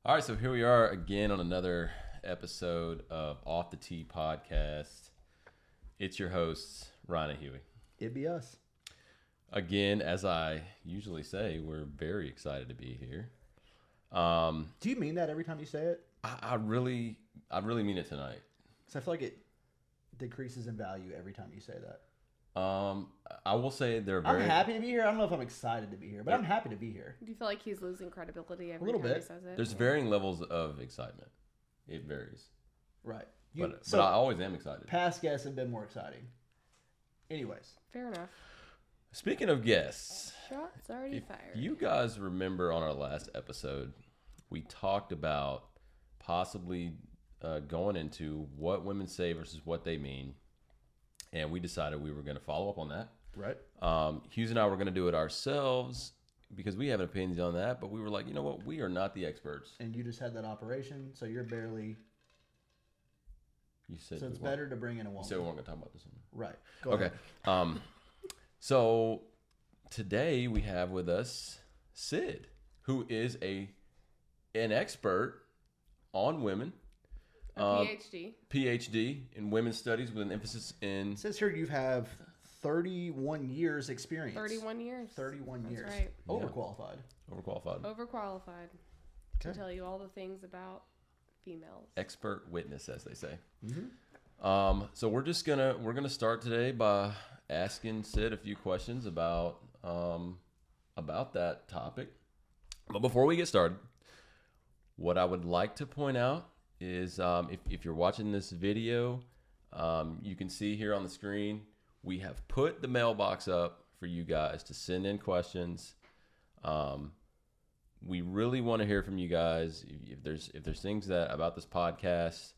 All right, so here we are again on another episode of Off the Tee podcast. It's your hosts, Ryan and Huey. It'd be us. Again, as I usually say, we're very excited to be here. Do you mean that every time you say it? I really mean it tonight. Because I feel like it decreases in value every time you say that. I will say they're I'm very. happy to be here. I don't know if I'm excited to be here, but I'm happy to be here. Do you feel like he's losing credibility every little time bit. he says it? There's varying levels of excitement. It varies, Right. but I always am excited. Past guests have been more exciting. Anyways. Fair enough. Speaking of guests, Shots already if fired. you guys remember on our last episode, we talked about possibly going into what women say versus what they mean, and we decided we were going to follow up on that. Right. Hughes and I were going to do it ourselves because we have an opinion on that, but we were like, you know what? We are not the experts. And you just had that operation, so you're barely... You said So it's we weren't- better to bring in a You woman. said we weren't going to talk about this one. Right. Go Okay. ahead. So today we have with us Sid, who is an expert on women, A PhD. PhD in women's studies with an emphasis in. It says here you have 31 years experience. 31 years. 31 That's years. right. Overqualified. Overqualified. Overqualified to Okay. tell you all the things about females. Expert witness, as they say. Mm-hmm. So we're gonna start today by asking Sid a few questions about that topic. But before we get started, what I would like to point out is if you're watching this video, you can see here on the screen we have put the mailbox up for you guys to send in questions. We really want to hear from you guys. If there's things that about this podcast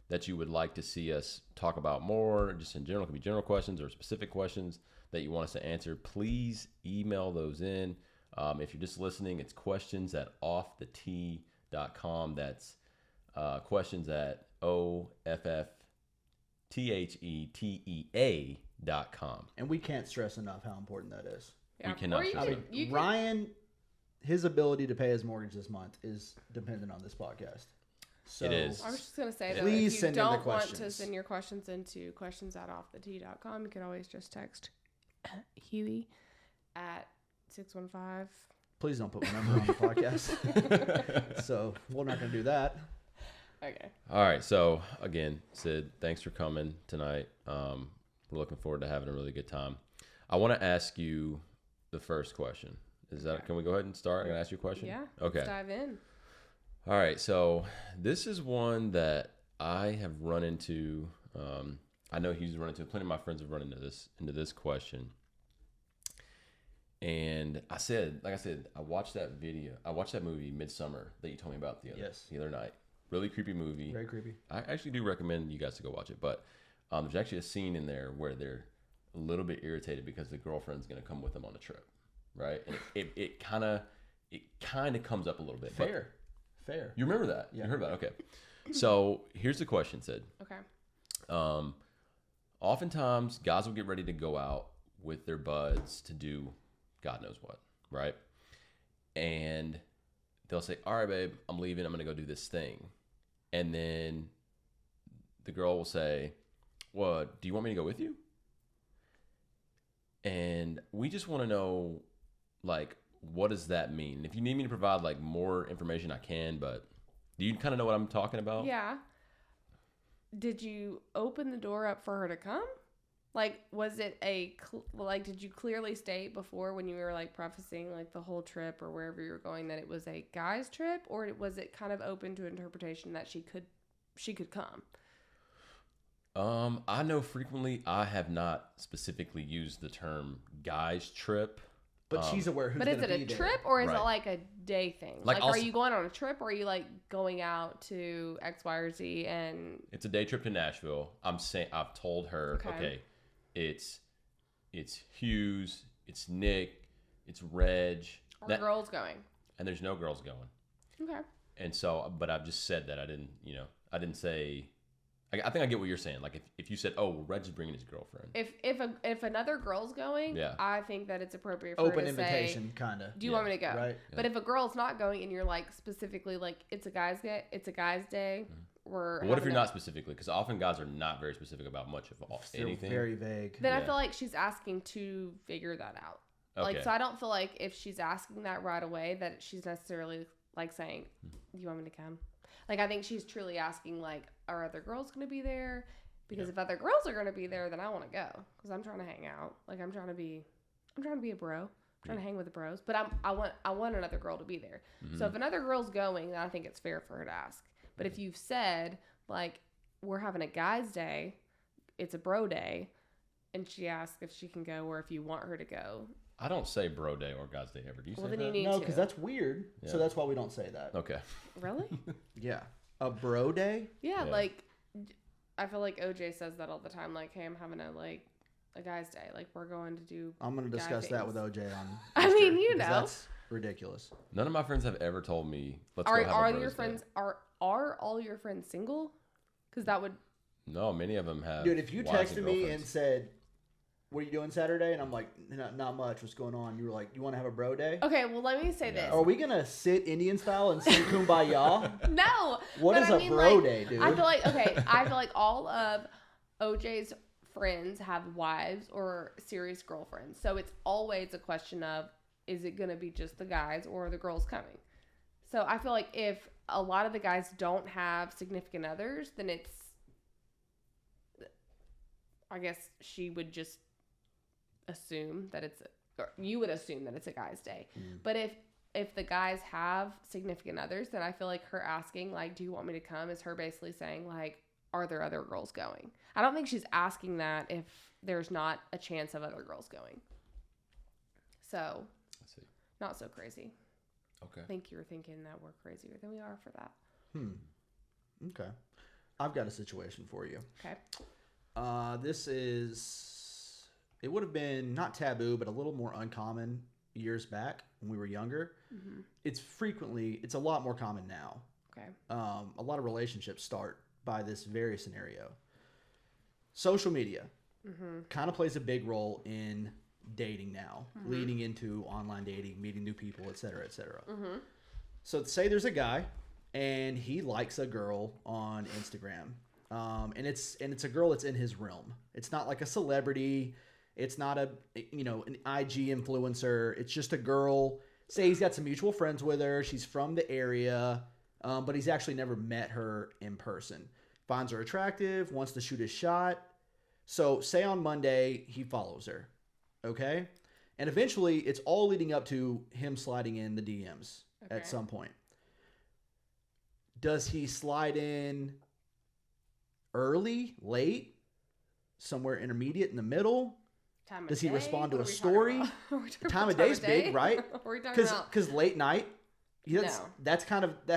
that you would like to see us talk about more, just in general, it could be general questions or specific questions that you want us to answer, please email those in. If you're just listening, it's questions@offthetee.com. That's questions at OFFTHETEA.com. And we can't stress enough how important that is. Yeah. We cannot Or you stress could- it. you could- Ryan, his ability to pay his mortgage this month is dependent on this podcast. So It is. I was just going to say, though, Please if you send in the don't want to questions. send your questions into questions@offthetee.com, you can always just text Huey at 615. Please don't put my number on the podcast. So we're not going to do that. Okay. All right. So again, Sid, thanks for coming tonight. We're looking forward to having a really good time. I want to ask you the first question. Can we go ahead and start? I'm going to ask you a question. Yeah. Okay. Let's dive in. All right. So this is one that I have run into. I know he's run into. Plenty of my friends have run into this question. And like I said, I watched that movie Midsummer that you told me about the other night. Really creepy movie. Very creepy. I actually do recommend you guys to go watch it. But there's actually a scene in there where they're a little bit irritated because the girlfriend's going to come with them on a trip, right? And it kind of comes up a little bit. Fair. You remember that? Yeah. You heard about it. Okay. So here's the question, Sid. Okay. Oftentimes, guys will get ready to go out with their buds to do God knows what, right? And they'll say, all right, babe, I'm leaving. I'm going to go do this thing. And then the girl will say, well, do you want me to go with you? And we just want to know, like, what does that mean? If you need me to provide, like, more information, I can, but do you kind of know what I'm talking about? Yeah. Did you open the door up for her to come? Like, was it did you clearly state before when you were, like, prefacing, like, the whole trip or wherever you were going that it was a guy's trip? Or was it kind of open to interpretation that she could come? I know frequently I have not specifically used the term guy's trip. But she's aware who's But going is to it be a there. trip or is Right. it, like, a day thing? Like, Like, also- are you going on a trip or are you, like, going out to X, Y, or Z and... It's a day trip to Nashville. I've told her, okay, it's Hughes, it's Nick, it's Reg. Are girls going? And there's no girls going. Okay. And so, but I've just said that I didn't say, I think I get what you're saying. Like if you said, "Oh, well, Reggie's bringing his girlfriend," If another girl's going, Yeah. I think that it's appropriate for her Open to invitation, kind of. do you want me to go? Right. But if a girl's not going and you're like specifically like it's a guy's day, we're But what if you're having not specifically? Because often guys are not very specific about much of anything. Very vague. then I Yeah. feel like she's asking to figure that out. Okay. Like, so I don't feel like if she's asking that right away that she's necessarily like saying, "Do you want me to come?" Like, I think she's truly asking like, "Are other girls going to be there?" Because if other girls are going to be there, then I want to go because I'm trying to hang out. Like, I'm trying to be a bro. I'm trying to hang with the bros. But I want another girl to be there. So if another girl's going, then I think it's fair for her to ask. But if you've said like we're having a guy's day, it's a bro day, and she asks if she can go or if you want her to go. I don't say bro day or God's day ever. Do you Well, say then that? you need No, to. because that's weird. Yeah. So that's why we don't say that. Okay. Really? Yeah. A bro day? Yeah, Yeah. like I feel like OJ says that all the time. Like, hey, I'm having a guy's day. Like, we're going to do. I'm going to guy discuss that things. with OJ on. I Easter, mean, you because know. That's ridiculous. None of my friends have ever told me, "Let's Are go have a bros your day." friends are all your friends single? Because that would. No, many of them have. Dude, if you wives texted me and girlfriends. said, "What are you doing Saturday?" and I'm like, "Not much. What's going on?" You were like, "You want to have a bro day?" Okay, well, let me say this. Are we gonna sit Indian style and sing Kumbaya? No. What but is I a mean, bro like, day, dude? I feel like I feel like all of OJ's friends have wives or serious girlfriends. So it's always a question of is it going to be just the guys or are the girls coming? So I feel like if a lot of the guys don't have significant others, then it's I guess she would just assume that or you would assume that it's a guy's day. But if the guys have significant others, then I feel like her asking, like, do you want me to come, is her basically saying, like, are there other girls going? I don't think she's asking that if there's not a chance of other girls going. So, I see. not so crazy. Okay. I think you're thinking that we're crazier than we are for that. Okay. I've got a situation for you. Okay. It would have been not taboo, but a little more uncommon years back when we were younger. Mm-hmm. It's a lot more common now. Okay. A lot of relationships start by this very scenario. Social media kind of plays a big role in dating now, leading into online dating, meeting new people, et cetera, et cetera. So say there's a guy and he likes a girl on Instagram. And it's a girl that's in his realm. It's not like a celebrity. It's not an IG influencer. It's just a girl. Say he's got some mutual friends with her. She's from the area, but he's actually never met her in person. Finds her attractive, wants to shoot his shot. So say on Monday, he follows her. Okay? And eventually, it's all leading up to him sliding in the DMs Okay. at some point. Does he slide in early, late, somewhere intermediate in the middle? Time of Does he day? respond to What a are we talking story? about? Are we talking Time about of day is big, right? What are we talking about? Because late night, No. that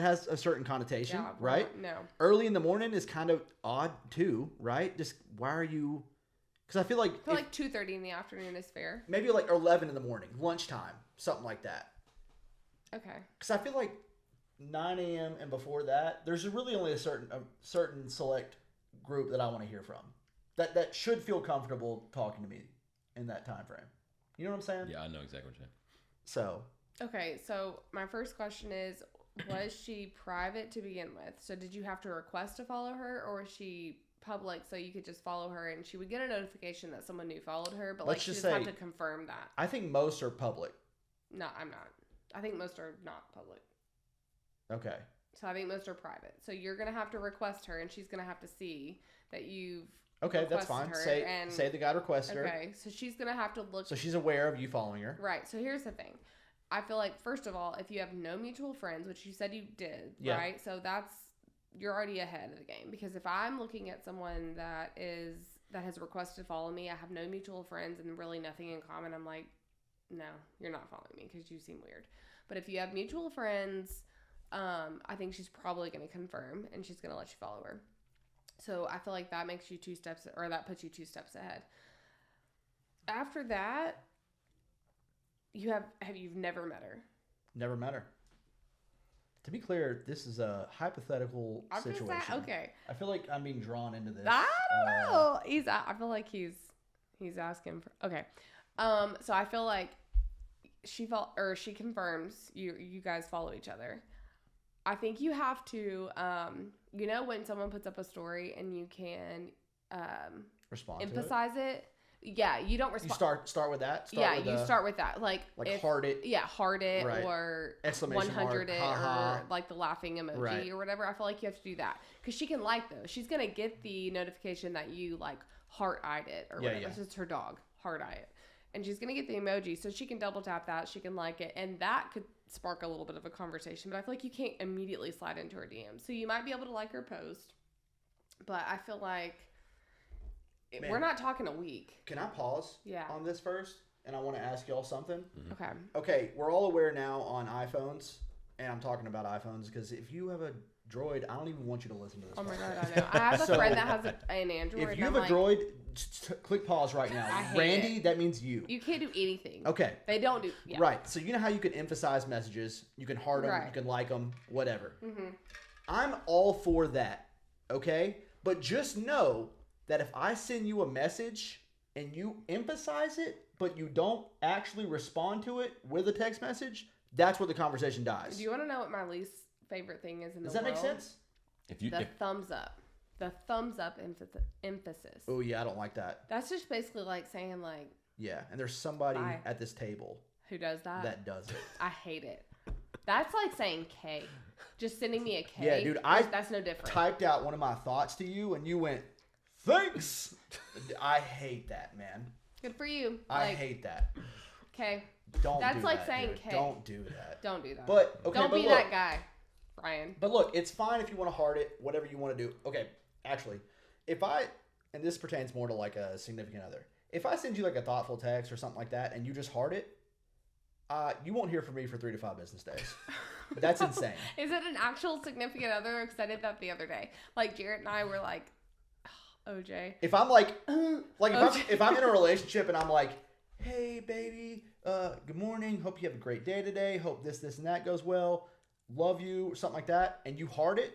has a certain connotation, Yeah, right? No. Early in the morning is kind of odd too, right? Just why are you? Because I feel like, I feel like 2:30 in the afternoon is fair. maybe like 11 in the morning, lunchtime, something like that. Okay. Because I feel like 9 a.m. and before that, there's really only a certain select group that I want to hear from. That should feel comfortable talking to me in that time frame. You know what I'm saying? Yeah, I know exactly what you're saying. So Okay, so my first question is, was she private to begin with? So did you have to request to follow her, or was she public so you could just follow her and she would get a notification that someone new followed her, but Let's like she just just have say- to confirm that? I think most are public. No, I'm not. I think most are not public. Okay. So I think most are private. So you're gonna have to request her, and she's gonna have to see that you've. Okay, that's requested fine. her, and- Say the guy requested her, Okay, so she's gonna have to look. so she's aware of you following her. Right. So here's the thing. I feel like first of all, if you have no mutual friends, which you said you did, Yeah. right? So you're already ahead of the game, because if I'm looking at someone that has requested to follow me, I have no mutual friends and really nothing in common, I'm like, no, you're not following me because you seem weird. But if you have mutual friends, I think she's probably going to confirm and she's going to let you follow her. So I feel like that makes you that puts you 2 steps ahead. After that, you've never met her. Never met her. To be clear, this is a hypothetical I'm just situation. saying, okay. I feel like I'm being drawn into this. I don't know. I feel like he's asking for. Okay. So I feel like she confirms you guys follow each other. I think you have to, when someone puts up a story and you can Respond emphasize it. Yeah, you don't respond. You start with that. Start with that. Like heart it. Yeah, heart it Right. or Exclamation 100 mark, it ha-ha. or like the laughing emoji Right. or whatever. I feel like you have to do that because she can like those. She's gonna get the notification that you like heart-eyed it or whatever. Yeah. So it's her dog heart-eye it, and she's gonna get the emoji so she can double tap that. She can like it, and that could spark a little bit of a conversation. But I feel like you can't immediately slide into her DM. So you might be able to like her post, but I feel like. Man. We're not talking a week. Can I pause Yeah. on this first? And I want to ask y'all something. Okay. Okay, we're all aware now on iPhones, and I'm talking about iPhones because if you have a Droid, I don't even want you to listen to this. Oh my god, podcast. I know. I have a So, friend that has an Android. If and you have I'm a like, Droid, just click pause right now. I hate Randy, it. that means you. you can't do anything. Okay. They don't do. Yeah. Right. So you know how you can emphasize messages, you can heart them, Right. you can like them, whatever. Mm-hmm. I'm all for that. Okay? But just know that if I send you a message and you emphasize it, but you don't actually respond to it with a text message, that's where the conversation dies. Do you want to know what my least favorite thing is in Does the that world? make sense? The thumbs up. The thumbs up emphasis. Oh yeah, I don't like that. That's just basically like saying like, Yeah, and there's somebody Bye. at this table who does that? that does it. I hate it. That's like saying K. Just sending me a K. Yeah, dude, that's no different. Typed out one of my thoughts to you, and you went, "Thanks." I hate that, man. Good for you. I hate that. K. Don't. That's do like that, saying dude. K. Don't do that. Don't do that. But okay, Don't but be look, that guy, Ryan. But look, it's fine if you want to heart it, whatever you want to do. Okay, actually, and this pertains more to like a significant other. If I send you like a thoughtful text or something like that, and you just heart it, you won't hear from me for 3 to 5 business days. That's insane. Is it an actual significant other? I said that the other day. Like Jarrett and I were like, OJ. If I'm like, OJ. if I'm in a relationship and I'm like, hey baby, good morning, hope you have a great day today, hope this and that goes well, love you, something like that, and you heart it,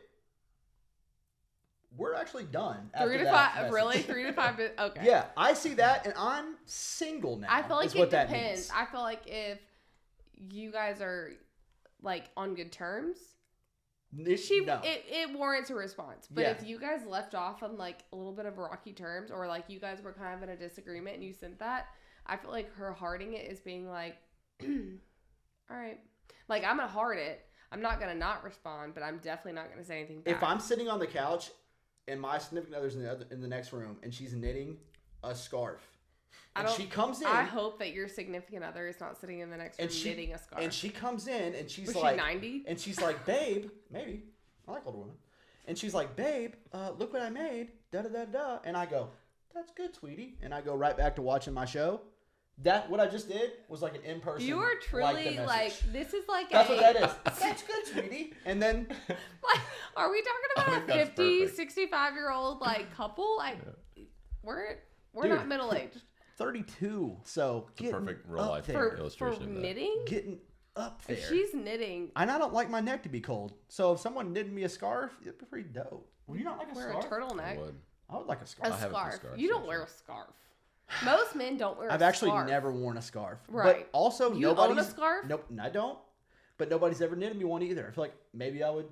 we're actually done. 3 to 5, really? 3 to 5. Okay. Yeah, I see that, and I'm single now. I feel like is what it that depends. means. I feel like if you guys are like on good terms, No. it warrants a response. But Yeah. if you guys left off on like a little bit of rocky terms, or like you guys were kind of in a disagreement and you sent that, I feel like her hearting it is being like, all right, like I'm gonna heart it. I'm not gonna not respond, but I'm definitely not gonna say anything back. If I'm sitting on the couch and my significant other's in the next room and she's knitting a scarf, and she comes in, I hope that your significant other is not sitting in the next room knitting a scarf. and she comes in and she's Was like, she 90? and she's like, babe, maybe I like older women, and she's like, babe, look what I made, da da da da, and I go, that's good, sweetie, and I go right back to watching my show. That what I just did was like an in-person. You are truly the like, message. this is like That's a, what that is. That's good, sweetie. And then like, are we talking I about think a that's 50, perfect. 65-year-old like couple? We're Dude. not middle-aged. 32. So It's a perfect real up life there. For illustration of that. knitting? Getting up there. If she's knitting, And I don't like my neck to be cold. So if someone knitted me a scarf, it'd be pretty dope. Would you not like a wear scarf? a turtleneck. I would. I would like a A scarf. I have a few scarf. scarves, You don't actually. wear a scarf. Most men don't wear a I've scarf. actually never worn a scarf. Right. But also, You own nobody's... a scarf? Nope, I don't. But nobody's ever knitted me one either. I feel like maybe I would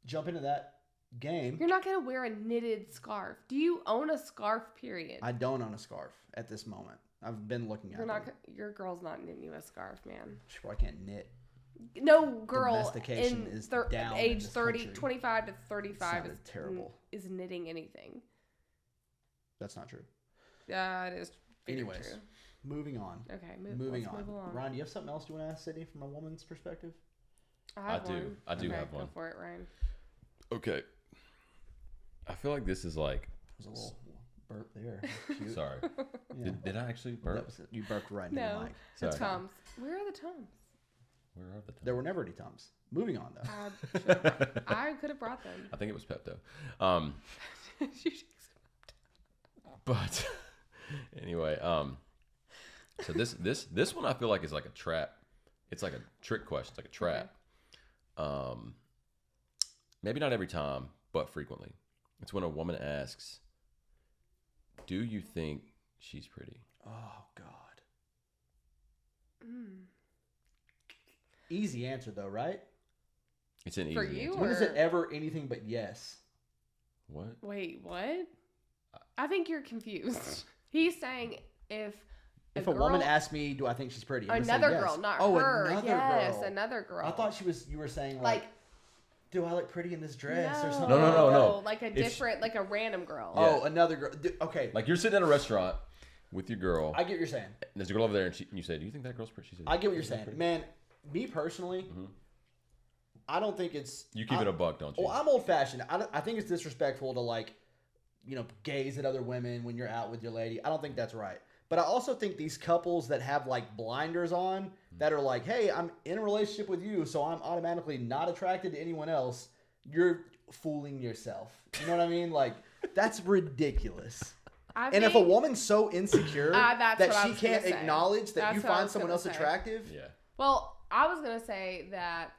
jump into that game. You're not going to wear a knitted scarf. Do you own a scarf, period? I don't own a scarf at this moment. I've been looking at You're them. not. Your girl's not knitting you a scarf, man. She probably can't knit. No girl Domestication in is down in age this 30, country. 25 to 35 Sounded terrible. is knitting anything. That's not true. Yeah, it is. very Anyways, true. moving on. Okay, Moving let's on. move along. Ryan, do you have something else you want to ask Sydney from a woman's perspective? I have I do. one. I do Okay, have one. Go for it, Ryan. Okay. I feel like this is like. There's a little burp there. Shoot. Sorry. Yeah. Did I actually No, burp? you burped right into the No, mic. the Sorry. Tums. Where are the Tums? Where are the There were never any Tums. Moving on, though. I could have brought them. I think it was Pepto. But anyway, so this one I feel like is like a trap. It's like a trick question. It's like a trap. maybe not every time, but frequently. It's when a woman asks, "Do you think she's pretty?" Oh God. Easy answer though, right? It's an For easy you, answer. When is it Or- ever anything but yes? What? Wait, what? I think you're confused. He's saying if If a woman asks me, do I think she's pretty? I'm gonna say another yes. girl, not oh, her. another Yes, girl. another girl. I thought you were saying like, do I look pretty in this dress or something? No. Like a If different, like a random girl. Yeah. Oh, another girl. Okay, Like you're sitting in a restaurant with your girl, I get what you're saying. and there's a girl over there, and you say, "Do you think that girl's pretty?" She says, I get what you're "Is that saying, pretty?" man. Me personally, I don't think it's. You keep it a buck, don't you? Well, I'm old fashioned. I think it's disrespectful to like, gaze at other women when you're out with your lady. I don't think that's right. But I also think these couples that have like blinders on that are like, hey, I'm in a relationship with you, so I'm automatically not attracted to anyone else. You're fooling yourself. You know what I mean? Like, that's ridiculous. And if a woman's so insecure that's that what I she was gonna can't say. acknowledge that That's you what I find was someone gonna else say. attractive, Yeah. Well, I was gonna say that.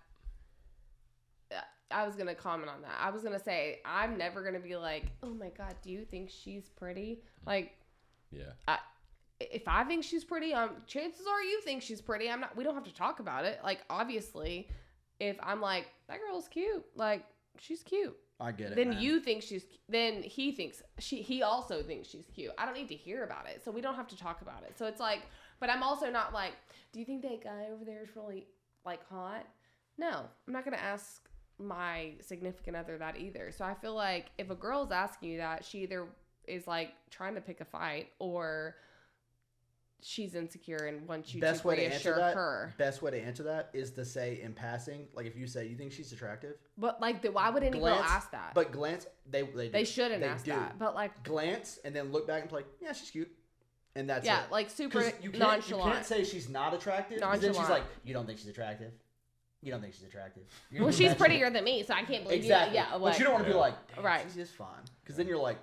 I was gonna comment on that. I was gonna say I'm never gonna be like, oh my god, do you think she's pretty? Like, Yeah. if I think she's pretty, chances are you think she's pretty. I'm not. We don't have to talk about it. Like, obviously, if I'm like that girl's cute, like she's cute, I get it. then man. you think then he thinks he also thinks she's cute. I don't need to hear about it, so we don't have to talk about it. So it's like, but I'm also not like, do you think that guy over there is really like hot? No, I'm not gonna ask my significant other that either. So I feel like if a girl's asking you that, she either is like trying to pick a fight or she's insecure and wants you Best to way to answer reassure that. her. Best way to answer that is to say in passing, like if you say you think she's attractive, But like, why would any girl glance, ask that? but glance, they do. they shouldn't They ask do. that. But like, Glance and then look back and play. Yeah, she's cute, and that's yeah, it. like super 'Cause you nonchalant. can't say she's not attractive. 'Cause then she's Nonchalant. like, you don't think she's attractive. You don't think she's attractive. You Well, don't she's think prettier than me, so I can't believe Exactly. you. Yeah, but like, you don't want to be Yeah. like, damn, Right. she's just fine. Because then you're like,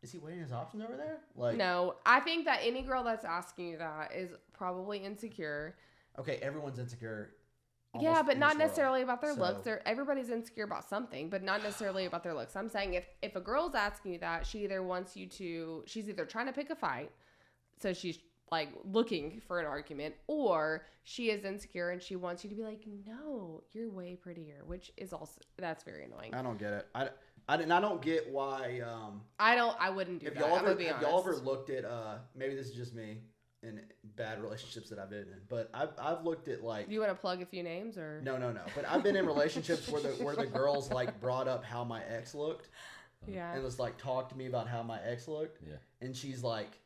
is he weighing his options over there? Like, no, I think that any girl that's asking you that is probably insecure. okay, everyone's insecure. Yeah, almost but in not this world. necessarily about their looks. So- Everybody's insecure about something, but not necessarily about their looks. I'm saying if a girl's asking you that, she either wants you to, she's either trying to pick a fight, so she's like looking for an argument, or she is insecure and she wants you to be like, no, you're way prettier, which is also, that's very annoying. I don't get it. I don't get why. I wouldn't do If that. y'all I'm ever, gonna be have honest. y'all ever looked at maybe this is just me in bad relationships that I've been in, but I've looked at like Do you want to plug a few names or? no, but I've been in relationships where the girls like brought up how my ex looked Yeah. and was like talk to me about how my ex looked, Yeah. and she's like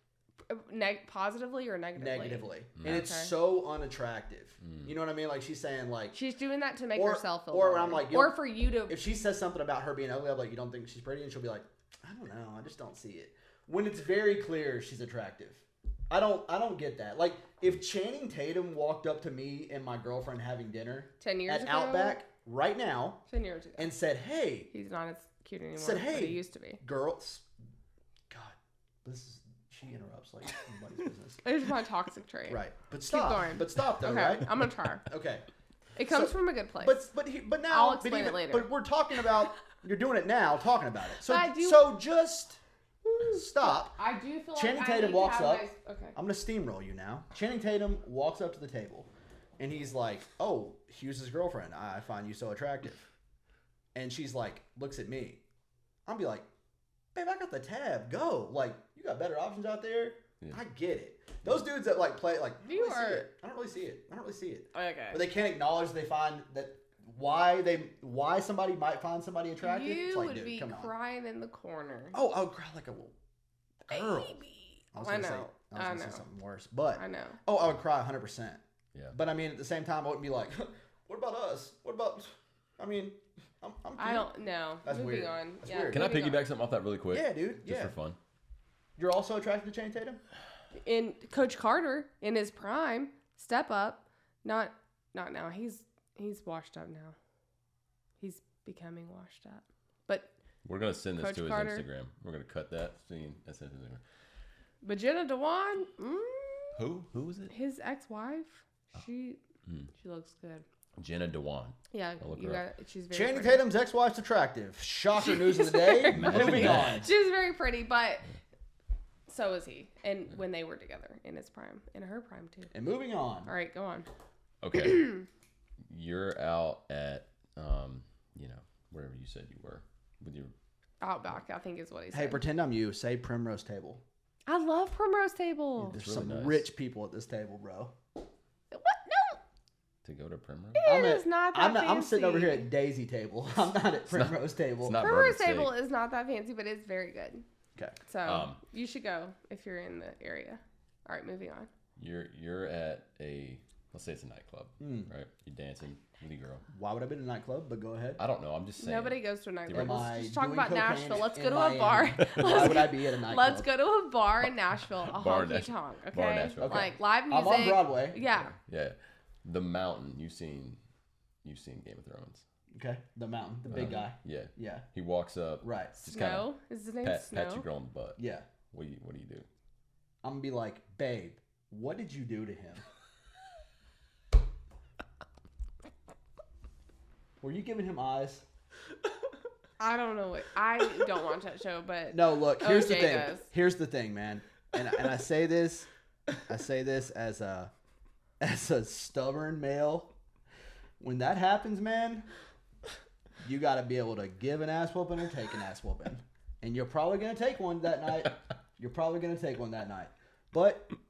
Positively or negatively? negatively, and it's Okay. so unattractive. You know what I mean? Like she's saying like She's doing that to make Or- herself feel or better. I'm like, or yo, for you to. if she says something about her being ugly, I'm like, you don't think she's pretty, and she'll be like, I don't know, I just don't see it. When it's very clear she's attractive. I don't get that. Like if Channing Tatum walked up to me and my girlfriend having dinner 10 years at ago? Outback right now 10 years ago. and said, "Hey, He's not as cute anymore. Said, but "Hey." he used to be. girls," God, she interrupts like nobody's business. It's my toxic trait. Right, but stop. going. But stop though, Okay, right? I'm gonna try. Okay, It comes So- from a good place. but now I'll explain it later. But we're talking about you're doing it now, talking about it. So But I do- so just stop. I do feel Channing like I Tatum need to walks have up. my- okay. I'm gonna steamroll you now. Channing Tatum walks up to the table, and he's like, "Oh, Hughes' girlfriend. I find you so attractive." And she's like, looks at me. I'll be like, "Babe, I got the tab. Go. Like, you got better options out there." Yeah. I get it. Those dudes that like play like, I You don't really see are- it. I don't really see it. I don't really see it. Okay. But they can't acknowledge they find that why somebody might find somebody attractive. You It's like, would dude, be come on. crying in the corner. Oh, I would cry like a little girl. Baby. I was I gonna say, know. I was I gonna say know. something worse, but I know. oh, I would cry 100%. Yeah. But I mean, at the same time, I wouldn't be like, "What about us? What about?" I mean, I'm cute. I don't know. That's Moving weird. on. That's yeah. weird. Can I moving on. piggyback something off that really quick? Yeah, dude. Just Yeah. for fun. You're also attracted to Channing Tatum? In Coach Carter in his prime, step up. Not now. He's washed up now. He's becoming washed up. But We're gonna send this Coach to his Carter. Instagram. We're gonna cut that scene and send it to his Instagram. but Jenna Dewan, Who was it? his ex-wife, she Mm. looks good. Jenna Dewan. Yeah, I'll look you her got. She's very. Channing pretty. Tatum's ex-wife's attractive. Shocker news of the day. Imagine Moving that. on. She was very pretty, but so is he. And when they were together in his prime, in her prime too. And moving on. All right, go on. Okay. You're out at, wherever you said you were with your. Outback, I think is what he said. Hey, pretend I'm you. Say Primrose Table. I love Primrose Table. There's really some nice. rich people at this table, bro. What? No, To go to Primrose? it is not that I'm sitting over here fancy. at Daisy Table. I'm not at Primrose Table. It's not Primrose Burger Table Steak. is not that fancy, but it's very good. Okay. So you should go if you're in the area. All right, moving on. You're at a, let's say it's a nightclub, right? You're dancing with your girl. Why would I be in a nightclub? But go ahead. I don't know. I'm just saying. Nobody goes to a nightclub. Am I Let's just talk doing about cocaine Nashville. Let's in go to Miami? a bar. Why would I be at a nightclub? Let's go to a bar in Nashville. A Bar in honky Nashville. tonk. Okay. Bar in Nashville. Okay. Like live music. I'm on Broadway. Yeah. Yeah. The Mountain. You've seen Game of Thrones. Okay. The mountain. The big guy. Yeah. Yeah. He walks up. Right. Just kinda Snow. Is his name Pat Snow? your girl on the butt. Yeah. What do you do? I'm gonna be like, babe, what did you do to him? Were you giving him eyes? I don't know. I don't watch that show, but No, look, here's the OJ thing. does. Here's the thing, man. And I say this as a stubborn male. When that happens, man, you got to be able to give an ass whooping or take an ass whooping. And you're probably going to take one that night.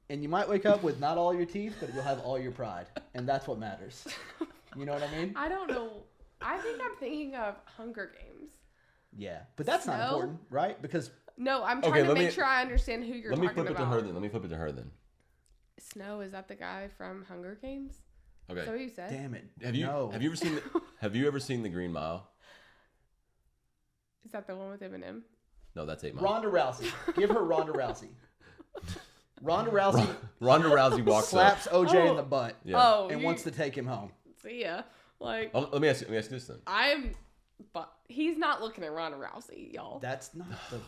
And you might wake up with not all your teeth, but you'll have all your pride. And that's what matters. You know what I mean? I don't know. I think I'm thinking of Hunger Games. Yeah. But that's not Snow? important, right? Because No, I'm Okay, trying to let make me- sure I understand who you're Let me talking flip it about. to her then. Let me flip it to her then. Snow, is that the guy from Hunger Games? Okay. Is that what you said? damn it. Have you No. Have you ever seen The Green Mile? Is that the one with Eminem? No, that's 8 Mile. Ronda Rousey. Give her Ronda Rousey. Ronda Rousey Ronda Rousey walks up. slaps OJ in Oh. the butt Yeah. Oh, and wants to take him home. see ya. Like Oh, let me ask you this then. but he's not looking at Ronda Rousey, y'all. That's not the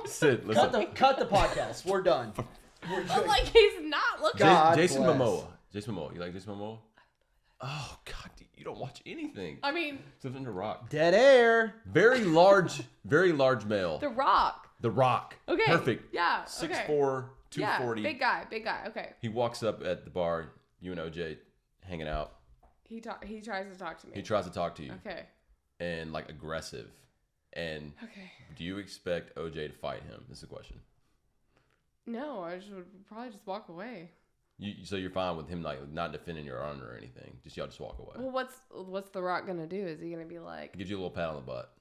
Sid, listen. cut the podcast. We're done. We're But good. like he's not looking. God Jason bless. Momoa. Jason Momoa. You like Jason Momoa? Oh God, you don't watch anything. I mean, Except in The Rock. Dead air. Very large male. The Rock. The Rock. Okay. Perfect. Yeah. 6'4", okay. 240. Yeah, big guy. Okay. He walks up at the bar. You and OJ hanging out. He tries to talk to me. He tries to talk to you Okay. and like aggressive. And Okay. do you expect OJ to fight him? This is the question. No, I just would probably just walk away. So you're fine with him like not defending your honor or anything. Y'all just walk away. Well, what's The Rock gonna do? Is he gonna be like? He gives you a little pat on the butt.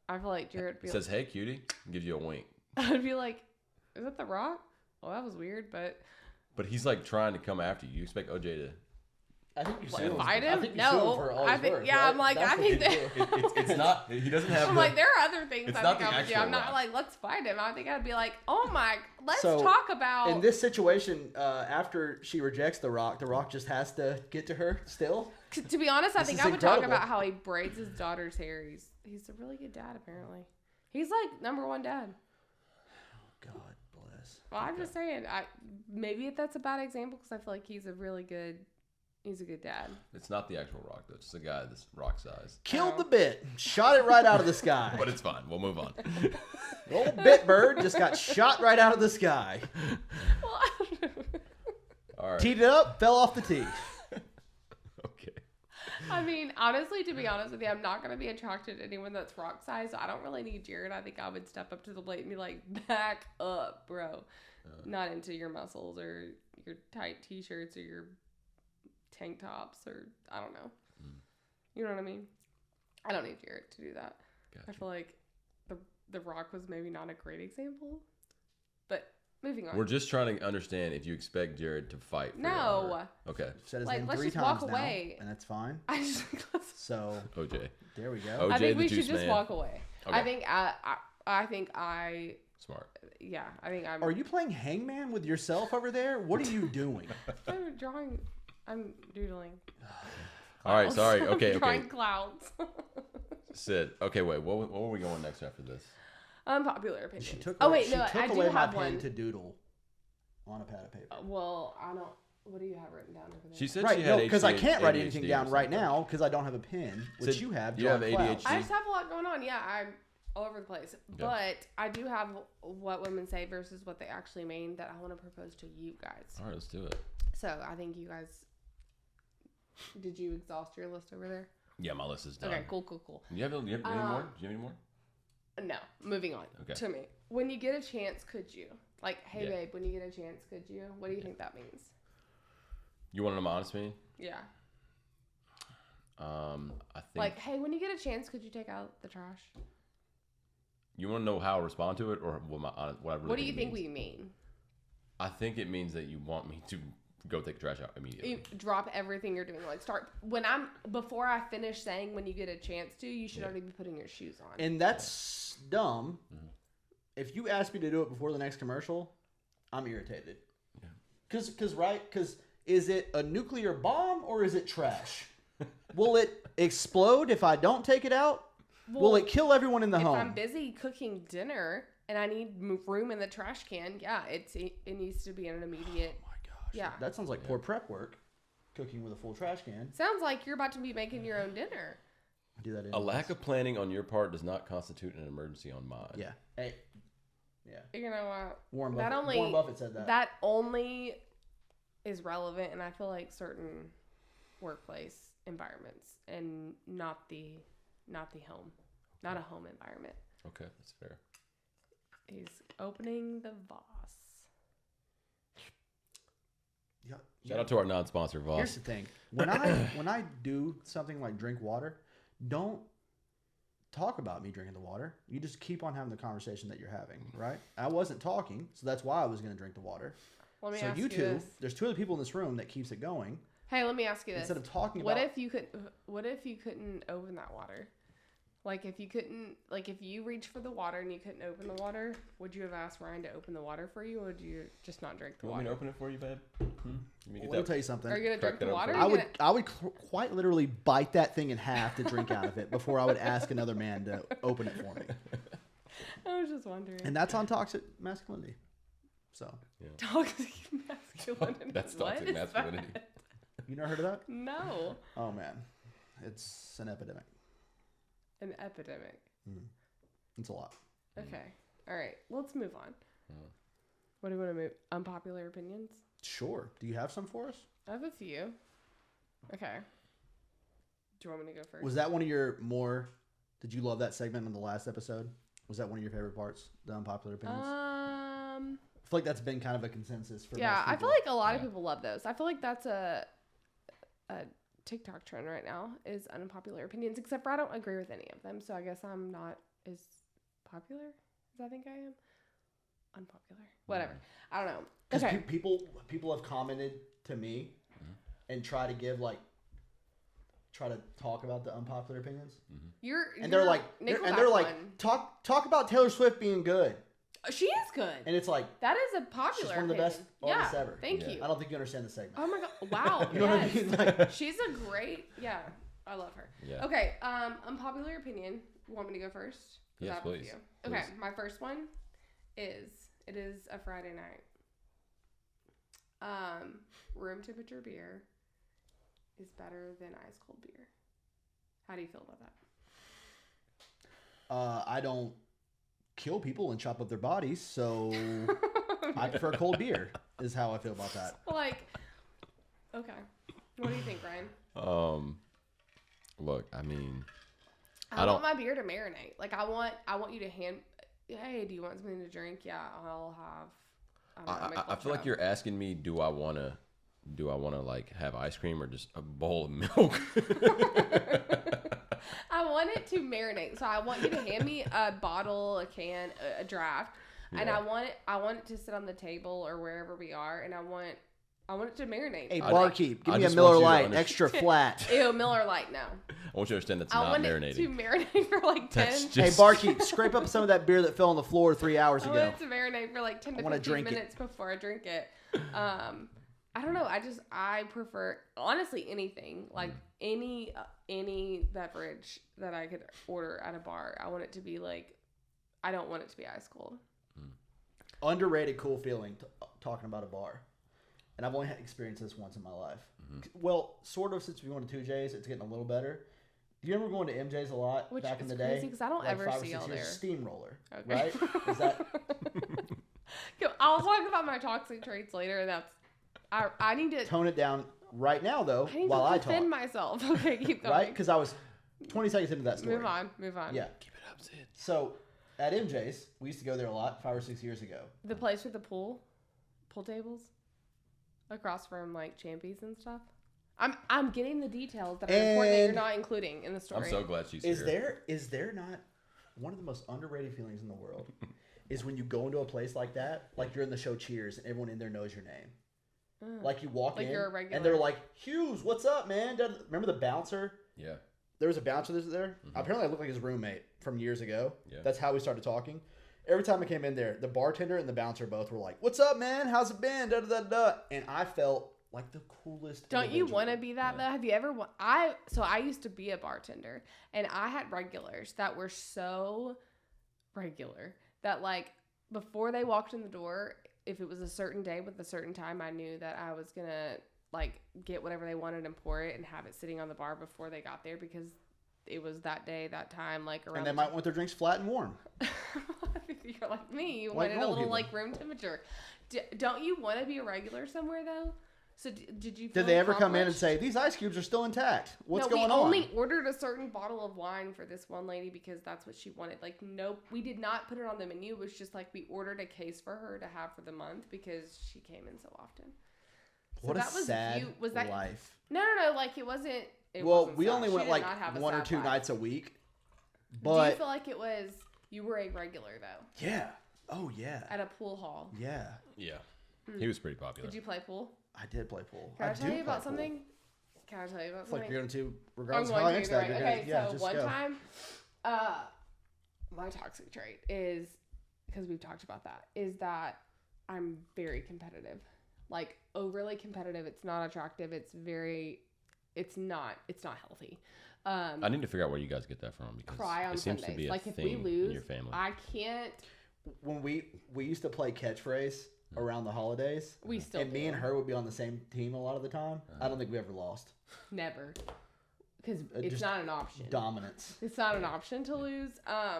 I feel like Jared. He says, "Hey, cutie," and gives you a wink. I'd be like, is that The Rock? Well, that was weird, but But he's like trying to come after you. You expect OJ to? I think you like, sue him. fight I him? think you No, sue him for all I his think worth, yeah. right? I'm like That's I what think you that. do. It's not. He doesn't have. I'm the- like there are other things It's I not think the I would do. actual I'm not Rock. like let's fight him. I think I'd be like, oh my, let's So, talk about. In this situation, after she rejects The Rock just has to get to her still. To be honest, I This think is I would talk incredible. about how he braids his daughter's hair. He's a really good dad, apparently. He's like #1 dad. God bless. Well, I'm just saying. Maybe that's a bad example because I feel like he's a good dad. It's not the actual Rock though. It's just a guy that's Rock size. Killed the bit. Shot it right out of the sky. But it's fine. We'll move on. The old bit bird just got shot right out of the sky. Well, All right. Teed it up, fell off the tee. Okay. I mean, honestly, to be honest with you, I'm not going to be attracted to anyone that's rock size. So I don't really need Jared. I think I would step up to the plate and be like, back up, bro. Not into your muscles or your tight t-shirts or your tank tops or I don't know. You know what I mean? I don't need Jared to do that. Gotcha. I feel like the Rock was maybe not a great example. But moving on. We're just trying to understand if you expect Jared to fight. For your No. honor. Okay. Said his Like, name let's 3 just walk times now, away. and that's fine. I just So OJ. there we go. OJ I think the we should Juice just Man. walk away. Okay. I think I Smart. yeah, I think I'm Are you playing hangman with yourself over there? What are you doing? I'm drawing I'm doodling. All right. Sorry. I'm Okay. Okay. drawing clouds. Sid. Okay. Wait. What were we going next after this? Unpopular opinion. She took Oh away, wait, no, she took I do away my have pen one. to doodle on a pad of paper. Well, I don't What do you have written down over there? She said Right, she had because I can't write ADHD anything or down right something. now because I don't have a pen, which Said you have. you have drawing clouds. ADHD? I just have a lot going on. Yeah, I'm all over the place. But I do have what women say versus what they actually mean that I want to propose to you guys. All right, let's do it. So I think you guys. Did you exhaust your list over there? Yeah, my list is done. Okay, cool. You have any more? Do you have any more? No, moving on. Okay. To me, when you get a chance, could you? Like, hey Yeah. babe, when you get a chance, could you? What do you think that means? You want to know my honest opinion? Yeah. I think. Like, hey, when you get a chance, could you take out the trash? You want to know how I respond to it, or what I really What do you it think means? we mean? I think it means that you want me to go take the trash out immediately. You drop everything you're doing. Like, before I finish saying when you get a chance to, you should already be putting your shoes on. And that's dumb. Mm-hmm. If you ask me to do it before the next commercial, I'm irritated. Yeah. Because is it a nuclear bomb or is it trash? Will it explode if I don't take it out? Will it kill everyone in the if home? I'm busy cooking dinner and I need room in the trash can, yeah, it needs to be an immediate. Oh my gosh. Yeah. That sounds like poor prep work. Cooking with a full trash can. Sounds like you're about to be making your own dinner. I do that. A lack of planning on your part does not constitute an emergency on mine. Yeah. Hey. Yeah. You know what? Warren That Buffett. only- Warren Buffett said that. That only is relevant, and I feel like certain workplace environments, and not the home, not a home environment. Okay, that's fair. He's opening the Voss. Yeah. Shout out to our non-sponsor, Voss. Here's the thing: when I do something like drink water, don't talk about me drinking the water. You just keep on having the conversation that you're having, right? I wasn't talking, so that's why I was going to drink the water. Let me So ask you you two, this. there's two other people in this room that keeps it going. Hey, let me ask you this. Instead of talking What about, if you couldn't open that water? Like if you reached for the water and you couldn't open the water, would you have asked Ryan to open the water for you, or would you just not drink the You want me water? to open it for you, babe? let me tell you something. Are you gonna Crack drink the that water? open. Or I you would gonna- I would quite literally bite that thing in half to drink out of it before I would ask another man to open it for me. I was just wondering. And that's on toxic masculinity. So Toxic masculinity. That's What toxic is masculinity. that? you never heard of that? No, Oh man, it's an epidemic. an epidemic. It's a lot. Okay, all right. Let's move on. What do you want to move? Unpopular opinions. Sure. Do you have some for us? I have a few. Okay. Do you want me to go first? Was that one of your more? Did you love that segment on the last episode? Was that one of your favorite parts? The unpopular opinions. I feel like that's been kind of a consensus for. Yeah, most I feel people. like a lot of people love those. I feel like that's a TikTok trend right now is unpopular opinions, except for I don't agree with any of them. So I guess I'm not as popular as I think I am. Unpopular. Whatever. I don't know. 'Cause Okay. people have commented to me and try to talk about the unpopular opinions, and they're like, talk about Taylor Swift being good, she is good. and it's like That is a she's popular one of the opinion. best artists ever. Thank Yeah. you. I don't think you understand the segment. Oh my god! Wow. You know what I yes. mean? Like, She's a great. Yeah, I love her. Yeah. Okay. Unpopular opinion. Want me to go first? 'Cause Yes, I have a please. few. Okay. Please. My first one is it is a Friday night. Room temperature beer is better than ice cold beer. How do you feel about that? I don't kill people and chop up their bodies, so I prefer cold beer. Is how I feel about that. Like, okay. What do you think, Ryan? Look, I mean, I want my beer to marinate. Like, I want you to hand. Hey, do you want something to drink? Yeah, I'll have. I feel like you're asking me, do I want to like have ice cream or just a bowl of milk? I want it to marinate. So I want you to hand me a bottle, a can, a draft, and Yeah. I want it to sit on the table or wherever we are, and I want it to marinate. Hey, I- barkeep, give I me a just Miller want you to Lite, understand- extra flat. Ew, Miller Lite, no. I want you to understand that's I not want marinating. it to marinate for like 10. That's Hey, just- barkeep, scrape up some of that beer that fell on the floor 3 hours I ago. want it to marinate for like 10 to wanna 15 drink it. minutes before I drink it. I don't know. I prefer honestly anything like any beverage that I could order at a bar. I want it to be like, I don't want it to be ice cold. Underrated cool feeling talking about a bar. and I've only experienced this once in my life. Well, sort of since we went to 2J's, it's getting a little better. Do you remember going to MJ's a lot Which back in is the day? crazy 'cause I don't ever 5 or see 6 y'all years. there. Steamroller, Okay. right? Is that I'll talk about my toxic traits later. And that's I need to tone it down right now though I need while to I defend talk, myself. Okay, keep going. right? Because I was 20 seconds into that story. Move on. Yeah. Keep it up, Sid. So at MJ's, we used to go there a lot 5 or 6 years ago. The place with the pool tables, across from like Champies and stuff. I'm getting the details that are important that you're And- not including in the story. I'm so glad she's Is here. there not one of the most underrated feelings in the world is when you go into a place like that, like you're in the show Cheers and everyone in there knows your name. Like you walk Like in you're a regular. and they're like, Hughes, what's up, man? Remember the bouncer? Yeah. There was a bouncer that's there. Apparently I looked like his roommate from years ago. Yeah. That's how we started talking. Every time I came in there, the bartender and the bouncer both were like, what's up, man? How's it been? Da, da, da, da. And I felt like the coolest. Don't you individual. want to be that though? Have you ever? So I used to be a bartender, and I had regulars that were so regular that like before they walked in the door, if it was a certain day with a certain time, I knew that I was gonna like get whatever they wanted and pour it and have it sitting on the bar before they got there because it was that day, that time, like around. And they might want their drinks flat and warm. You're like me. You Like wanted a normal little people. like room temperature. Don't you want to be a regular somewhere though? So did you? Did feel they ever come in and accomplished? say, these ice cubes are still intact? What's No, going we on? only ordered a certain bottle of wine for this one lady because that's what she wanted. Like, nope, we did not put it on the menu. It was just like we ordered a case for her to have for the month because she came in so often. So What a that was sad you. Was that life. No, like it wasn't. It Well, wasn't we sad. only She went did like not have a 1 or sad 2 life. nights a week. Do you But feel like it was you were a regular though yeah. Oh, yeah. at a pool hall? Yeah. Yeah. He was pretty popular. Did you play pool? I did play pool. Can I do tell you play about pool. something? Can I tell you about It's like something? you're going to, I'm regardless of going how I to. answer You're that, right. you're Okay, going to, yeah, so just one go. time, my toxic trait is, because we've talked about that, is that I'm very competitive. Like, overly competitive. It's not attractive. It's not healthy. I need to figure out where you guys get that from because Cry on it seems Sundays. to be a Like, if we thing lose, in your family. I can't. When we used to play catchphrase around the holidays, We still and me do. and her would be on the same team a lot of the time. I don't think we ever lost. Never. Because it's just not an option. Dominance. It's not an option to lose. Yeah.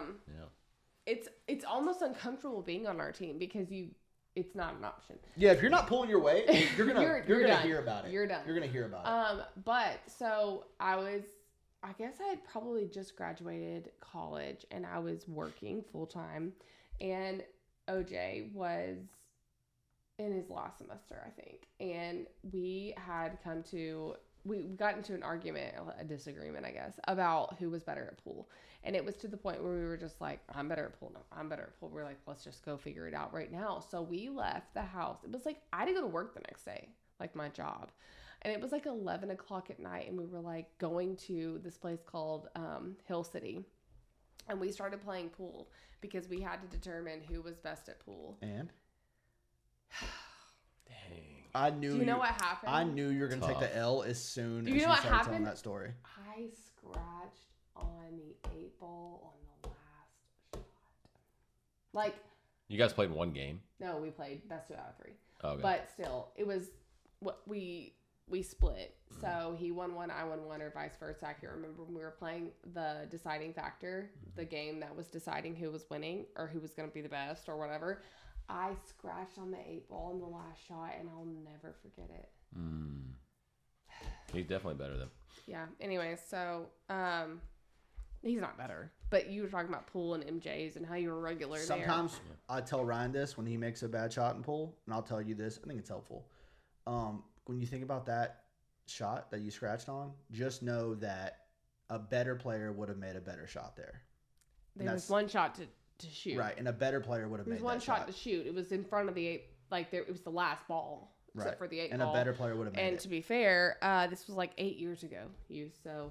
It's almost uncomfortable being on our team because it's not an option. Yeah, if you're not pulling your weight, you're gonna You're gonna done. hear about it. You're done. You're gonna hear about it. But so I guess I had probably just graduated college and I was working full time, and OJ was in his last semester, I think, and we got into an argument, a disagreement, I guess, about who was better at pool. And it was to the point where we were just like, I'm better at pool. No, I'm better at pool. We're like, let's just go figure it out right now. So we left the house. It was like, I had to go to work the next day, like my job. And it was like 11 o'clock at night. And we were like going to this place called Hill City. And we started playing pool because we had to determine who was best at pool. And Dang. I knew. Do you know what happened? I knew you were gonna take Tough. the L as soon Do as you you know what started telling happened? that story. I scratched on the 8-ball on the last shot. Like, You guys played one game? no, we played best 2 out of 3. Oh, okay. But still, it was what we split. So he won one, I won one, or vice versa. I can't remember when we were playing the deciding factor, the game that was deciding who was winning or who was going to be the best or whatever. I scratched on the 8-ball in the last shot, and I'll never forget it. He's definitely better than. Yeah. Anyway, so he's not better. But you were talking about pool and MJ's and how you were regular there. Sometimes I tell Ryan this when he makes a bad shot in pool, and I'll tell you this. I think it's helpful. When you think about that shot that you scratched on, just know that a better player would have made a better shot there. There was one shot to shoot. Right, and a better player would have There made was one that shot to shoot. It was in front of the 8. Like it was the last ball, except Right. for the 8 and ball. a better player would have made And it. to be fair, this was like 8 years ago. So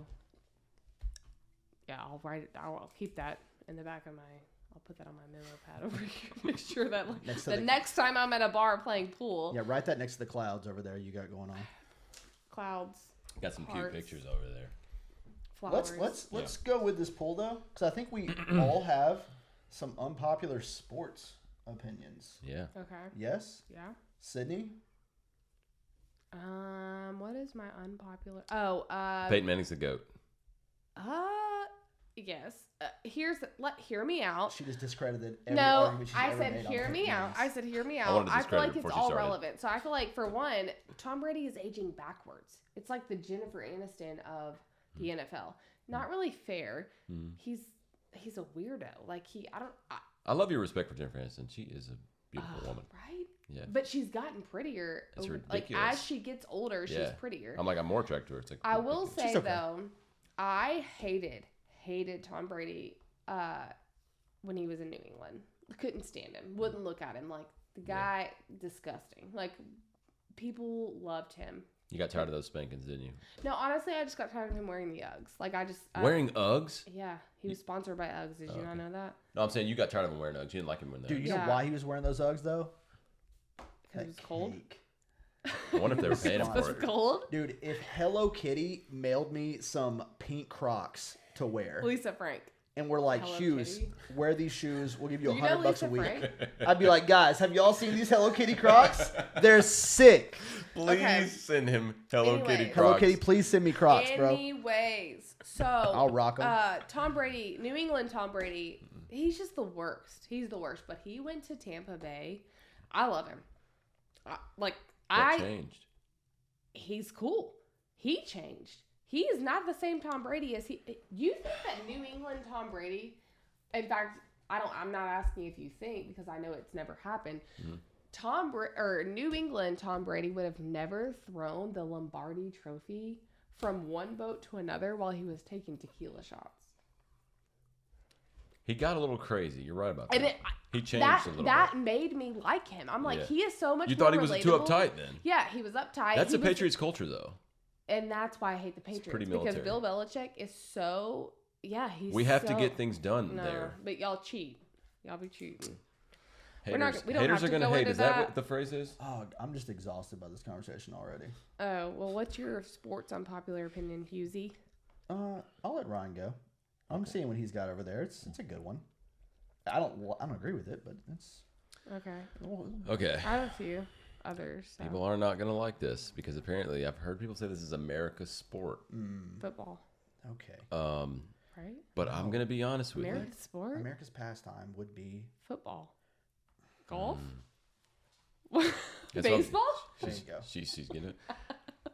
yeah, I'll write it. I'll keep that in the back of my. I'll put that on my memo pad over here. Make sure that like, Next to the the- next time I'm at a bar playing pool, Yeah, write that next to the clouds over there you got going on. clouds, Got some cute Hearts. pictures over there. flowers. Let's go with this poll though, because I think we all have some unpopular sports opinions. Yeah. Okay. Yes, Yeah. Sydney. What is my unpopular? Oh, Peyton Manning's the GOAT. Yes. Hear me out. She just discredited every No, argument she's I ever said made on hear me Peyton out. Manning's. I said hear me I out. wanted to I feel discredit like it before it's she all started. relevant. So I feel like for one, Tom Brady is aging backwards. It's like the Jennifer Aniston of the NFL. Not really fair. He's a weirdo. Like I love your respect for Jennifer Aniston. She is a beautiful woman. right? Yeah. But she's gotten prettier. It's Like ridiculous. as she gets older, she's Yeah. prettier. I'm more attracted to her. It's like I will ridiculous. say okay. though, I hated Tom Brady when he was in New England. Couldn't stand him. Wouldn't look at him. Like the guy, disgusting. Like people loved him. You got tired of those spankings, didn't you? No, honestly, I just got tired of him wearing the Uggs. Like Wearing Uggs? Yeah, he was sponsored by Uggs. Did you not know that? No, I'm saying you got tired of him wearing Uggs. You didn't like him wearing the Dude, Uggs. you know Yeah. why he was wearing those Uggs though? Because it was cold. Cake. I wonder if they were paying him It was for it. cold. Dude, if Hello Kitty mailed me some pink Crocs to wear, Lisa Frank. and we're like, Hello shoes, Kitty? wear these shoes, we'll give you You know $100 a Lisa week. Frank? I'd be like, guys, have y'all seen these Hello Kitty Crocs? They're sick. Please Okay. send him Hello Kitty Anyways. Crocs. Hello Kitty, please send me Crocs, bro. Anyways, so I'll rock 'em. Tom Brady, New England Tom Brady, he's just the worst. He's the worst. But he went to Tampa Bay. I love him. What changed? He's cool. He changed. He is not the same Tom Brady as he. You think that New England Tom Brady? In fact, I'm not asking if you think because I know it's never happened. New England Tom Brady would have never thrown the Lombardi Trophy from one boat to another while he was taking tequila shots. He got a little crazy. You're right about that. And He changed a little that bit. made me like him. I'm like, Yeah. he is so much. You thought he more was too relatable. uptight then. Yeah, he was uptight. That's He the was- Patriots culture, though. and that's why I hate the Patriots pretty because military. Bill Belichick is so. Yeah, he's. We have to so- get things done No, there. but y'all cheat. Y'all be cheating. Haters, we don't haters have are to gonna go hate. into Is that that. what the phrase is? Oh, I'm just exhausted by this conversation already. Oh well, what's your sports unpopular opinion, Husey? I'll let Ryan go. I'm seeing what he's got over there. It's a good one. I don't agree with it, but it's Okay, Okay. I have a few others. So. People are not gonna like this because apparently I've heard people say this is America's sport. Football, okay. right? But I'm gonna be honest with American sport, America's pastime would be football, golf, That's baseball. there you go. She's getting it.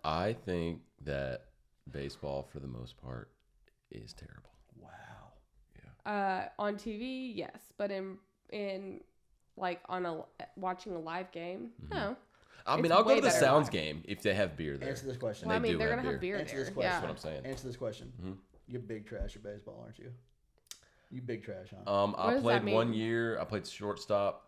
I think that baseball, for the most part, is terrible. Wow. On TV, yes, but in like watching a live game, no. I mean, It's I'll go way to the better Sounds live. game if they have beer there. Answer this question. Well, I They mean, do they're have gonna have beer. beer Answer there. this question. Yeah. That's what I'm saying. Answer this question. You're big trash at baseball, aren't you? You big trash, huh? What I does played that one mean? year. I played shortstop.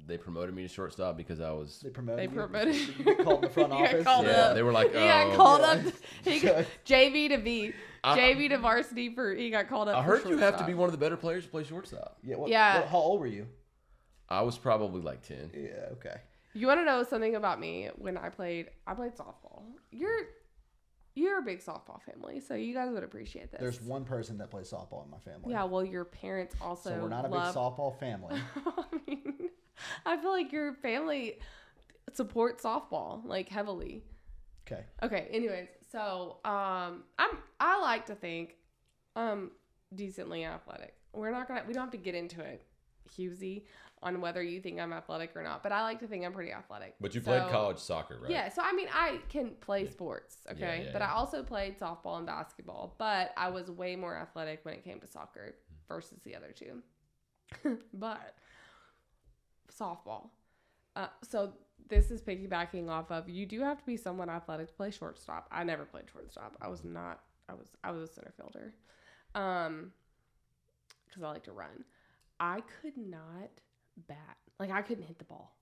They promoted me to shortstop because I was. They promoted They you? promoted. Did you get called in the front You got office? called Yeah, up. they were like, He got oh. called Yeah. up. He got JV to B. JV to varsity for. He got called up. I for heard you have to shortstop. be one of the better players to play shortstop. Yeah. Yeah. How old were you? I was probably like 10. Yeah. Okay. You want to know something about me? When I played softball. You're a big softball family, so you guys would appreciate this. There's one person that plays softball in my family. Yeah, well, your parents also. So we're not a big softball family. I mean, I feel like your family supports softball like heavily. Okay. Okay. Anyways, so I like to think decently athletic. We don't have to get into it, Husey, on whether you think I'm athletic or not. But I like to think I'm pretty athletic. But you played So- college soccer, right? Yeah, so I mean, I can play sports, okay? yeah, but yeah. I also played softball and basketball, but I was way more athletic when it came to soccer versus the other two. But softball. So this is piggybacking off of you do have to be somewhat athletic to play shortstop. I never played shortstop. I was a center fielder. Because I like to run. I could not bat. Like I couldn't hit the ball.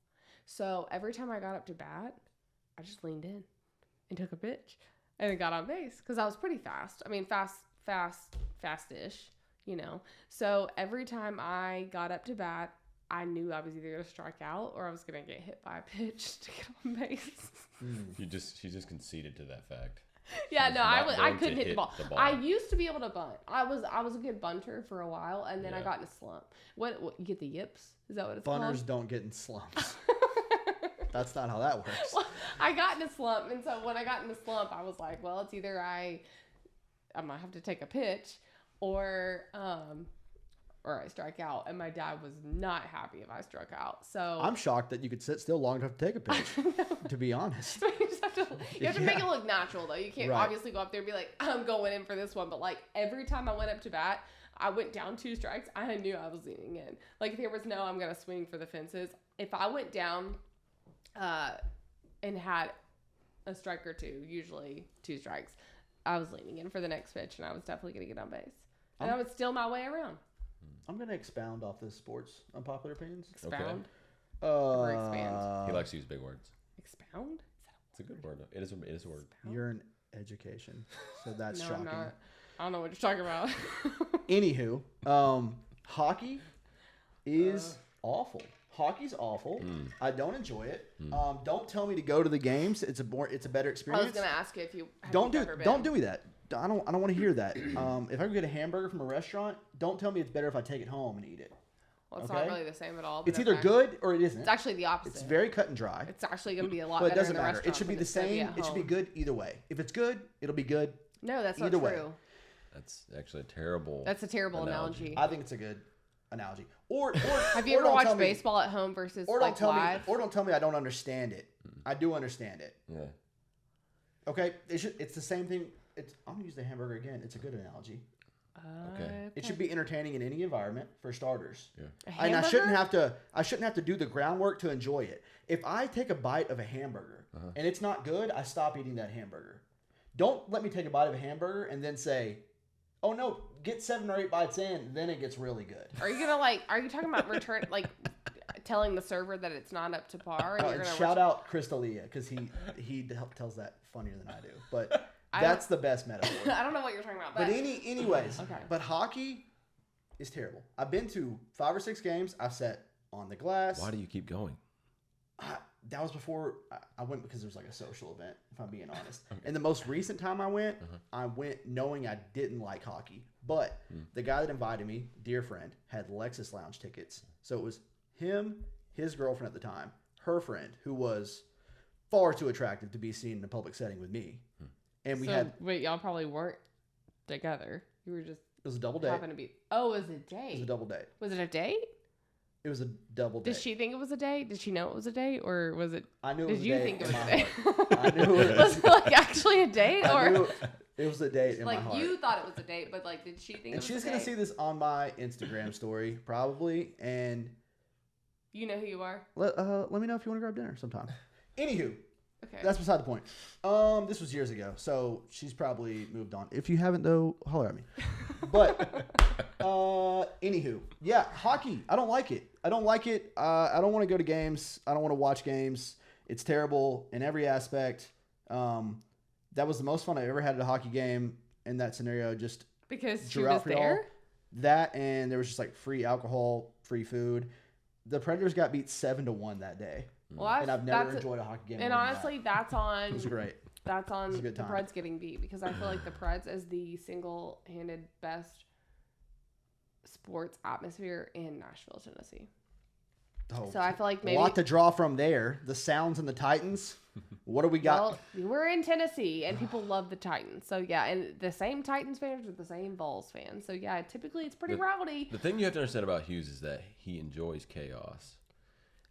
So every time I got up to bat, I just leaned in and took a pitch and then got on base because I was pretty fast. I mean, fast-ish, you know. So every time I got up to bat, I knew I was either going to strike out or I was going to get hit by a pitch to get on base. She just conceded to that fact. Yeah, was no, not I going to couldn't hit the hit ball. the ball. I used to be able to bunt. I was a good bunter for a while, and then I Yeah. got in a slump. What you get the yips? Is that what it's Bunters called? don't get in slumps. That's not how that works. Well, I got in a slump, and so when I got in the slump, I was like, well, it's either I'm gonna have to take a pitch, or I strike out. And my dad was not happy if I struck out. So I'm shocked that you could sit still long enough to take a pitch, to be honest. So you just have to make it look natural, though. You can't obviously go up there and be like, I'm going in for this one. But like every time I went up to bat, I went down 2 strikes. I knew I was leaning in. Like if there was no, I'm gonna swing for the fences. If I went down, and had a strike or 2, usually 2 strikes, I was leaning in for the next pitch, and I was definitely gonna get on base. And I would steal my way around. I'm gonna expound off this sports unpopular opinions. Expound. Or expand. He likes to use big words. Expound. It's a good word. It is a word. You're in education, so that's No, shocking. I'm not. I don't know what you're talking about. Anywho, hockey is awful. Hockey's awful. I don't enjoy it. Don't tell me to go to the games. It's a better I experience. was gonna ask you if you Don't do me that. I don't want to hear that. If I go get a hamburger from a restaurant, don't tell me it's better if I take it home and eat it. Well, it's okay? not really the same at all. But It's either good or it isn't. It's actually the opposite. It's very cut and dry. It's actually going to be a lot But it better doesn't in the matter. It restaurant should be than the it's gonna same. at It should be home. good either way. If it's good, it'll be good. No, that's not either true. way. That's actually a terrible. That's a terrible analogy. I think it's a good analogy. Or Have you ever watched baseball at home versus or like don't tell live? me. Or don't tell me I don't understand it. I do understand it. Yeah. Okay. It's the same thing. I'm gonna use the hamburger again. It's a good analogy. Okay. It should be entertaining in any environment for starters. Yeah. And I shouldn't have to do the groundwork to enjoy it. If I take a bite of a hamburger and it's not good, I stop eating that hamburger. Don't let me take a bite of a hamburger and then say, "Oh no, get 7 or 8 bites in, then it gets really good." Are you talking about return telling the server that it's not up to par? And you're gonna Shout out Crystalia because he tells that funnier than I do. But that's the best metaphor. I don't know what you're talking about. But anyways, Okay. But hockey is terrible. I've been to 5 or 6 games. I've sat on the glass. Why do you keep going? That was before I went because there was like a social event, if I'm being honest. And the most recent time I went knowing I didn't like hockey. But the guy that invited me, dear friend, had Lexus Lounge tickets. So it was him, his girlfriend at the time, her friend, who was far too attractive to be seen in a public setting with me. And wait, y'all probably weren't together. You were just it was a double date. happened to be. Oh, it was a date. It was a double date. Was it a date? It was a double date. Did she think it was a date? Did she know it was a date, or was it? I knew it Did was a you date think it in was a my date? heart. I knew it Was it like actually a date, I or knew it was a date in like my heart. you thought it was a date, but like did she think? And it was she's a gonna date? see this on my Instagram story probably, and You know who you are. let me know if you want to grab dinner sometime. Anywho, Okay. that's beside the point. This was years ago, so she's probably moved on. If you haven't though, holler at me. But anywho, yeah, hockey. I don't like it. I don't want to go to games. I don't want to watch games. It's terrible in every aspect. That was the most fun I ever had at a hockey game in that scenario. Just because she drew out was for y'all. there. That and there was just like free alcohol, free food. The Predators got beat 7-1 that day. Well, And I've never enjoyed a hockey game. And more than honestly, that. that's on. It was great. That's on was a good the time. Preds getting beat, because I feel like the Preds is the single-handed best sports atmosphere in Nashville, Tennessee. Oh, So I feel like maybe a lot to draw from there. The Sounds and the Titans. What do we got? well, we're in Tennessee and people love the Titans. So yeah, and the same Titans fans with the same Vols fans. So yeah, typically it's pretty rowdy. The thing you have to understand about Hughes is that he enjoys chaos.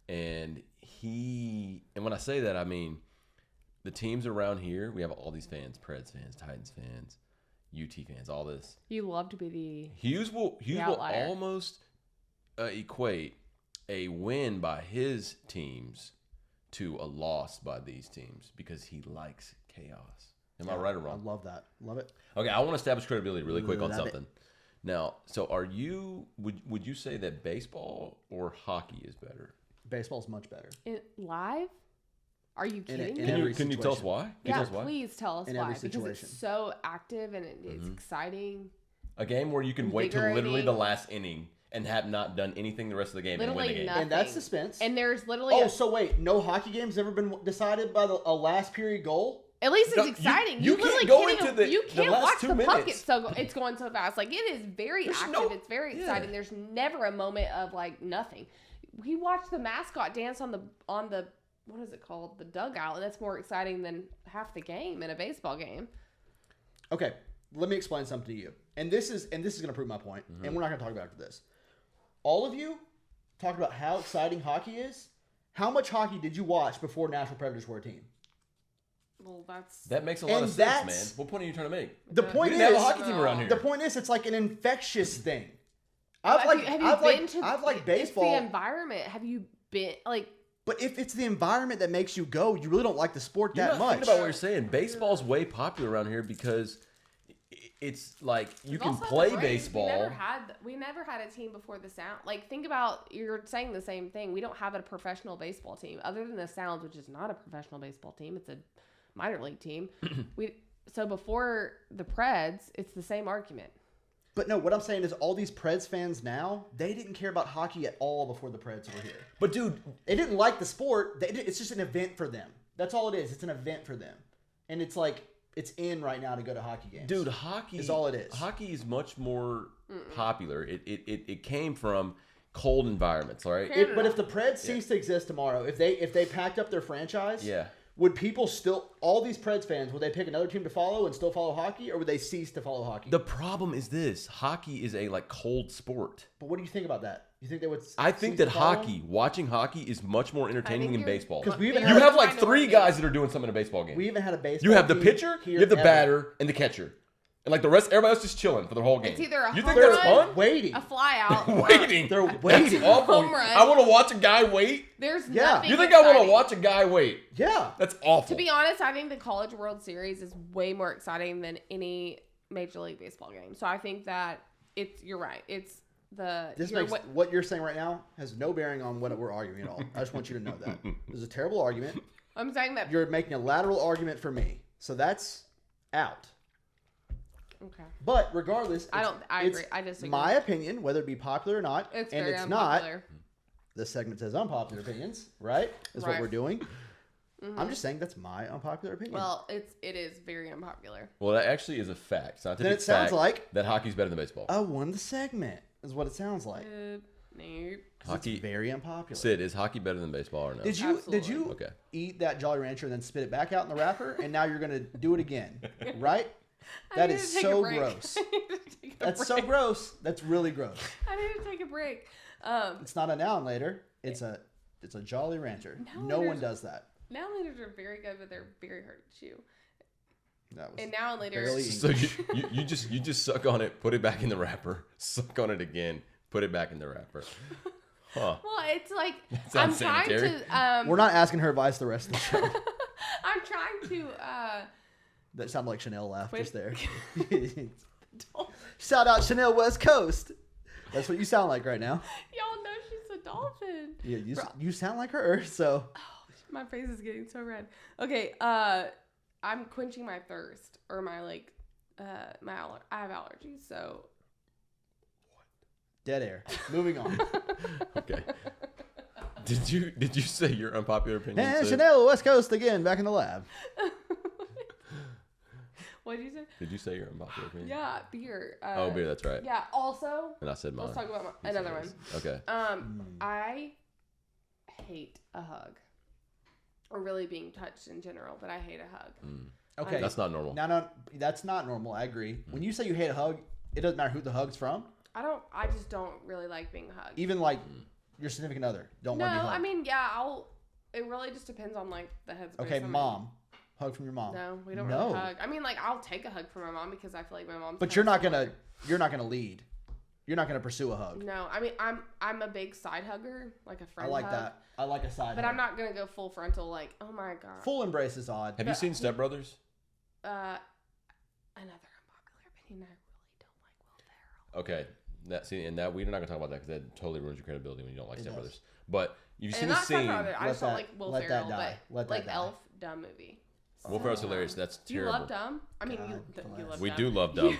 And when I say that, I mean the teams around here, we have all these fans, Preds fans, Titans fans, UT fans, all this. You love to be the Hughes will outlier. almost equate a win by his teams to a loss by these teams because he likes chaos. Am I right or wrong? I love that. Love it. Okay, I want to establish credibility really quick on Love it. something. Now, so would you say that baseball or hockey is better? Baseball's much better. Live? Are you kidding in me? every Can you tell us situation. why? Can you Yeah, tell us why? please tell us In why. every Because situation. it's so active and it's exciting. A game where you can wait till literally Invigorating. the last inning and have not done anything the rest of the game and win the Literally game. nothing. And that's suspense. And there's literally Oh, so wait, no hockey game's ever been decided by a last period goal? at least it's No, you- exciting. you literally can't go can't into even- the- you the can't last watch 2 the puck. minutes. It's going so fast. Like it is very There's active. no- It's very yeah. exciting. There's never a moment of like nothing. We watched the mascot dance on the what is it called? The dugout. And that's more exciting than half the game in a baseball game. Okay, let me explain something to you. And this is going to prove my point. And we're not going to talk about it after this. All of you talk about how exciting hockey is. How much hockey did you watch before Nashville Predators were a team? Well, That makes a lot of sense, man. What point are you trying to make? The We point didn't have a is, hockey team around here. the point is, it's like an infectious thing. Have you been to I've liked baseball. It's the environment. Have you been like? But if it's the environment that makes you go, you really don't like the sport You're that not thinking much. about what you're saying. Baseball's way popular around here because it's like you We've can also had play the Braves. baseball. We never had a team before the Sound. Like, think about, you're saying the same thing. We don't have a professional baseball team other than the Sounds, which is not a professional baseball team. It's a minor league team. So before the Preds, it's the same argument. But no, what I'm saying is all these Preds fans now, they didn't care about hockey at all before the Preds were here. But dude, They didn't like the sport. It's just an event for them. That's all it is. It's an event for them. And it's like, it's in right now to go to hockey games. dude, hockey is all it is. Hockey is much more popular. It came from cold environments, all right? But if the Preds cease to exist tomorrow, if they packed up their franchise, Yeah. would people still, all these Preds fans, would they pick another team to follow and still follow hockey, or would they cease to follow hockey? The problem is this: hockey is a like cold sport. But what do you think about that? You think they would? I think cease that to follow? watching hocky is much more entertaining than you're- baseball. 'Cause we even You had- have like Kind of three what it guys is. that are doing something in a baseball game. We even had a baseball. You have the team pitcher, here you have the ever. batter, and the catcher. And like the rest, everybody else just chilling for the whole game. It's either a you home think that's run, fun? Waiting. a fly out, or Waiting. They're That's waiting. awful. Home run. I want to watch a guy wait. There's Yeah. nothing. You think I want to exciting. watch a guy wait? Yeah. That's awful. To be honest, I think the College World Series is way more exciting than any Major League Baseball game. So I think that you're right. It's the This you're makes wa- what you're saying right now has no bearing on what we're arguing at all. I just want you to know that. This is a terrible argument. I'm saying that. You're making a lateral argument for me. So that's out. Okay. But regardless, I it's agree. I disagree. my opinion, whether it be popular or not, It's and very it's unpopular. not. This segment says unpopular opinions, right? Is what Right. we're doing. I'm just saying that's my unpopular opinion. Well, it is very unpopular. Well, that actually is a fact. Scientific Then it sounds fact like- that hockey's better than baseball. I won the segment, is what it sounds like. Nope. 'Cause Hockey. It's very unpopular. Sid, is hockey better than baseball or no? Did you Absolutely. Okay. eat that Jolly Rancher and then spit it back out in the wrapper, and now you're gonna do it again, right? I That need is to take a so break. gross. I need to take a That's so break. gross. That's really gross. I need to take a break. It's not a now and later. It's a Jolly Rancher. Now No one there's- does that. Now and laters are very good, but they're very hard to chew. That was And now and later, barely So you just suck on it, put it back in the wrapper, suck on it again, put it back in the wrapper. Huh. well, it's like I'm sounds trying sanitary. to. We're not asking her advice the rest of the show. I'm trying to. That sounded like Chanel laugh Wait. just there. Shout out Chanel West Coast. That's what you sound like right now. Y'all know she's a dolphin. Yeah, you, Bro. you sound like her. So My face is getting so red. Okay, I'm quenching my thirst or my I have allergies, so dead air. Moving on. Okay. Did you say your unpopular opinion? And Sid? Chanel West Coast again, back in the lab. what did you say? Did you say your unpopular opinion? Yeah, beer. Oh, beer. That's right. Yeah. Also, And I said mine. let's talk about You said another one. yours. Okay. I hate a hug, or really being touched in general, but I hate a hug. Okay. That's not normal. No, that's not normal. I agree. When you say you hate a hug, it doesn't matter who the hug's from. I just don't really like being hugged. Even like your significant other don't No, want to be hugged. I mean, yeah, it really just depends on like the headspace. Okay, I'm in. mom. Hug from your mom. No, we don't No. really hug. I mean, like I'll take a hug from my mom because I feel like my mom's. But kinda you're not gonna lead. You're not gonna pursue a hug. No, I mean I'm a big side hugger, like a I friend. like hug, that. I like a side But hug. I'm not gonna go full frontal. Like, oh my god. Full embrace is odd. Have you seen Step Brothers? Another unpopular opinion. I really don't like Will Ferrell. Okay. That we're not gonna talk about that because that totally ruins your credibility when you don't like Step does. Brothers. But you've seen And the not Step scene. Brother. I just don't like Will let that Ferrell, die. but Let that like die. Elf, dumb movie. Will Ferrell's hilarious. That's Do you terrible. love Dumb? I mean, you bless. love We Dumb. do love Dumb.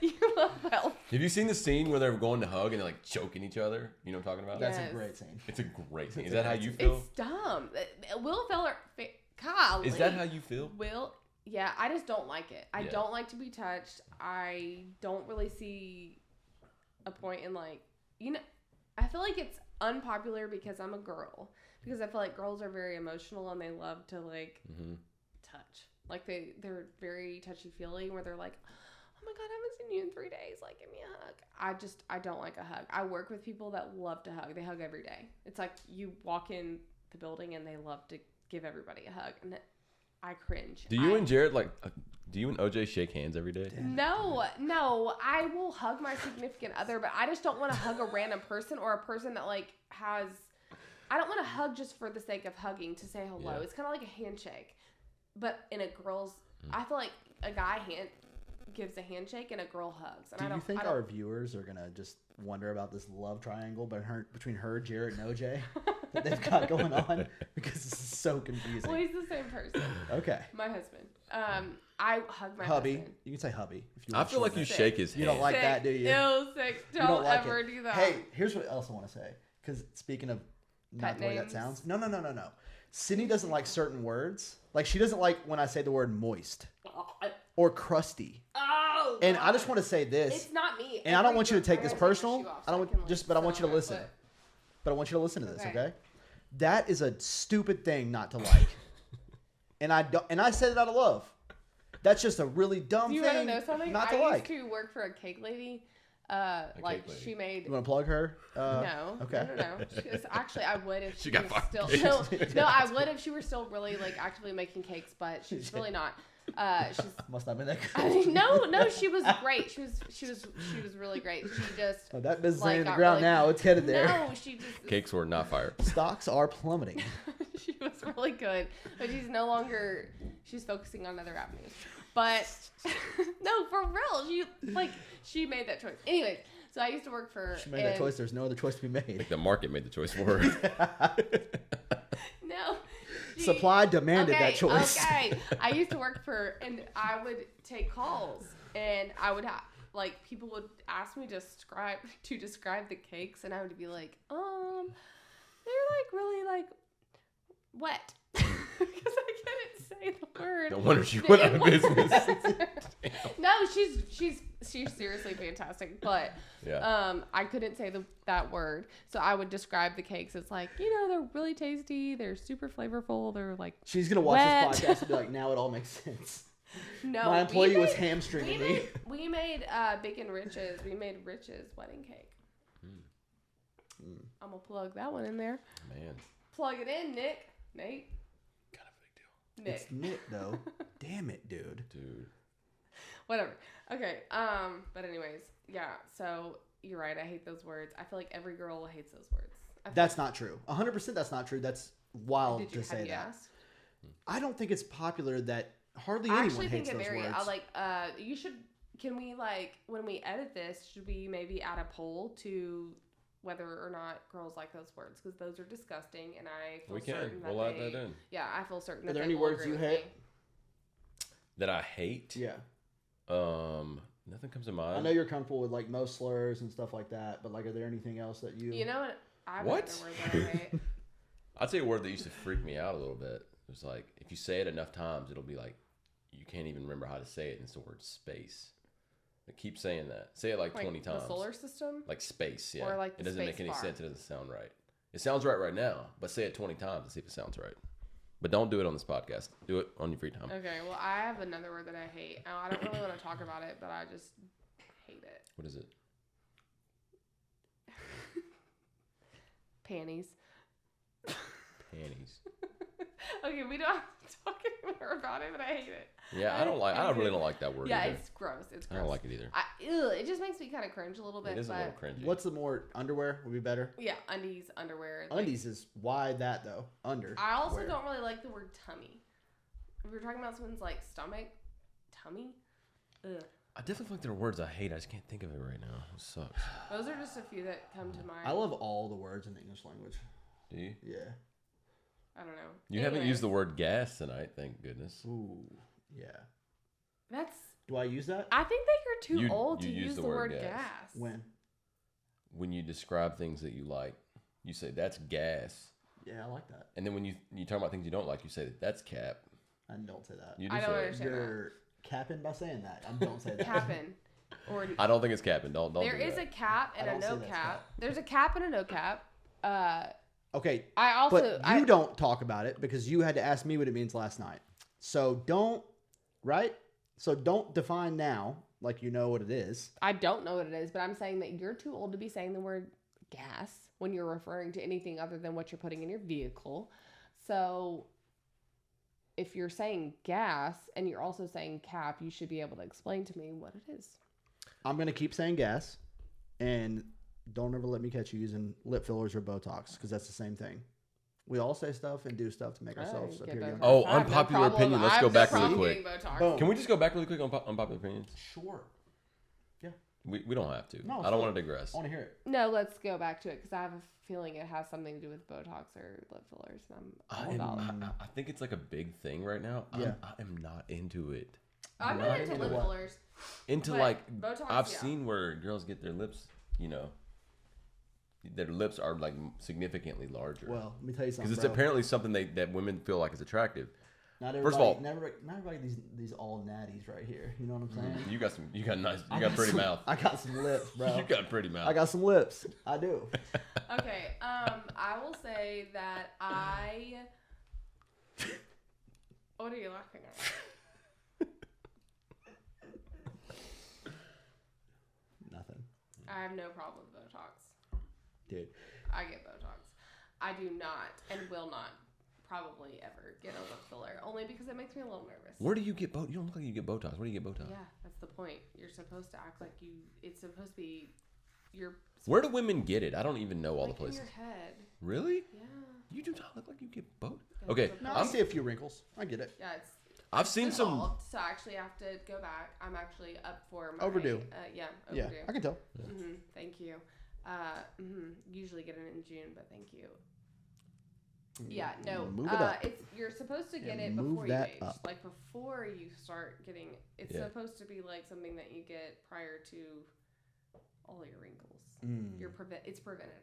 You love Elf. Have you seen the scene where they're going to hug and they're like choking each other? You know what I'm talking about? That's Yes. a great scene. It's a great scene. Is that how you feel? It's dumb. Will Ferrell. Golly. Is that how you feel? Yeah, I just don't like it. I Yeah. don't like to be touched. I don't really see a point in I feel like it's unpopular because I'm a girl. Because I feel like girls are very emotional and they love to like touch. Like they're very touchy-feely where they're like, oh my God, I haven't seen you in 3 days. Like, give me a hug. I don't like a hug. I work with people that love to hug. They hug every day. It's like you walk in the building and they love to give everybody a hug. And I cringe. Do you and Jared do you and OJ shake hands every day? No. I will hug my significant other, but I just don't want to hug a random person or a person that like has. I don't want to hug just for the sake of hugging to say hello. Yeah. It's kind of like a handshake, but in a girl's, I feel like a guy gives a handshake and a girl hugs. And Do you think our viewers are gonna just wonder about this love triangle between her, Jared, and OJ that they've got going on? Because this is so confusing. Well, he's the same person. Okay. My husband. I hug my Hubby. husband. You can say hubby. If you I want feel like you shake his hand. You don't like Sick. that, do you? No, sick. You Don't like ever it. do that. Hey, here's what else I want to say. Because speaking of not Pet the way that names? sounds. No. Sydney doesn't like certain words. Like, she doesn't like when I say the word moist or crusty. Oh, And God. I just want to say this. It's not me. And I don't want you to take I'm this gonna take my personal. shoe off I so don't can, want like, but I want sit you to on my listen. foot. But I want you to listen to this, Okay. okay? That is a stupid thing not to like. and I said it out of love. That's just a really dumb Do you want to thing know something? not to I like. used to work for a cake lady. Like cake lady. she made. You want to plug her? No. Okay. No. Actually, I would if she got was fired. still. No, I would if she were still really like actively making cakes, but she's really not. She's. Must not have been that I good. mean, no, she was great. She was really great. She just. Oh, that business like, ain't in the got ground really- now. It's headed there. No, she just. Cakes were not fired. Stocks are plummeting. She was really good, but she's no longer. She's focusing on other avenues. But no, for real, she made that choice. Anyways, so I used to work for. She made that choice. There's no other choice to be made. The market made the choice for her. No. Supply demanded that choice. Okay. I used to work for, and I would take calls, and I would have, like, people would ask me to describe the cakes, and I would be like, they're like really like wet. Because I couldn't say the word. No wonder she went out of business. No, she's seriously fantastic, but Yeah. I couldn't say that word, so I would describe the cakes. It's like, they're really tasty, they're super flavorful, they're like She's gonna watch wet. this podcast and be like, now it all makes sense. No, My employee was we hamstringing me. we made Bacon Riches. We made Rich's wedding cake. I'm gonna plug that one in there. Man. Plug it in, Nate. Kind of a big deal. Nick. It's Nick though. Damn it, dude. Dude. Whatever. Okay. But anyways, yeah. So you're right. I hate those words. I feel like every girl hates those words. That's not true. 100% that's not true. That's wild Did you to say have you that. asked? I don't think it's popular that hardly I anyone actually hates think it those very. words. I like. You should. Can we when we edit this? Should we maybe add a poll to whether or not girls like those words? Because those are disgusting, and I feel We can. certain We'll add that in. Yeah, I feel certain. Are that there they any will words agree you with hate? me. That I hate? Yeah. Nothing comes to mind. I know you're comfortable with like most slurs and stuff like that, but like, are there anything else that you? You know what? I have What? another word that I hate. I'd say a word that used to freak me out a little bit. It's like, if you say it enough times, it'll be like, you can't even remember how to say it, and it's the word space. Like, keep saying that. Say it like 20 times. The solar system. Like space, yeah. Or like it the doesn't make space any bar. sense. It doesn't sound right. It sounds right now, but say it 20 times and see if it sounds right. But don't do it on this podcast. Do it on your free time. Okay, well, I have another word that I hate. I don't really want to talk about it, but I just hate it. What is it? Panties. Panties. Okay, we don't have to talk anymore about it, but I hate it. Yeah, I really don't like that word Yeah, either. it's gross. It's I gross. don't like it either. It just makes me kind of cringe a little bit. It is a but little cringy. What's the more underwear would be better? Yeah, undies, underwear. like- Undies is why that though. Under. I also wear. don't really like the word tummy. If we're talking about someone's like stomach, tummy. Ugh. I definitely feel like there are words I hate. I just can't think of it right now. It sucks. Those are just a few that come to mind. I love all the words in the English language. Do you? Yeah. I don't know. You haven't Anyways, used the word gas tonight, thank goodness. Ooh. Yeah. That's. Do I use that? I think that you're too You- old you to use use the the word word gas. gas. When? When you describe things that you like, you say that's gas. Yeah, I like that. And then when you talk about things you don't like, you say that's cap. I don't say that. You do I don't say it. understand that. You're capping by saying that. I don't say that. Capping. Or I don't think it's capping. Don't there do is that. a cap and I a don't say no that's cap. cap. There's a cap and a no cap. Okay, I also but you don't talk about it because you had to ask me what it means last night. So don't, right? So don't define now like you know what it is. I don't know what it is, but I'm saying that you're too old to be saying the word gas when you're referring to anything other than what you're putting in your vehicle. So if you're saying gas and you're also saying cap, you should be able to explain to me what it is. I'm going to keep saying gas, and don't ever let me catch you using lip fillers or Botox because that's the same thing. We all say stuff and do stuff to make ourselves appear younger. Oh, unpopular opinion. Let's go back really quick. Boom. Can we just go back really quick on unpopular opinions? Sure. We don't have to. No, I don't want to digress. I want to hear it. No, let's go back to it because I have a feeling it has something to do with Botox or lip fillers. And I'm all about it. I think it's like a big thing right now. Yeah. I am not into it. I'm not not into into lip what? fillers. Into But like Botox, I've yeah. seen where girls get their lips, their lips are like significantly larger. Well, let me tell you something. because it's apparently something that women feel like is attractive. Not everybody, First of all- not everybody these all natties right here. You know what I'm saying? You got I got pretty some- mouth. I got some lips, bro. You got a pretty mouth. I got some lips. I do. Okay, I will say that I. What are you laughing at? Nothing, I have no problem with Botox. dude. I get Botox. I do not and will not probably ever get a lip filler, only because it makes me a little nervous. Where do you get Botox? You don't look like you get Botox. Where do you get Botox? Yeah, that's the point. You're supposed to act like you. It's supposed to be. You're. Where do women get it? I don't even know all Like the places. in your head. Really? Yeah. You do not look like you get Botox. Yeah, Okay, it's a No, I problem. see a few wrinkles. I get it. Yeah, it's. I've seen some. Evolved, so I actually have to go back. I'm actually up for my Overdue. Yeah, Yeah, overdue. I can tell. Thank you. Usually get it in June, but thank you. Yeah, no. Move it up. It's you're supposed to get Yeah, it move before you that age. up. Like before you start getting. It's Yeah. supposed to be like something that you get prior to all your wrinkles. It's preventative.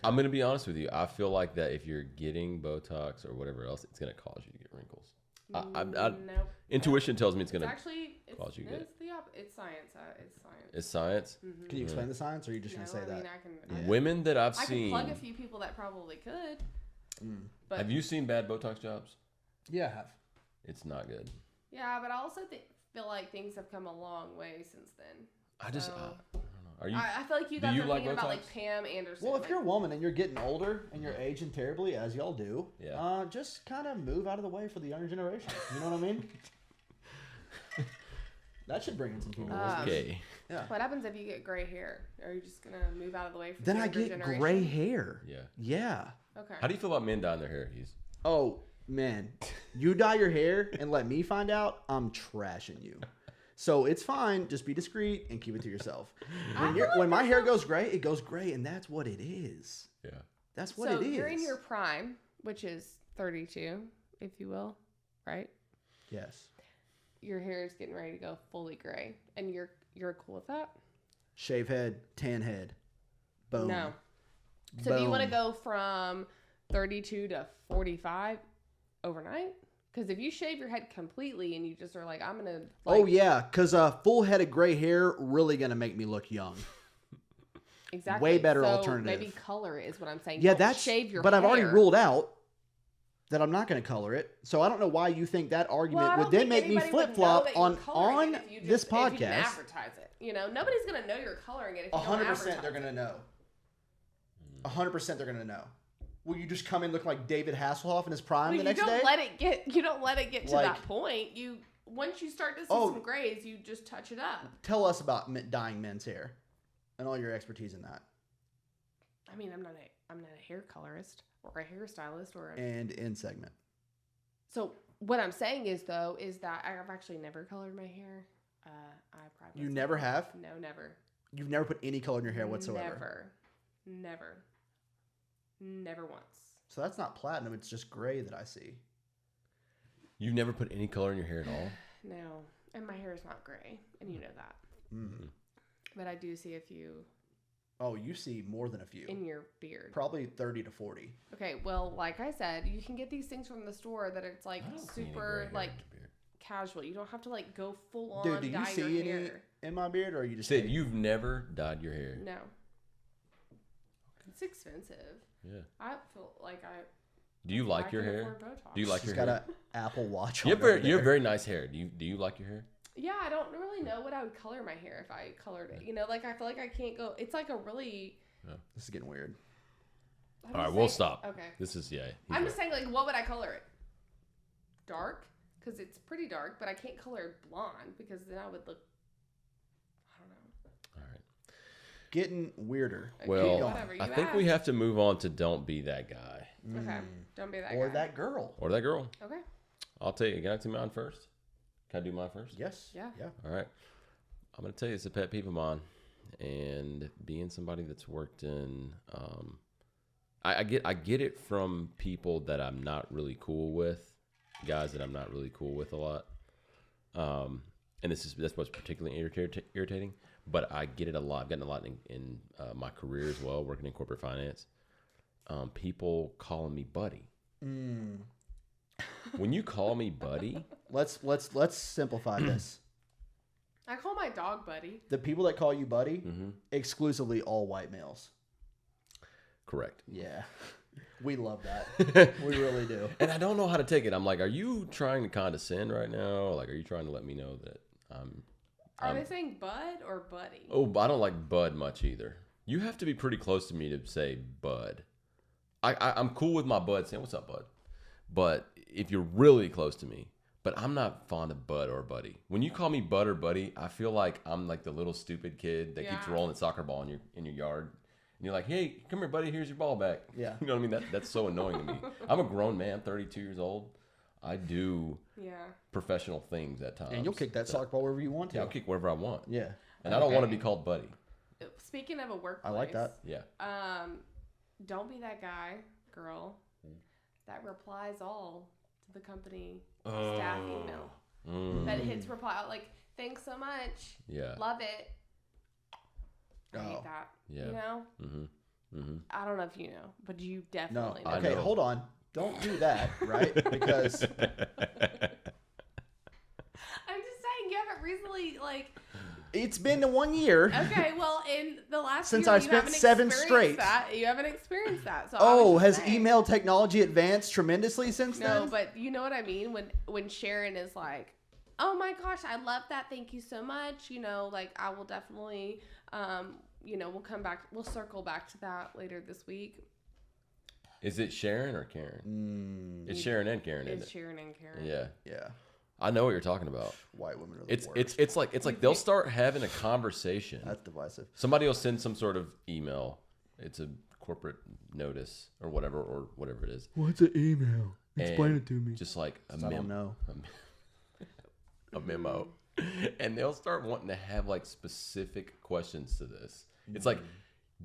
I'm gonna be honest with you. I feel like that if you're getting Botox or whatever else, it's gonna cause you to get wrinkles. Nope. Intuition tells me it's It's gonna. actually cause you to get it's the It's science. It's science. It's science. Can you explain the science, or are you just No, gonna say I that? mean, I can. Women that I've I seen. can plug a few people that probably could. But Have you seen bad Botox jobs? Yeah, I have. It's not good. yeah, but I also feel like things have come a long way since then. I just. So- I don't know. Are you? I feel like you do guys you are like thinking about Botox? like Pam Anderson. Well, if like, you're a woman and you're getting older and you're aging terribly, as y'all do, Yeah. just kind of move out of the way for the younger generation. You know what I mean? That should bring in some people. Okay. Yeah. what happens if you get gray hair? Are you just gonna move out of the way for Then the I younger get generation? gray hair. Yeah. Yeah. Okay. How do you feel about men dyeing their hair? He's. Oh man, you dye your hair and let me find out, I'm trashing you. So it's fine. Just be discreet and keep it to yourself. When my hair goes gray, it goes gray, and that's what it is. Yeah. That's what so it is. you're in your prime, which is 32, if you will, right? Yes. Your hair is getting ready to go fully gray, and you're cool with that? Shave head, tan head. Boom. No. So do you want to Boom. go from 32 to 45 overnight? Because if you shave your head completely and you just are like, I'm gonna. Like, Oh yeah, because full head of gray hair really gonna make me look young. exactly. way better so alternative. Maybe color is what I'm saying. Yeah, Don't that's. shave your. But I've already hair. ruled out that I'm not gonna color it. So I don't know why you think that Well, argument I would don't then think make me anybody would flip flop know that you're on coloring it if you this just- if you didn't podcast. advertise it. You know, nobody's gonna know you're coloring it if you don't 100% advertise they're it. gonna know. 100% they're gonna know. Will you just come in looking like David Hasselhoff in his prime But the next day? you don't let it get to Like- that point. You once you start to see Oh. some grays, you just touch it up. Tell us about dyeing men's hair and all your expertise in that, I mean, I'm not a hair colorist or a hairstylist or a and in segment. So what I'm saying is though is that I've actually never colored my hair. I pride You myself never on- have? No, never. You've never put any color in your hair whatsoever. Never once. So that's not platinum. It's just gray that I see. You've never put any color in your hair at all? No, and my hair is not gray, and you know that. Mm. But I do see a few Oh, you see more than a few. in your beard. Probably 30 to 40. Okay, well, like I said, you can get these things from the store that it's like I don't see any gray super hair in like your beard. casual. You don't have to like go full on Dude, do you dye see your any hair. in my beard, or are you just Sid, you've never dyed your hair. No. It's expensive. Yeah. I feel like Do you like I your can hair? afford Botox. Do you like She's your got hair? an Apple Watch. You on have very, over you have there. very nice hair. Do you like your hair? Yeah, I don't really know what I would color my hair if I colored it. You know, like I feel like I can't go. It's like a really. This is getting weird. I'm All right, just we'll saying- stop. Okay. This is I'm just saying, like, what would I color it? Dark, because it's pretty dark, but I can't color it blonde because then I would look. I don't know. All right. Getting weirder. Okay, Well, whatever, I you think we asked. have to move on to don't be that guy Okay, don't be that Or guy. that girl. or that girl. Okay. I'll tell you. Can I do mine first? Can I do mine first? Yes. Yeah. Yeah. All right. I'm gonna tell you it's a pet peeve of mine, and being somebody that's worked in, I get it from people that I'm not really cool with, guys that I'm not really cool with a lot, and that's what's particularly irritating. But I get it a lot. I've gotten a lot in my career as well, working in corporate finance. People calling me buddy. When you call me buddy, Let's simplify this. I call my dog Buddy. The people that call you buddy, exclusively all white males. correct. Yeah. We love that. We really do. And I don't know how to take it. I'm like, are you trying to condescend right now? Like, are you trying to let me know that Are they saying Bud or Buddy? Oh, I don't like bud much either. You have to be pretty close to me to say bud. I'm cool with my bud saying, what's up, bud? But if you're really close to me, but I'm not fond of bud or buddy. When you call me bud or buddy, I feel like I'm like the little stupid kid that keeps Yeah. rolling the soccer ball in your yard. And you're like, hey, come here, buddy. Here's your ball back. Yeah. You know what I mean? That's so annoying to me. I'm a grown man, 32 years old. I do Yeah. professional things at times. And you'll kick that soccer ball wherever you want to. Yeah, I'll kick wherever I want. Yeah. And I don't want to Okay. be called buddy. Speaking of a workplace. I like that. Yeah. Don't be that guy, girl, that replies all to the company staff email. That hits reply like, thanks so much. Yeah. Love it. I hate Oh. that. Yeah. You know? I don't know if you know, but you No. definitely know. I Okay, know. hold on. Don't do that, right? Because I'm just saying you haven't recently it's been 1 year. okay, well in the last Since year, I you spent haven't 7 experienced straight. that. You haven't experienced that. So Oh, I was has just saying. email technology advanced tremendously since No, then? but you know what I mean when Sharon is like, "Oh my gosh, I love that. Thank you so much." You know, like I will definitely we'll come back. We'll circle back to that later this week. Is it Sharon or Karen? It's Sharon and Karen, isn't It's it? Sharon and Karen. Yeah. Yeah. I know what you're talking about. White women are the It's worst. it's like they'll start having a conversation. That's divisive. Somebody will send some sort of email. It's a corporate notice or whatever it is. What's an email? Explain it to me. Just like a I don't know. a memo. And they'll start wanting to have like specific questions to this. It's like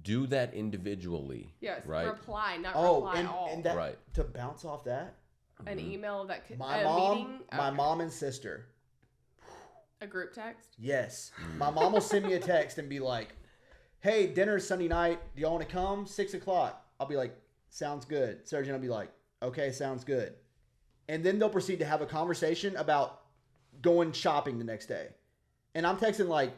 do that individually. Yes. Right. Reply, not Oh, reply all. and that Right. to bounce off that, An email that could my a mom, meeting, my okay. mom and sister. a group text. Yes. My mom will send me a text and be like, hey, dinner's Sunday night. Do y'all want to come? 6 o'clock. I'll be like, sounds good. Sarah Jane will be like, okay, sounds good. And then they'll proceed to have a conversation about going shopping the next day. And I'm texting like,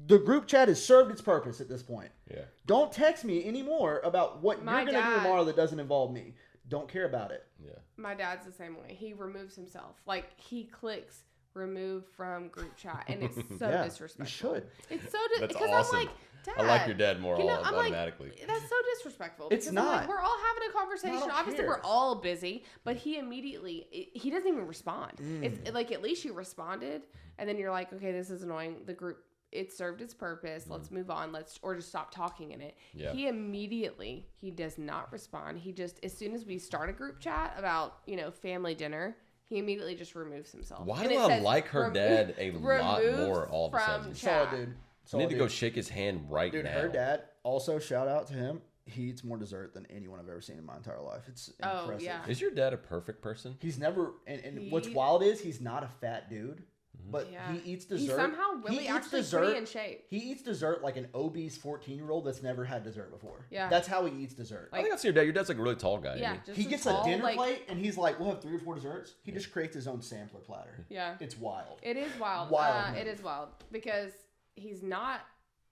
the group chat has served its purpose at this point. Yeah. Don't text me anymore about what My you're going to do dad- tomorrow that doesn't involve me. Don't care about it. Yeah. My dad's the same way. He removes himself. Like he clicks remove from group chat, and it's so Yeah, disrespectful. you should. It's so That's because awesome. I'm like, Dad. I like your dad more I'm like, automatically. that's so disrespectful. It's because I'm like, not. we're all having a conversation. don't Obviously, care. we're all busy, but he immediately he doesn't even respond. It's like at least you responded, and then you're like, okay, this is annoying. The group it served its purpose. Let's move on. Or just stop talking in it. Yeah. He does not respond. He just as soon as we start a group chat about family dinner. He immediately just removes himself. Why And do it I says, like her dad a lot removes more all of a from sudden? chat. Solid dude. I Solid need to dude. go shake his hand right Dude, now. her dad, also shout out to him. He eats more dessert than anyone I've ever seen in my entire life. It's Oh, impressive. yeah. Is your dad a perfect person? He's never, and what's He- wild is he's not a fat dude, but Yeah. he eats dessert. He's somehow really he eats actually dessert. pretty in shape. He eats dessert like an obese 14-year-old that's never had dessert before. Yeah. That's how he eats dessert. I think I've seen your dad. Your dad's like a really tall guy. Yeah, Isn't just He gets tall, a dinner like- plate and he's like, we'll have 3 or 4 desserts. He just creates his own sampler platter. Yeah. It's wild. It is wild. Wild It move. is wild because he's not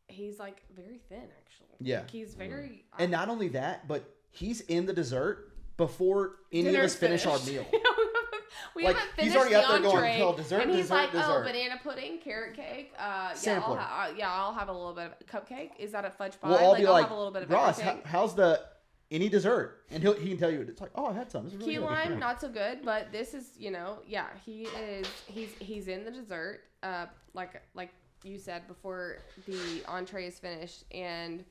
he's like very thin actually. Yeah. Like, he's very. And not only that, but he's in the dessert before any of Dinner's us finish our finished. meal. We Like, haven't he's finished already the up there going, entree, "Oh, dessert, and he's dessert, like, dessert." "Oh, banana pudding, carrot cake. Sampler. I'll have a little bit of cupcake. Is that a fudge pie? We'll all be I'll like, have a little bit of Ross, everything. how's the any dessert? And he can tell you. It's like, oh, I had some. This is really Key good. lime, Yeah. not so good, but this is, he's in the dessert, like you said before the entree is finished, and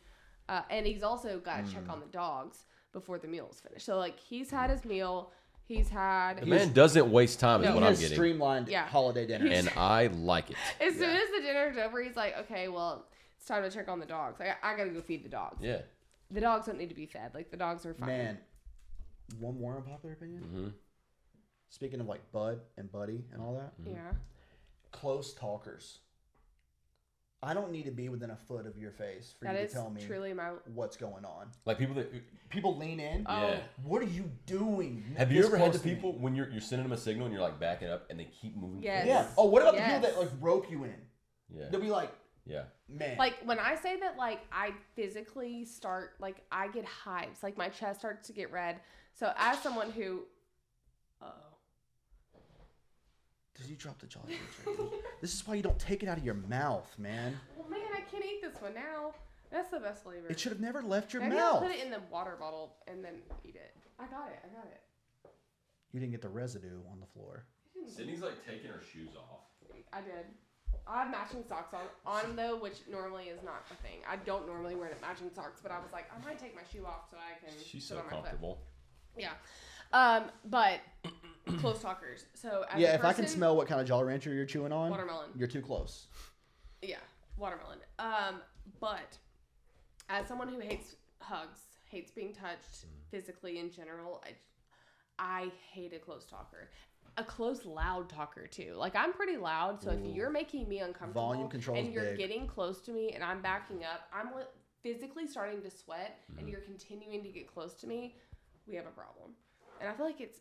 he's also got to check on the dogs before the meal is finished. So like he's had his meal, he's had The man doesn't waste time, is No. what He I'm has getting. streamlined Yeah. holiday dinner. And I like it. as soon as the dinner's over, he's like, okay, well, it's time to check on the dogs. I gotta go feed the dogs. Yeah. The dogs don't need to be fed. Like the dogs are fine. Man, one more unpopular opinion. Mm-hmm. Speaking of like Bud and Buddy and all that, Yeah. close talkers. I don't need to be within a foot of your face for That you to is tell me truly my. what's going on. Like people that. People lean in. Oh. Yeah. What are you doing? Have you This ever had close the to me? people when you're sending them a signal and you're like backing up and they keep moving? Yes. forward? Yeah. Oh, what about the Yes. people that like rope you in? Yeah. They'll be like, Yeah. man. Like when I say that, like I physically start, like I get hives, like my chest starts to get red. So as someone who, Did you drop the Jolly Rancher? This is why you don't take it out of your mouth, man. well, man, I can't eat this one now. That's the best flavor. It should have never left your Maybe mouth. I'll put it in the water bottle and then eat it. I got it. You didn't get the residue on the floor. Sydney's like taking her shoes off. I did. I have matching socks on though, which normally is not a thing. I don't normally wear matching socks, but I was like, I might take my shoe off so I can. She's sit so on my foot. comfortable. Yeah. But close talkers. So as Yeah, a if I can person- smell what kind of Jolly Rancher you're chewing on, Watermelon. you're too close. Yeah, watermelon. But as someone who hates hugs, hates being touched physically in general, I hate a close talker. A close loud talker too. Like I'm pretty loud, so if you're making me uncomfortable Volume control and is you're big. getting close to me and I'm backing up, I'm physically starting to sweat and you're continuing to get close to me, we have a problem. And I feel like it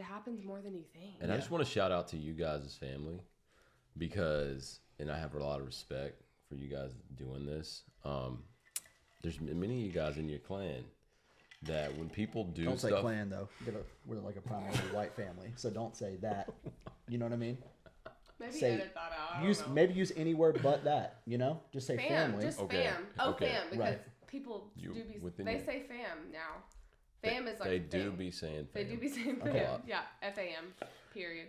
happens more than you think. And I just want to shout out to you guys as family because, and I have a lot of respect for you guys doing this. There's many of you guys in your clan that when people do Don't say stuff, clan though. We're like a primarily white family, so don't say that. You know what I mean? Maybe say- edit that out. I don't know. Maybe use any word but that. You know, just say Fam, family. just Okay, fam. Oh, okay. fam, because Right. people You- do be. within They your- say fam now. Fam is like they do fam. be saying They fam. do be saying fam. Okay. Yeah, FAM. Period.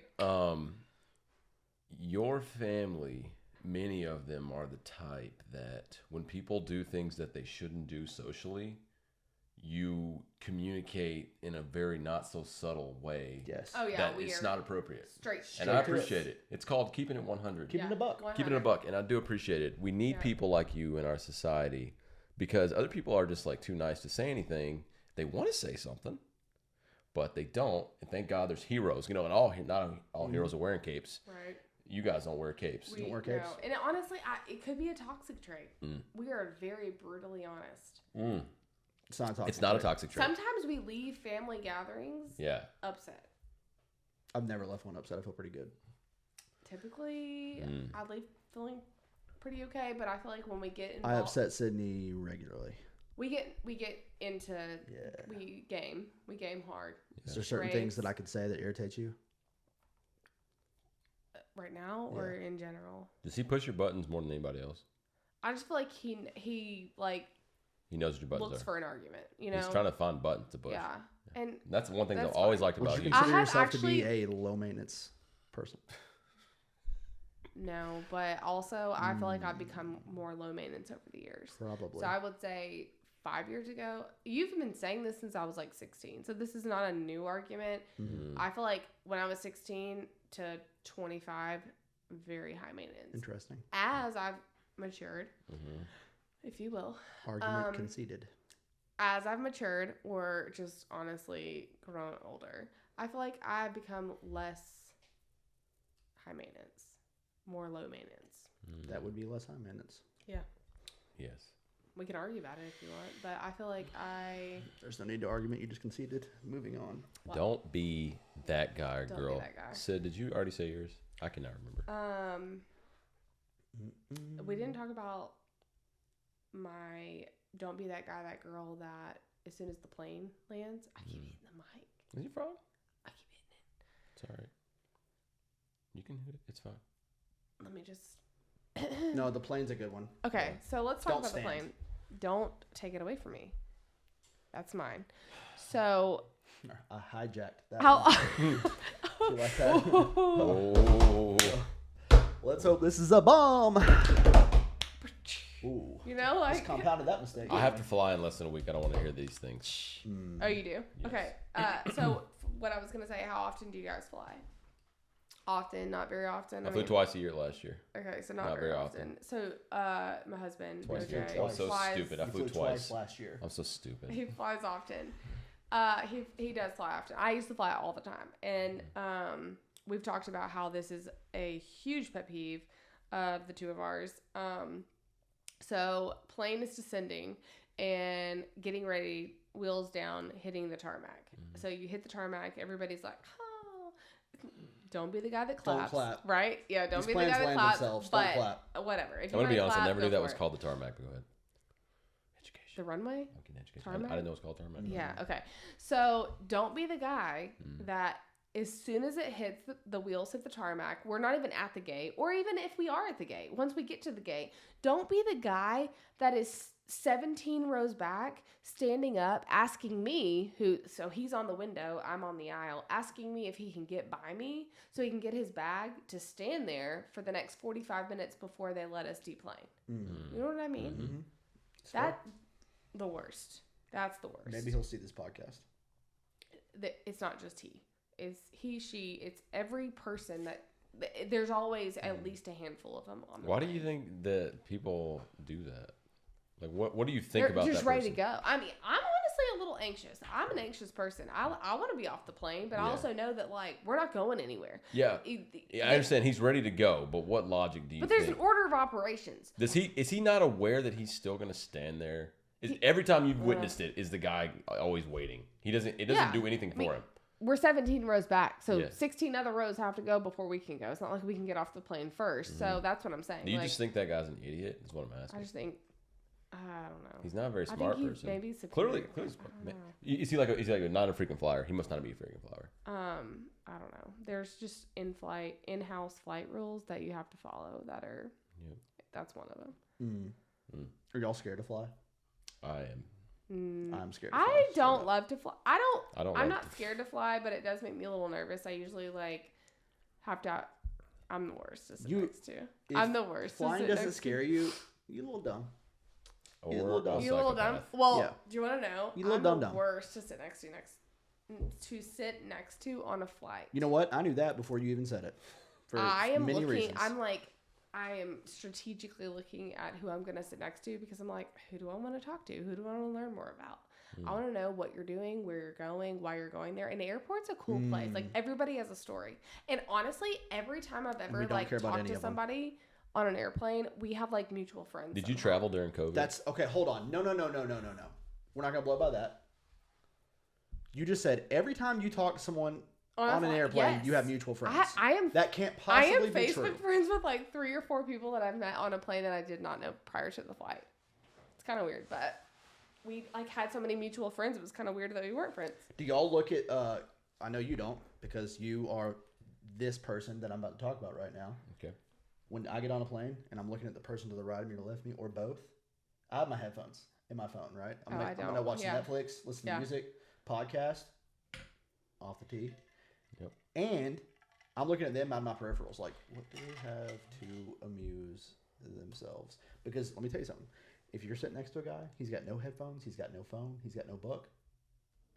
Your family, many of them are the type that when people do things that they shouldn't do socially, you communicate in a very not so subtle way Yes. Oh yeah, that we it's are not appropriate. straight. And I to it. appreciate it. It's called keeping it 100. Keep it a buck. Keep it a buck, and I do appreciate it. We need Yeah. people like you in our society because other people are just like too nice to say anything. They want to say something, but they don't. And thank God there's heroes. You know, and not all heroes are wearing capes. Right. You guys don't wear capes. We, wear no. capes? And honestly, it could be a toxic trait. We are very brutally honest. It's not a toxic It's not a trait. toxic trait. Sometimes we leave family gatherings Yeah. upset. I've never left one upset. I feel pretty good. Typically, I leave feeling pretty okay, but I feel like when we get involved, I upset Sydney regularly. we get into Yeah. we game hard. Is there certain things Raves. that I could say that irritate you? Right now or in general. Does he push your buttons more than anybody else? I just feel like he like He knows what your buttons looks are. for an argument, you know. He's trying to find buttons to push. Yeah. And That's one thing that I've That's always fine. liked Would about you you. consider have yourself to be actually- a low maintenance person? no, but also I feel like I've become more low maintenance over the years. Probably. So I would say 5 years ago, you've been saying this since I was like 16. So this is not a new argument. I feel like when I was 16 to 25, very high maintenance. Interesting. As I've matured, if you will, Argument conceded. as I've matured or just honestly grown older, I feel like I've become less high maintenance, more low maintenance. That would be less high maintenance. Yeah. Yes. We can argue about it if you want, but I feel like There's no need to argument. You just conceded. Moving on. Don't be that guy or Don't be girl. that guy. Sid, did you already say yours? I cannot remember. we didn't talk about don't be that guy, that girl that as soon as the plane lands, I keep hitting the mic. Is it fine? I keep hitting it. It's all right. You can hit it. It's fine. Let me just. No, the plane's a good one. Okay, so let's talk Don't about stand. the plane. Don't take it away from me. That's mine. So I hijacked that. how? one. You like that? Oh. Let's hope this is a bomb. Ooh. You know, Just like. compounded that mistake. I have to fly in less than a week. I don't want to hear these things. Oh, you do? Yes. Okay. So what I was gonna say, how often do you guys fly? Often, not very often. I flew twice a year last year. Okay, so not very often. So my husband, Twice a OJ, year. I'm so flies. stupid. I You flew twice. last year. I'm so stupid. He flies often. He does fly often. I used to fly all the time, and we've talked about how this is a huge pet peeve of the two of ours. So plane is descending and getting ready, wheels down, hitting the tarmac. So you hit the tarmac, everybody's like, oh. Don't be the guy that claps. Don't clap. Right? Yeah, don't These be the planes guy that land claps. themselves. But Don't clap. whatever. If I'm going to be honest. I clap, never go knew that for was it. called the tarmac, but go ahead. Education. The runway? Okay, education. Tarmac? I didn't know it was called tarmac. Yeah, okay. So don't be the guy that as soon as it hits the wheels hit the tarmac, we're not even at the gate, or even if we are at the gate, once we get to the gate, don't be the guy that is 17 rows back, standing up, asking me, so he's on the window, I'm on the aisle, asking me if he can get by me so he can get his bag to stand there for the next 45 minutes before they let us deplane. You know what I mean? Mm-hmm. That, the worst. That's the worst. Maybe he'll see this podcast. It's not just he. It's he, she. It's every person that. There's always at least a handful of them on the Why do plane. you think that people do that? Like, what do you think They're about just that ready person? to go. I mean, I'm honestly a little anxious. I'm an anxious person. I want to be off the plane, but I Yeah. also know that like we're not going anywhere. Yeah. Yeah, I understand he's ready to go, but what logic do you But there's think? an order of operations. Is he not aware that he's still going to stand there? Every time you've witnessed it, is the guy always waiting? It doesn't Yeah. do anything for him. We're 17 rows back, so Yeah. 16 other rows have to go before we can go. It's not like we can get off the plane 1st. So that's what I'm saying. Do you like, just think that guy's an idiot? Is what I'm asking. I just think I don't know. He's not a very I smart think person. maybe Clearly, superior. smart. I don't know. Is he like a not a freaking flyer? He must not be a freaking flyer. I don't know. There's just in-house flight rules that you have to follow that are. Yep. That's one of them. Are y'all scared to fly? I am. I'm scared to fly. I straight don't up. love to fly. I don't I'm like not scared to fly, but it does make me a little nervous. I usually like have to. I'm the worst to sit next to. I'm the worst. to Flying sit doesn't next scare you. You a little dumb. Or You're a little dumb. You a little dumb. psychopath. Well, Yeah. do you want to know? You a little I'm dumb the dumb. worst to sit next to on a flight. You know what? I knew that before you even said it. For I am many looking. reasons. I am strategically looking at who I'm going to sit next to because I'm like, who do I want to talk to? Who do I want to learn more about? I want to know what you're doing, where you're going, why you're going there. And the airport's a cool place. Like everybody has a story. And honestly, every time I've ever we don't like care about talked any to of them. somebody on an airplane, we have like mutual friends. Did you somehow. travel during COVID? That's okay. Hold on. No. We're not gonna blow by that. You just said every time you talk to someone On a on an flight, airplane, yes. you have mutual friends. I am. That can't I am possibly be Facebook true. friends with like 3 or 4 people that I've met on a plane that I did not know prior to the flight. It's kind of weird, but we like had so many mutual friends. It was kind of weird that we weren't friends. Do y'all look at? I know you don't because you are this person that I'm about to talk about right now. okay. When I get on a plane and I'm looking at the person to the right of me or left of me or both, I have my headphones in my phone, right? I'm I gonna don't. watch Yeah. Netflix, listen Yeah. to music, podcast, off the tee. Yep. And I'm looking at them on my peripherals, like, what do they have to amuse themselves? Because let me tell you something. If you're sitting next to a guy, he's got no headphones, he's got no phone, he's got no book,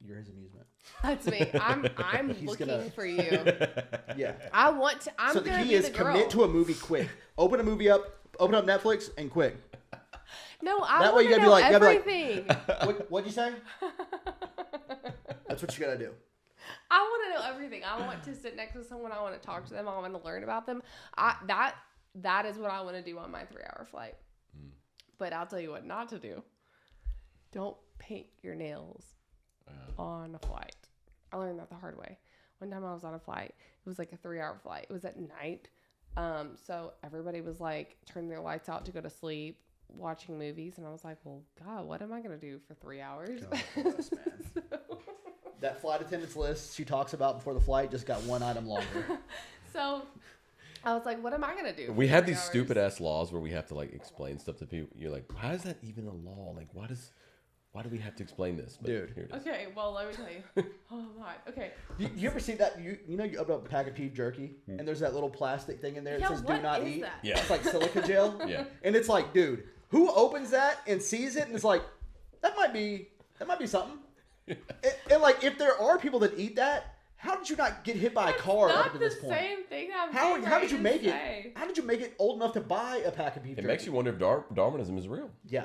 you're his amusement. That's me. I'm He's looking gonna- for you. Yeah. I want to. I'm so gonna he be is the girl. commit to a movie quick. Open a movie up, open up Netflix, and quick. No, I That want way you to gotta be know like- you gotta be like- everything. What'd you say? That's what you gotta do. I want to know everything. I want to sit next to someone. I want to talk to them. I want to learn about them. That is what I want to do on my 3-hour flight. But I'll tell you what not to do. Don't paint your nails on a flight. I learned that the hard way. One time I was on a flight. It was like a 3-hour flight. It was at night. So everybody was like turning their lights out to go to sleep. watching movies, and I was like, well, God, what am I gonna do for 3 hours? God bless, man. That flight attendant's list she talks about before the flight just got one item longer. So I was like, what am I gonna do? We for have 3 these hours? stupid ass laws where we have to like explain stuff to people. You're like, how is that even a law? Like, why do we have to explain this? But Dude. here it is. Okay, well, let me tell you. Oh my. Okay. You ever see that? You know you open up a pack of beef jerky and there's that little plastic thing in there that Yeah, says "Do what not is eat." that? Yeah. It's like silica gel. Yeah. And it's like, dude, who opens that and sees it and is like, that might be something. And like, if there are people that eat that, how did you not get hit by a car up Not to the this point? same thing. I'm How getting did you ready make to it? say. How did you make it old enough to buy a pack of beef It jerky? makes you wonder if Darwinism is real. Yeah,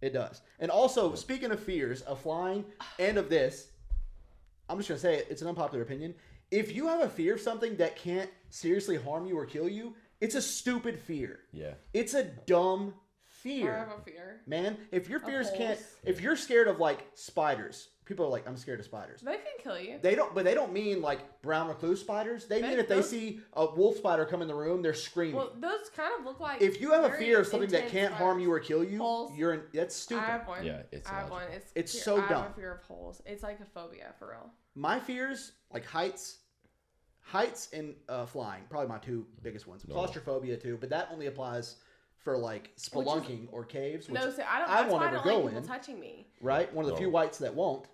it does. And also, speaking of fears of flying and of this, I'm just gonna say it. It's an unpopular opinion. If you have a fear of something that can't seriously harm you or kill you, it's a stupid fear. Yeah. It's a dumb I fear. have a fear. Man, if your fears can't, holes. if you're scared of like spiders, people are like, I'm scared of spiders. They can kill you. They don't mean like brown recluse spiders. They mean if they those- see a wolf spider come in the room, they're screaming. Well, those kind of look like. If you have a very fear of something that intense can't harm you or kill you, Holes. that's stupid. I have one. Yeah, it's I have one. illogical. It's fear. so I have dumb. a fear of holes. It's like a phobia for real. My fears, like heights and flying, probably my two biggest ones. No. Claustrophobia too, but that only applies for like spelunking or caves, which No, so I don't. I That's won't why I ever don't go like people in. touching me. right? One of the No. few whites that won't.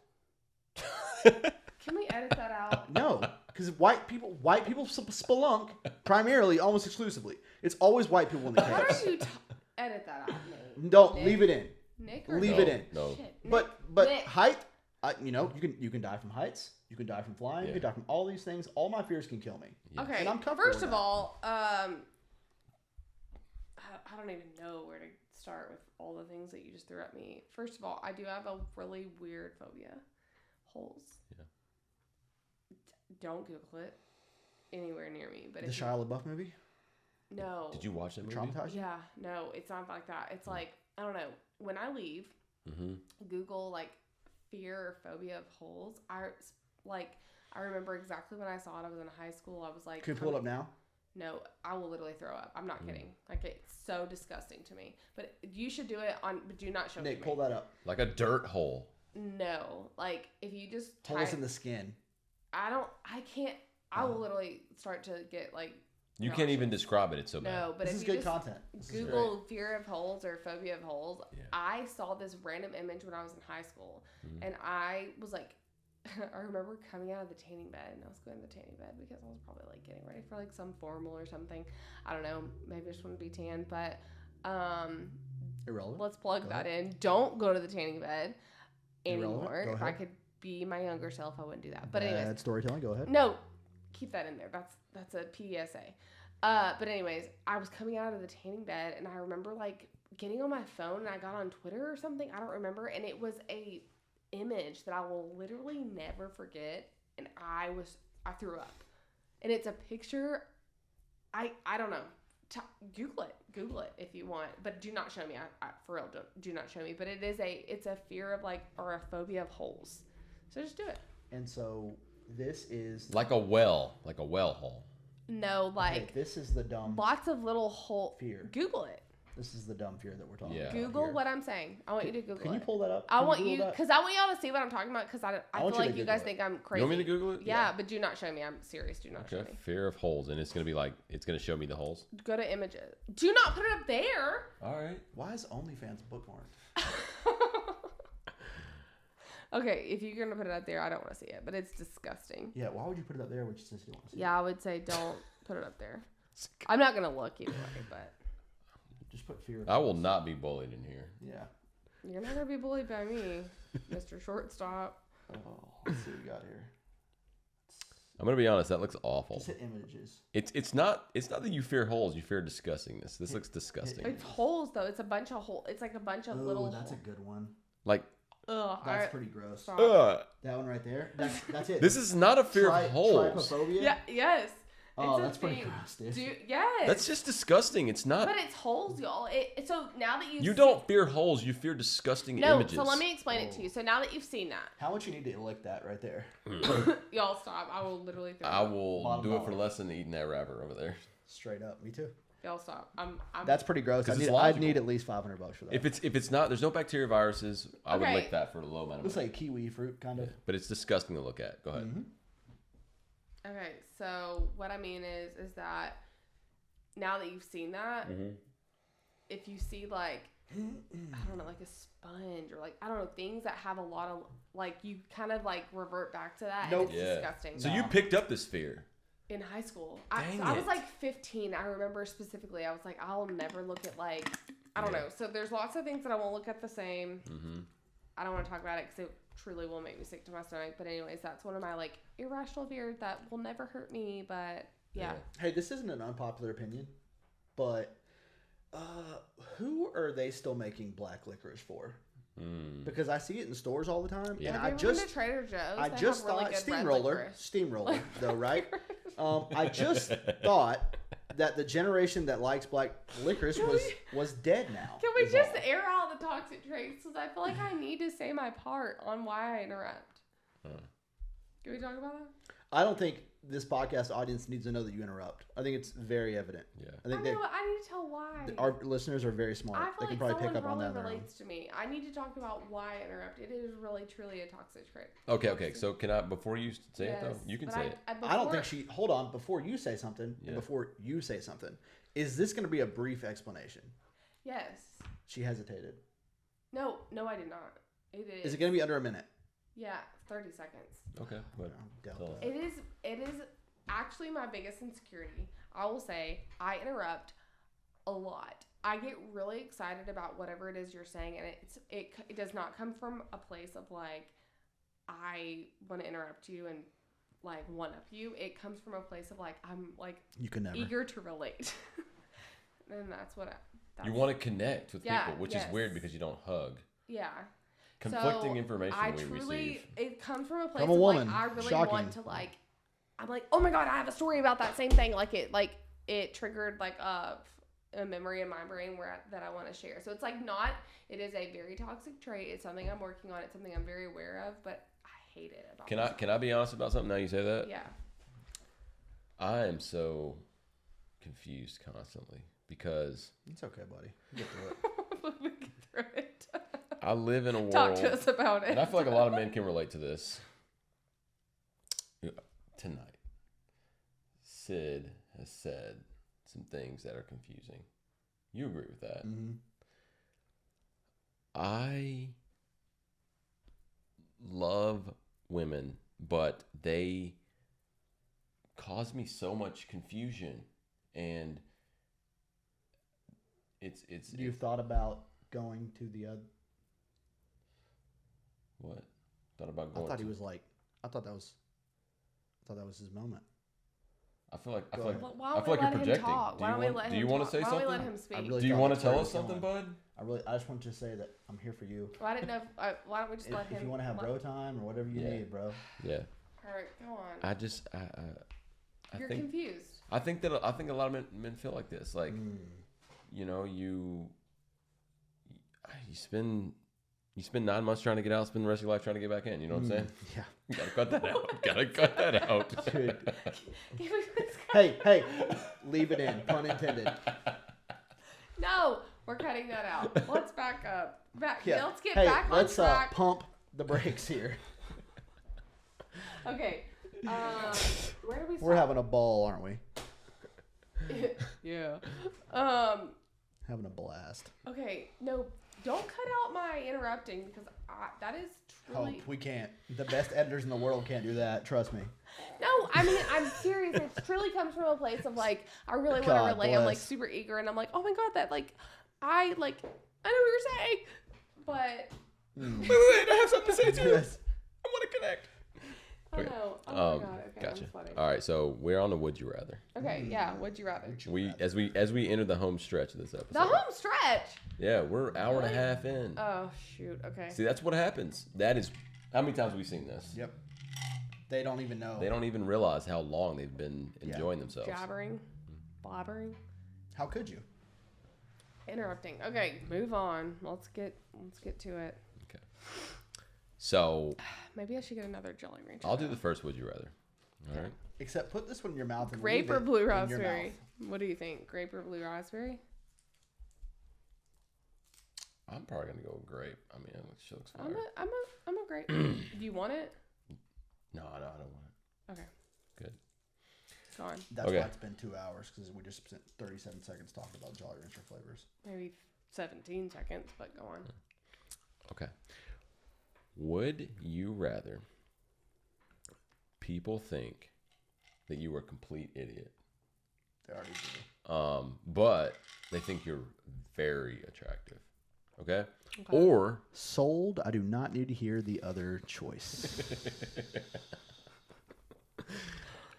Can we edit that out? No, because white people spelunk primarily, almost exclusively. It's always white people in the Why caves. don't you edit that out, Nate? Don't Nick? leave it in. Nick or Leave No, it in. No. Shit, But Nick. Nick. height, you can die from heights. You can die from flying. You Yeah. can die from all these things. All my fears can kill me. Okay. And I'm comfortable First with of that. all, I don't even know where to start with all the things that you just threw at me. First of all, I do have a really weird phobia. Holes. Yeah. Don't Google it anywhere near me. But The if you- Shia LaBeouf movie, no. Did you watch that movie? traumatized. Yeah, no, it's not like that. It's like, I don't know. When I leave, Mm-hmm. Google like fear or phobia of holes. I remember exactly when I saw it. I was in high school. I was like, Can you pull it up now? No, I will literally throw up. I'm not Mm. kidding. Like, it's so disgusting to me. But you should do it on. But do not show Nick, me. pull that up. Like a dirt hole. No, like if you just Holes type, in the skin. I can't. I will literally start to get like You can't even describe it. It's so bad. no. But This if is you good just content. This is Google fear of holes or phobia of holes, Yeah. I saw this random image when I was in high school, and I was like, I remember coming out of the tanning bed, and I was going to the tanning bed because I was probably like getting ready for like some formal or something. I don't know, maybe I just want to be tan, but irrelevant. let's plug Go that in. Don't go to the tanning bed Irrelevant. anymore. Go If I ahead. could be my younger self, I wouldn't do that. But anyways, Bad storytelling. Go ahead. no, keep that in there. That's a PSA. But anyways, I was coming out of the tanning bed, and I remember like getting on my phone, and I got on Twitter or something. I don't remember, and it was a image that I will literally never forget, and I threw up, and it's a picture. I don't know. Google it if you want, but do not show me. I for real, do not show me. But it's a fear of like, or a phobia of holes. So just do it. And so this is Like a well hole. No, okay, like this is the dumb lots of little hole. fear. Google it. This is the dumb fear that we're talking Yeah. about. Google here. what I'm saying. I want you to Google Can you it. pull that up? I Can want Google you that? because I want y'all to see what I'm talking about because I want feel you to like you Google guys it. think I'm You crazy. want me to Google it? Yeah, but do not show me. I'm serious. Do not show Okay. me. Fear of holes, and it's gonna be like it's gonna show me the holes. Go to images. Do not put it up there. All right. Why is OnlyFans bookmarked? Okay, if you're gonna put it up there, I don't want to see it, but it's disgusting. Yeah, why would you put it up there? Which since you don't want to see Yeah, I would say don't put it up there. I'm not gonna look either way, but it? Just put fear. Of I will not be bullied in here. Yeah. you're not gonna be bullied by me, Mr. Shortstop. Oh, let's see what we got here. I'm gonna be honest. That looks awful. Just hit images. It's not that you fear holes. You fear disgustingness. This looks disgusting. It's holes though. It's a bunch of holes. It's like a bunch of Oh, little. that's a good one. Like, Ugh. That's pretty gross. Stop. That one right there. That's it. This is not a fear of holes. Trypophobia. Yeah. Yes. Oh, It's a that's pretty thing. gross, dude. Yes. That's just disgusting. It's not. But it's holes, y'all. So now that You don't fear holes. You fear disgusting No. images. So let me explain it to you. So now that you've seen that, How much you need to lick that right there? y'all stop. I will literally throw I up. will Bottom do it for dollar. less than eating that wrapper over there. Straight up. Me too. Y'all stop. I'm That's pretty gross. 'Cause it's I'd logical. need at least $500 for that. If it's not, there's no bacteria viruses. I would Okay. lick that for a low amount of Looks money. like kiwi fruit, kind of. But it's disgusting to look at. Go ahead. Okay, so what I mean is that now that you've seen that, if you see like I don't know, like a sponge or like I don't know, things that have a lot of like you kind of like revert back to that. Nope. And it's disgusting. So you picked up this fear. In high school, Dang I was it. like 15. I remember specifically. I was like, I'll never look at like I don't know. So there's lots of things that I won't look at the same. I don't want to talk about it because it truly will make me sick to my stomach. But anyways, that's one of my like irrational fears that will never hurt me. But yeah. Hey, this isn't an unpopular opinion, but who are they still making black licorice for? Because I see it in stores all the time, and Have you ever been to Trader Joe's? I They just have really thought good red steamroller, licorice. steamroller though, right? I just thought that the generation that likes black licorice was dead now. Can we is just all. air out the toxic traits? Because I feel like I need to say my part on why I interrupt. Can we talk about that? I don't think this podcast audience needs to know that you interrupt. I think it's very evident. Yeah. I think I know, but I need to tell why. our listeners are very smart. I They feel can like probably someone pick up on that. probably on their own. relates to me. I need to talk about why I interrupt. It is really, truly a toxic trait. Okay. So can I, before you say it though, Yes, you can but say it. I don't think she. Hold on, before you say something, Yeah. and before you say something, is this going to be a brief explanation? Yes. She hesitated. No, I did not. It is. Is it going to be under a minute? Yeah, 30 seconds. Okay. But Delta. It is actually my biggest insecurity. I will say I interrupt a lot. I get really excited about whatever it is you're saying, and it does not come from a place of like I want to interrupt you and like one up you. It comes from a place of like I'm like You can never. eager to relate, and that's what you want to connect with Yeah, people, which yes. is weird because you don't hug. yeah. Conflicting So, information I we truly, receive. it comes from a place From a of woman. like I really Shocking. want to like. I'm like, oh my god, I have a story about that same thing. Like it triggered like a memory in my brain that I want to share. So it's like not. It is a very toxic trait. It's something I'm working on. It's something I'm very aware of, but I hate it about. Can I be honest about something now you say that? Yeah. I am so confused constantly because It's okay, buddy. Get through it. We get through it. I live in a world. Talk to us about it. And I feel like a lot of men can relate to this. Tonight, Sid has said some things that are confusing. You agree with that? Mm-hmm. I love women, but they cause me so much confusion, and it's You've thought about going to the other. what? Thought about I going. thought to, he was like. I thought that was his moment. I feel like Go ahead. Why I don't feel we like you're let him projecting. talk? Why don't we let him Do you want to talk? say Why something? don't we let him speak? I really Do you thought want that's to tell where us he was something, going. bud? I just wanted to say that I'm here for you. Well, I didn't know. Why don't we just let him? If you want to have bro time or whatever you Yeah. need, bro. Yeah. All right, go on. I just I You're think confused. I think a lot of men feel like this. Like, you know, you spend 9 months trying to get out, spend the rest of your life trying to get back in. You know what I'm saying? Yeah. You gotta cut that out. Gotta cut that out. Dude. Can we just Hey, leave it in. Pun intended. No, we're cutting that out. Let's back up. Yeah. Let's get Hey, back on let's track. pump the brakes here. Okay. Where do we start? We're having a ball, aren't we? Yeah. Having a blast. Okay. No, don't cut out my interrupting because that is truly. We can't. The best editors in the world can't do that. Trust me. No, I mean I'm serious. It truly comes from a place of like I really want God to relate. I'm like bless. super eager, and I'm like, oh my god, that like I know what you're saying, but Wait, I have something to say too. Yes. I want to connect. I Okay. know. Oh my god. Okay, Gotcha. that's funny. All right, so we're on the Would You Rather. Okay, yeah. Would you rather? We as we enter the home stretch of this episode. The home stretch. Yeah, we're an hour and a half in. Oh shoot. Okay. See, that's what happens. That is how many times have we seen this? Yep. They don't even know. They don't even realize how long they've been enjoying themselves. Jabbering, blabbering, How could you? interrupting. Okay, move on. Let's get to it. Okay. So Maybe I should get another Jelly Rancher. I'll do the first Would You Rather. All right. Except put this one in your mouth and Grape leave or it blue in your raspberry? mouth. What do you think? Grape or blue raspberry? I'm probably gonna go with grape. I mean, she looks fire. I'm a grape. Do you want it? No, I don't want it. Okay. Good. Go on. That's Okay. why it's been 2 hours, because we just spent 37 seconds talking about Jolly Rancher flavors. Maybe 17 seconds, but go on. Okay. Would you rather people think that you were a complete idiot, They already do. but they think you're very attractive? Okay? Okay. Or Sold. I do not need to hear the other choice.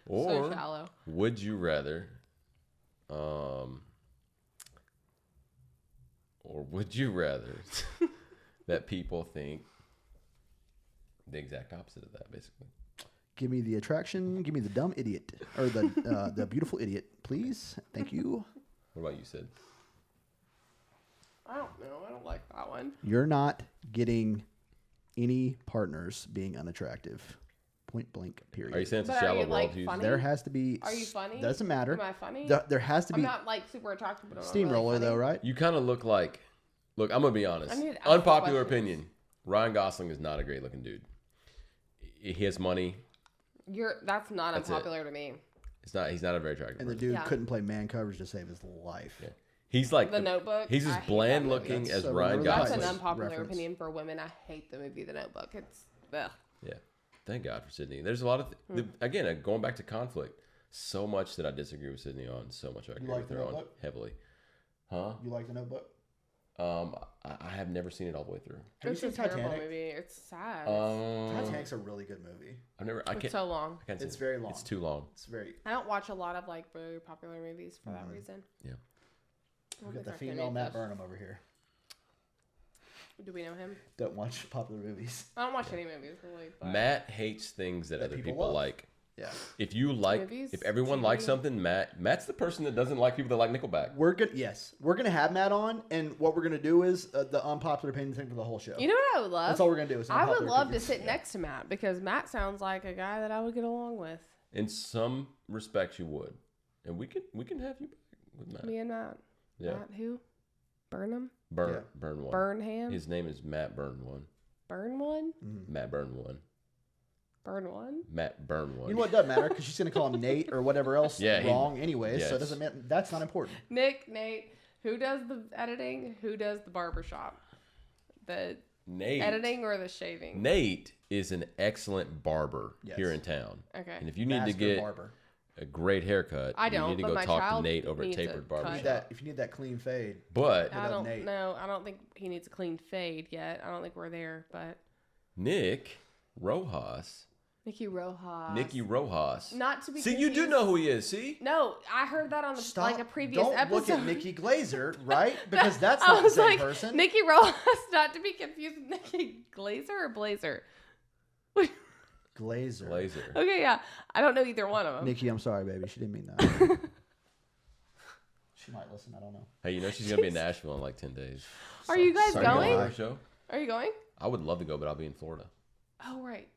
So shallow. would you rather that people think the exact opposite of that, basically? Give me the attraction. Give me the dumb idiot. Or the beautiful idiot, please. Thank you. What about you, Sid? I don't know. I don't like that one. You're not getting any partners being unattractive. Point blank, period. Are you saying it's a But are shallow you, like, worldview? funny? There has to be. Are you funny? Doesn't matter. Am I funny? There has to I'm be not like super attractive, but I'm steamroller really though, funny. right? You kind of look like. Look, I'm gonna be honest. I need to ask Unpopular questions. opinion: Ryan Gosling is not a great looking dude. He has money. That's not That's it. unpopular to me. He's not a very attractive. And the person. dude Yeah. couldn't play man coverage to save his life. Yeah. He's like The Notebook. He's I as hate bland that movie. looking That's as so Ryan Remember the That's Gosling. an Titans unpopular reference. opinion for women. I hate the movie The Notebook. It's ugh. Yeah. Thank God for Sydney. There's a lot of again going back to conflict. So much that I disagree with Sydney on. So much I agree like with The her on Notebook? heavily. Huh? You like the Notebook? I have never seen it all the way through. Have It's you a seen terrible Titanic? movie. It's sad. Titanic's a really good movie. I've never. I It's can't. so long. I can't see It's it. very long. It's too long. It's very. I don't watch a lot of like very popular movies for that reason. Yeah. We got the female Matt Burnham over here. Do we know him? Don't watch popular movies. I don't watch any movies really. But Matt hates things that That other people people love. like. Yeah, If you like, Movies, if everyone TV. likes something, Matt's the person that doesn't like people that like Nickelback. we're gonna have Matt on, and what we're gonna do is the unpopular opinion thing for the whole show. You know what I would love? That's all we're gonna do. Is I would unpopular love to opinions. sit Yeah. next to Matt because Matt sounds like a guy that I would get along with. In some respects, you would, and we can have you back with Matt. Me and Matt. Yeah, Matt who? Burnham? Yeah. Burn one. Burnham? His name is Matt Burn one. Burn one? Matt Burn one. Burn one? Matt Burn one. You know what doesn't matter because she's gonna call him Nate or whatever else Yeah, wrong anyways. So yes. it doesn't matter. That's not important. Nate. Who does the editing? Who does the barbershop? The Nate. editing or the shaving? Nate is an excellent barber Yes. here in town. Okay. And if you need to Master get barber. a great haircut, I you don't, need to but go my talk to child Nate over at needs a Tapered cut. Barbershop. If you need that clean fade, But I up don't Nate. know. I don't think he needs a clean fade yet. I don't think we're there, but Nick Rojas, Nikki Rojas. Not to be See, you do confused- know who he is. See, No, I heard that on the, stop. like a previous Don't episode. look at Nikki Glazer, right? Because that's I not the was same like, person. Nikki Rojas, not to be confused with Nikki Glazer or Blazer. Glazer. Glazer. Okay, yeah. I don't know either one of them. Nikki, I'm sorry, baby. She didn't mean that. She might listen. I don't know. Hey, you know she's gonna be in Nashville in like 10 days. Are you guys so going? do Our show? Are you going? I would love to go, but I'll be in Florida. Oh, right.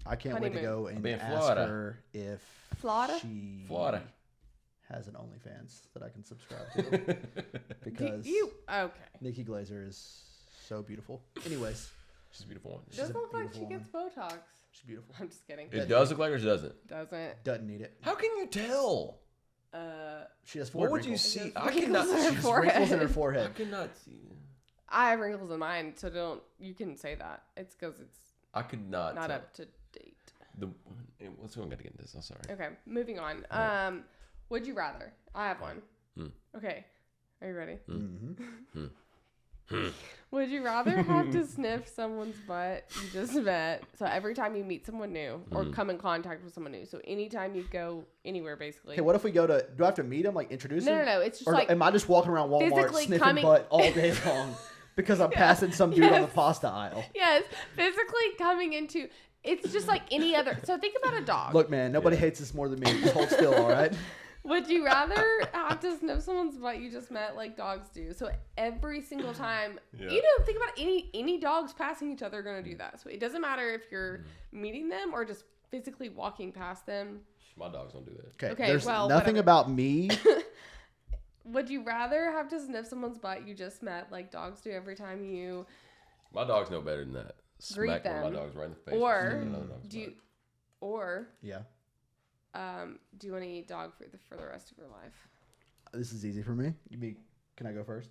I can't wait to Honeymoon. go and be in ask Florida. her if Florida? she Florida. has an OnlyFans that I can subscribe to. Because Okay. Nikki Glazer is so beautiful. Anyways, She's a beautiful one. Doesn't a look like she beautiful gets Botox. she's beautiful. I'm just kidding. It does look like her, or she doesn't. Doesn't. Doesn't need it. How can you tell? She has What four would you wrinkles. see? Has I cannot. wrinkles in her She has wrinkles in her I forehead. cannot see. I have wrinkles in mine, so don't. You can say that. It's because it's I could not. not tell. up to date. Let's go and get into this. I'm sorry. Okay, moving on. Would you rather? I have one. Okay, are you ready? Would you rather have to sniff someone's butt you just met? So every time you meet someone new or come in contact with someone new. So anytime you go anywhere, basically. Okay, what if we go to? Do I have to meet him? Like introduce him? No. It's just Or like am I just walking around Walmart physically sniffing coming- butt all day long because I'm passing some dude on the Yes. pasta aisle? yes, physically coming into. It's just like any other. So think about a dog. Look, man, nobody hates this more than me. Just hold still, all right? Would you rather have to sniff someone's butt you just met like dogs do? So every single time, Yeah. you know, think about any dogs passing each other are going to do that. So it doesn't matter if you're meeting them or just physically walking past them. My dogs don't do that. Okay, Okay, there's well, nothing whatever. about me. Would you rather have to sniff someone's butt you just met, like dogs do every time you, My dogs know better than that. Greet Smack one of them. my dogs right in the face. or Sniff another dog's do you, butt. or Yeah, do you want to eat dog food for the rest of your life? this is easy for me. Can I go first?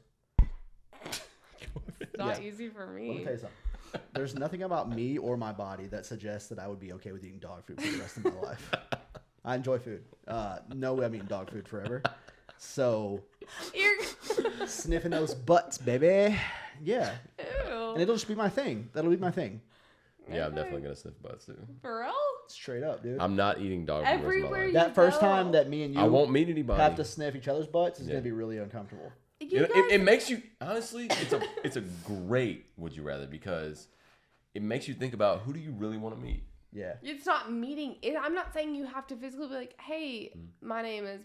It's not Yeah. easy for Let me me. tell you something. There's nothing about me or my body that suggests that I would be okay with eating dog food for the rest of my life. I enjoy food. No way I'm eating dog food forever. So You're, sniffing those butts, baby. Yeah, and ew. it'll just be my thing. That'll be my thing. Yeah, I'm Okay. definitely gonna sniff butts too. For real? Straight up, dude. I'm not eating dog food the rest of my Everywhere life. you That first go. time that me and you I won't meet anybody. have to sniff each other's butts is Yeah. gonna be really uncomfortable. You It guys- makes you honestly. It's a great would you rather because it makes you think about who do you really want to meet. Yeah. It's not meeting. I'm not saying you have to physically be like, hey, my name is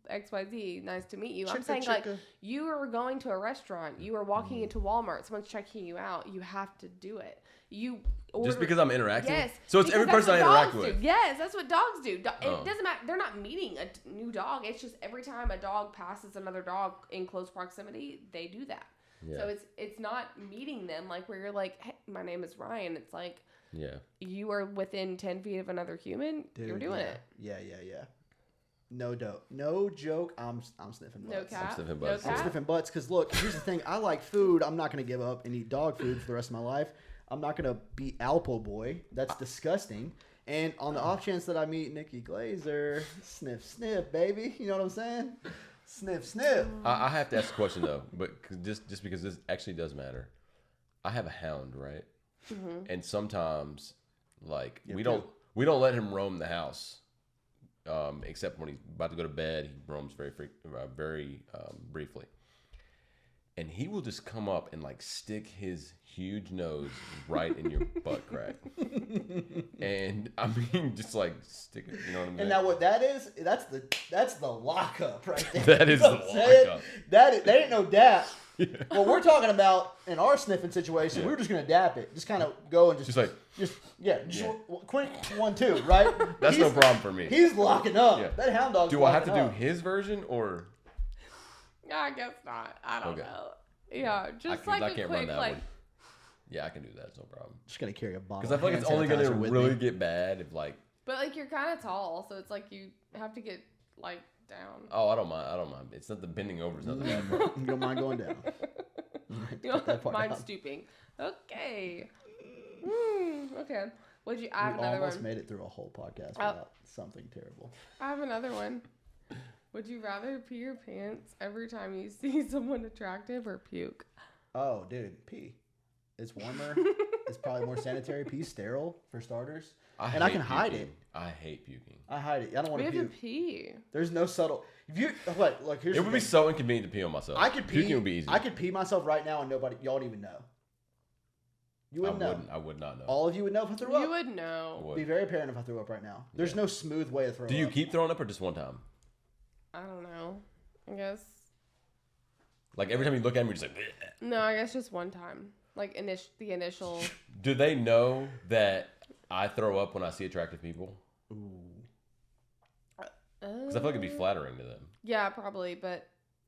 XYZ. Nice to meet you. I'm Chicka, saying like chicka. you are going to a restaurant. You are walking into Walmart. Someone's checking you out. You have to do it. You order, Just because I'm interacting. Yes. So it's because every that's person I what interact dogs with. do. Yes, that's what dogs do. Oh. It doesn't matter. They're not meeting a new dog. It's just every time a dog passes another dog in close proximity, they do that. Yeah. So it's not meeting them like where you're like, hey, my name is Ryan. It's like Yeah. you are within 10 feet of another human. Dude, You're doing yeah. it. Yeah. No dope. No joke. I'm sniffing No butts. cap. sniffing No butts. I'm cap. sniffing butts because look, here's the thing. I like food. I'm not gonna give up and eat dog food for the rest of my life. I'm not gonna be Alpo boy. That's disgusting. And on the off chance that I meet Nikki Glazer, sniff, baby. You know what I'm saying? Sniff. I have to ask a question though, but just because this actually does matter. I have a hound, right? Mm-hmm. And sometimes, like Yeah, we don't let him roam the house, except when he's about to go to bed. He roams very briefly, and he will just come up and like stick his huge nose right in your butt crack, and I mean just like stick it. You know what I mean? And now what that is? That's the lockup right there. That is You know the what I'm saying? lockup. That ain't no dap. What we're talking about in our sniffing situation, we're just gonna dap it. Just kind of go and just like quick 1, 2, right? that's no problem for me. He's locking up. Yeah. That hound dog's Do I have to locking do up. his version or? I guess not. I don't Okay. know. Yeah, just I like a can't quick run that like. one. Yeah, I can do that. It's no problem. Just gonna carry a bottle. Because I feel like of it's hand only going to sanitizer with really me. get bad if like, But like you're kind of tall, so it's like you have to get like down. oh, I don't mind. It's not the bending over. It's not the bad part. You don't mind going down. You don't that part mind out. stooping. Okay. Okay. Would you? I have We another almost one. made it through a whole podcast Oh. without something terrible. I have another one. Would you rather pee your pants every time you see someone attractive or puke? Oh, dude, pee. It's warmer. It's probably more sanitary. Pee's sterile for starters. And I hate can hide puking. it. I hate puking. I hide it. I don't want We to have to puke. pee. There's no subtle. If you what? Like here's It the would be thing. so inconvenient to pee on myself. I could pee. Puking would be easy. I could pee myself right now and nobody, y'all would even know. You wouldn't know. I would not know. All of you would know if I threw up. You would I know. would. Be very apparent if I threw up right now. There's no smooth way to throw up. Do you keep throwing up or just one time? I don't know. I guess. Like every time you look at me, you're just like. Bleh. No, I guess just one time. Like the initial. Do they know that I throw up when I see attractive people? Because I feel like it'd be flattering to them. Yeah, probably, but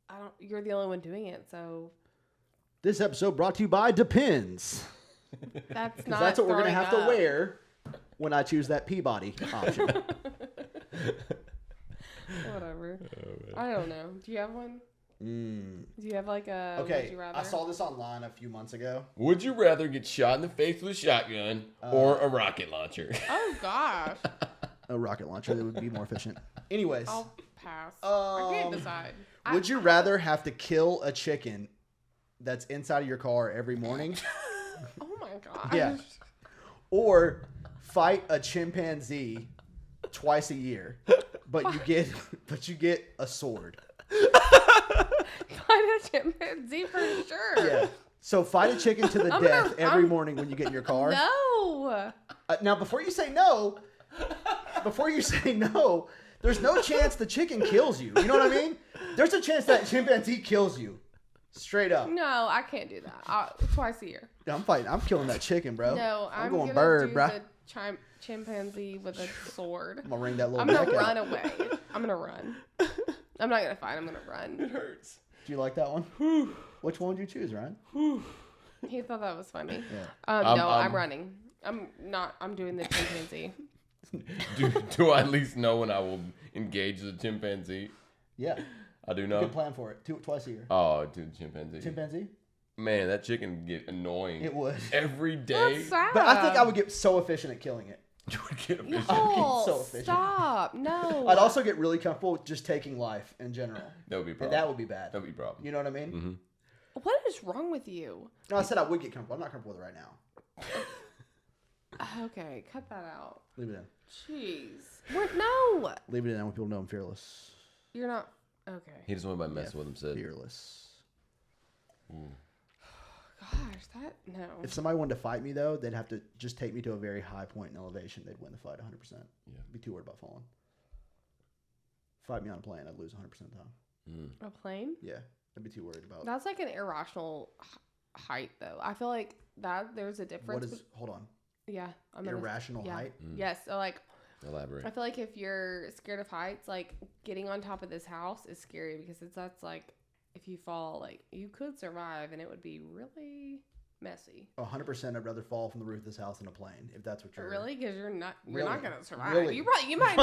I don't. You're the only one doing it, so This episode brought to you by Depends. that's Because not. that's what we're going to throwing have to up. wear when I choose that Peabody option. Whatever. I don't know. Do you have one? Do you have like a? Would Okay, you rather? I saw this online a few months ago. Would you rather get shot in the face with a shotgun or a rocket launcher? Oh gosh, A rocket launcher that would be more efficient. Anyways, I'll pass. I can't decide. would you rather have to kill a chicken that's inside of your car every morning? Oh my gosh. Yeah. Or fight a chimpanzee twice a year, but you get a sword. Find a chimpanzee for sure. Yeah. So fight a chicken to the I'm death gonna- every I'm- morning when you get in your car. No. Now, before you say no, there's no chance the chicken kills you. You know what I mean? There's a chance that chimpanzee kills you. Straight up. No, I can't do that. Twice a year. I'm fighting. I'm killing that chicken, bro. No, I'm going gonna bird, do bro. the chimpanzee with a sword. I'm gonna ring that little I'm gonna neck run out. away. I'm gonna run. I'm not gonna fight. I'm gonna run. It hurts. Do you like that one? Which one would you choose, Ryan? He thought that was funny. Yeah. No, I'm running. I'm not. I'm doing the chimpanzee. Do I at least know when I will engage the chimpanzee? Yeah. I do know. Good plan for it. Twice a year. Oh, dude, chimpanzee. Chimpanzee? Man, that chicken get annoying. It would. Every day. That's sad. But I think I would get so efficient at killing it. You would get a fish. No, so efficient. stop. No. I'd also get really comfortable with just taking life in general. That would be a And problem. that would be bad. That would be a problem. You know what I mean? Mm-hmm. What is wrong with you? No, I said I would get comfortable. I'm not comfortable with it right now. Okay, cut that out. Leave it in. Jeez. What? No. Leave it in. I want people to know I'm fearless. You're not. Okay. He just went by messing with him. Said, Fearless. Gosh, that no. If somebody wanted to fight me, though, they'd have to just take me to a very high point in elevation. They'd win the fight 100%. Yeah. Be too worried about falling. Fight me on a plane, I'd lose 100% of the time. A plane? Yeah. I'd be too worried about That's like an irrational height, though. I feel like that there's a difference. what is. Hold on. Yeah. Irrational yeah. height? Yes. So, like, elaborate. I feel like if you're scared of heights, like, getting on top of this house is scary because that's like, if you fall, like, you could survive and it would be really messy. 100% I'd rather fall from the roof of this house than a plane, if that's what you're. Really? Because you're not Really? gonna survive. Really? You might.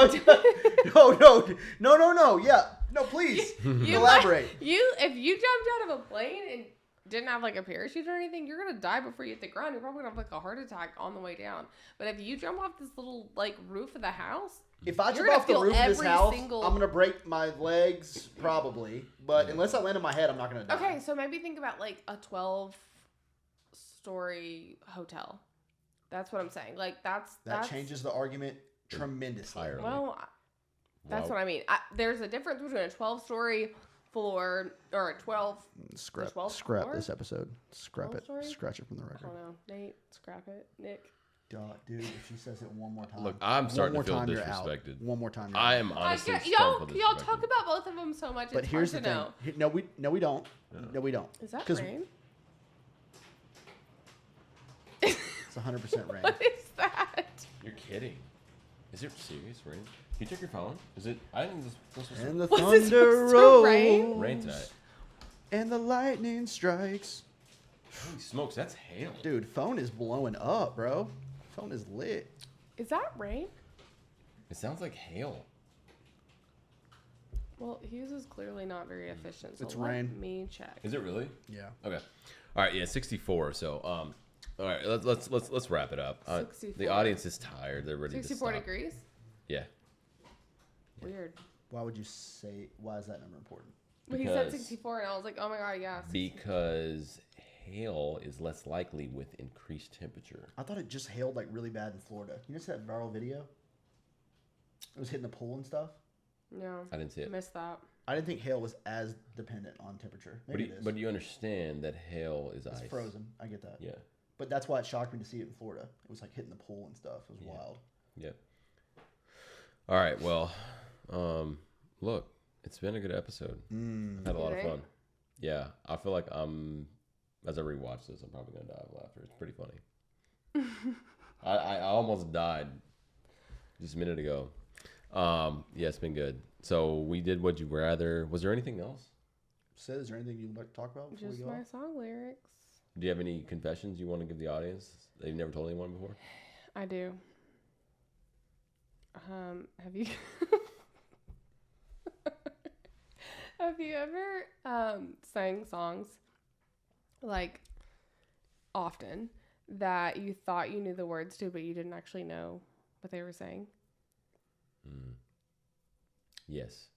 No. Yeah. No, please. You Elaborate. If you jumped out of a plane and didn't have like a parachute or anything, you're gonna die before you hit the ground. You're probably gonna have like a heart attack on the way down. But if you jump off this little like roof of the house, If I You're jump gonna off the feel roof of this every house, single- I'm going to break my legs, probably. But unless I land on my head, I'm not going to die. okay, so maybe think about like a 12-story hotel. That's what I'm saying. Like that's changes the argument tremendously. Entirely. Well, that's Wow. what I mean. There's a difference between a 12-story floor or a 12. Scrap, The 12th scrap floor? this episode. Scrap 12 it. story? Scratch it from the I record. don't know. Nate, scrap it. Nick. Dude, if she says it one more time. Look, I'm starting one to more feel time, you're out. disrespected. One more time. You're I out. am honestly starting y'all to feel y'all disrespected. talk about both of them so much. But It's here's the hard to thing. know. No, we don't. No, we don't. Is that 'Cause rain? It's 100% rain. What is that? You're kidding. Is it serious rain? Can you check your phone? Is it? I didn't. This was And the Was it thunder supposed to rolls. rain? rain tonight. And the lightning strikes. Holy smokes, that's hail. Dude, phone is blowing up, bro. Phone is lit. Is that rain? It sounds like hail. Well, Hughes is clearly not very efficient. So It's let rain. me check. Is it really? Yeah. Okay. All right. Yeah, 64. So, all right. Let's wrap it up. The 64. audience is tired. They're ready 64 to stop. degrees? Yeah. Weird. Why would you say? Why is that number important? But he said Because- 64, and I was like, oh my god, yeah. Because hail is less likely with increased temperature. I thought it just hailed like really bad in Florida. You know that viral video? It was hitting the pool and stuff. No. I didn't see it. Missed that. I didn't think hail was as dependent on temperature. But Maybe you, it is. but you understand that hail is It's ice. frozen. I get that. Yeah. But that's why it shocked me to see it in Florida. It was like hitting the pool and stuff. It was Yeah. wild. Yep. All right. Well, look, it's been a good episode. I've had a lot of Right? fun. Yeah. I feel like as I rewatch this, I'm probably going to die of laughter. It's pretty funny. I almost died just a minute ago. Yeah, it's been good. So we did Would You Rather. Was there anything else? Sid, is there anything you'd like to talk about before Just we go? my song lyrics. Do you have any confessions you want to give the audience that you've never told anyone before? I do. Have you have you ever sang songs like often that you thought you knew the words to, but you didn't actually know what they were saying? Yes.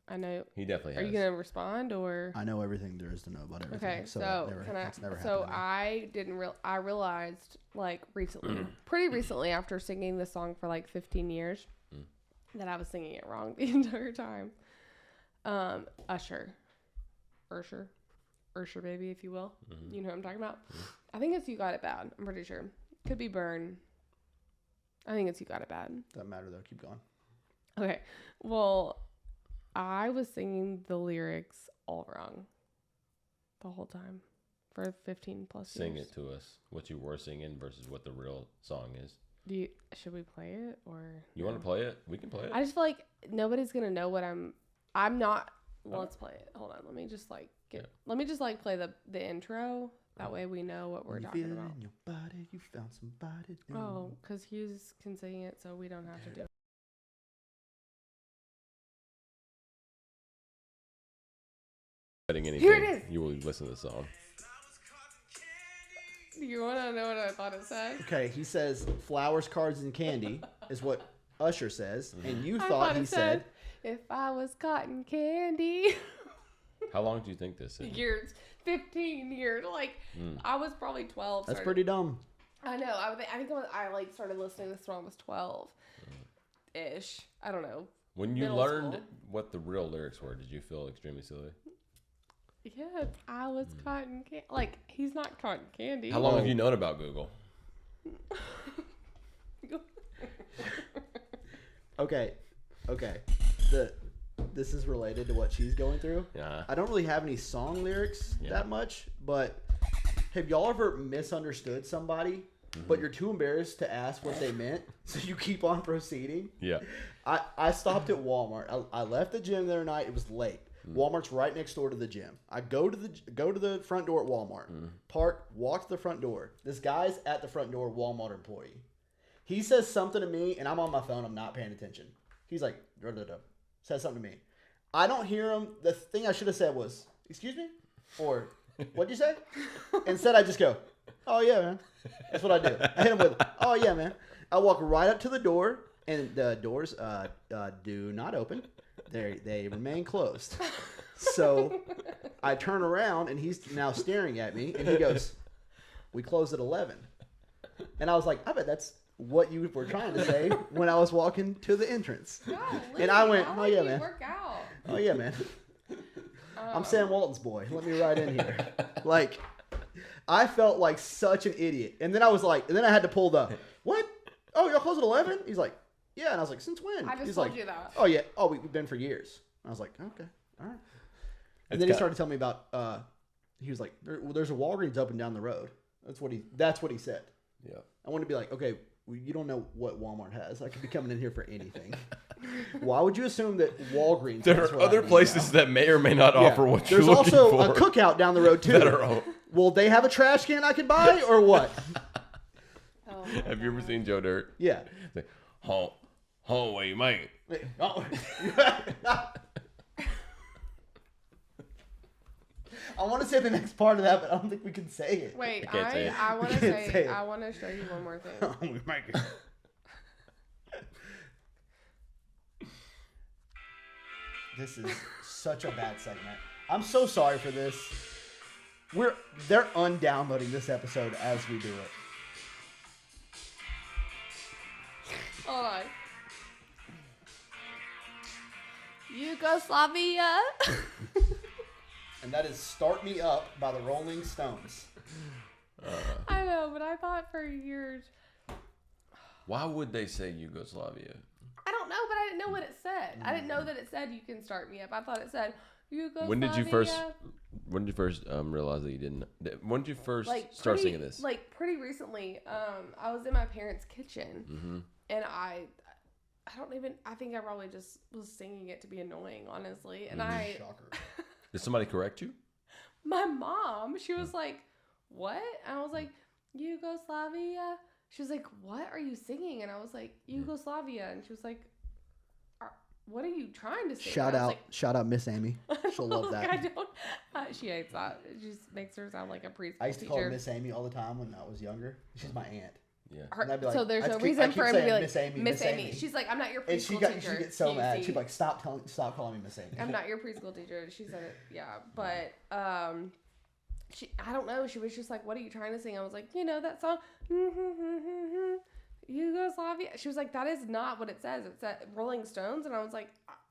I know. He definitely Are has. you gonna respond or? I know everything there is to know about everything. Okay, so so that's never so happened to me. I didn't I realized like recently, pretty recently after singing this song for like 15 years, that I was singing it wrong the entire time. Usher, baby, if you will. You know what I'm talking about. I think it's You Got It Bad. I'm pretty sure. Could be Burn. I think it's You Got It Bad. Doesn't matter though. Keep going. Okay. Well, I was singing the lyrics all wrong. the whole time for 15 plus Sing years. it to us. What you were singing versus what the real song is. Should we play it or You want to play it? We can play it. I just feel like nobody's gonna know what I'm not. Let's play it. Hold on. Let me just like play the intro. That way we know what we're You talking feel it about. in your body, you found somebody new. Oh, because Hughes can sing it, so we don't have to do it. Anything, Here it is. You will listen to the song. Do you want to know what I thought it said? Okay, he says flowers, cards, and candy is what Usher says, and you I thought he it said if I was cotton candy. How long do you think this is? Years, 15 years. Like I was probably 12. that's pretty dumb. I know. I think I like started listening to this when I was 12 ish. I don't know. When you Middle learned school. what the real lyrics were, did you feel extremely silly? Yeah, if I was cotton candy. Like he's not cotton candy. How long have you known about Google? Okay. This is related to what she's going through. Yeah. I don't really have any song lyrics that much, but have y'all ever misunderstood somebody, but you're too embarrassed to ask what they meant, so you keep on proceeding? Yeah. I stopped at Walmart. I left the gym the other night. It was late. Walmart's right next door to the gym. I go to the front door at Walmart. Park, walk to the front door. This guy's at the front door, Walmart employee. He says something to me, and I'm on my phone. I'm not paying attention. He's like, says something to me. I don't hear him. The thing I should have said was, "Excuse me," or "What'd you say?" Instead, I just go, "Oh yeah, man." That's what I do. I hit him with, "Oh yeah, man." I walk right up to the door, and the doors do not open. They remain closed. So I turn around, and he's now staring at me, and he goes, "We close at 11." And I was like, I bet that's what you were trying to say when I was walking to the entrance. And I went, "Oh yeah, man. Work out. Oh yeah, man. I'm Sam Walton's boy. Let me right in here." Like, I felt like such an idiot. And then I was like, and then I had to pull the, "What? Oh, y'all close at 11?" He's like, "Yeah." And I was like, "Since when?" I just He's told like, you that. "Oh yeah. Oh, we've been for years." I was like, "Okay, all right." And then he started telling me about. He was like, "There's a Walgreens open down the road." That's what he said. Yeah. I want to be like, okay, well, you don't know what Walmart has. I could be coming in here for anything. Why would you assume that Walgreens? There has are what I other need places that may or may not now? offer what you're There's looking also for. a cookout down the road too. that are- Will they have a trash can I could buy or what? Oh, Have you ever seen Joe Dirt? Yeah. It's like, home, where you make it? Oh. I want to say the next part of that, but I don't think we can say it. Wait, I can't say it. I want to can't say say it. I want to show you one more thing. We make it. This is such a bad segment. I'm so sorry for this. They're undownloading this episode as we do it. Hold on. Yugoslavia. And that is "Start Me Up" by the Rolling Stones. I know, but I thought for years. Why would they say Yugoslavia? I don't know, but I didn't know what it said. I didn't know that it said you can start me up. I thought it said Yugoslavia. When did you first realize that you didn't? When did you first start singing this? Like pretty recently. I was in my parents' kitchen, and I think I probably just was singing it to be annoying, honestly. And Shocker. Did somebody correct you? my mom, she was like, "What?" And I was like, "Yugoslavia." She was like, "What are you singing?" And I was like, "Yugoslavia." And she was like, "What are you trying to sing?" Shout And I was out, shout out, Miss Amy. She'll love that. I don't. She hates that. It just makes her sound like a preschool I used to call her teacher. Miss Amy all the time when I was younger. She's my aunt. Yeah. And I'd be like- So there's I no keep- reason I keep for him to be saying like Miss Amy, Miss Miss Amy. Amy. She's like, "I'm not your And she preschool teacher." get so mad. QC. She'd be like, stop calling me Miss Amy. "I'm not your preschool teacher." She said it. Yeah, but I don't know. She was just like, "What are you trying to sing?" I was like, that song, Yugoslavia. She was like, "That is not what it says. It's at Rolling Stones." And I was like,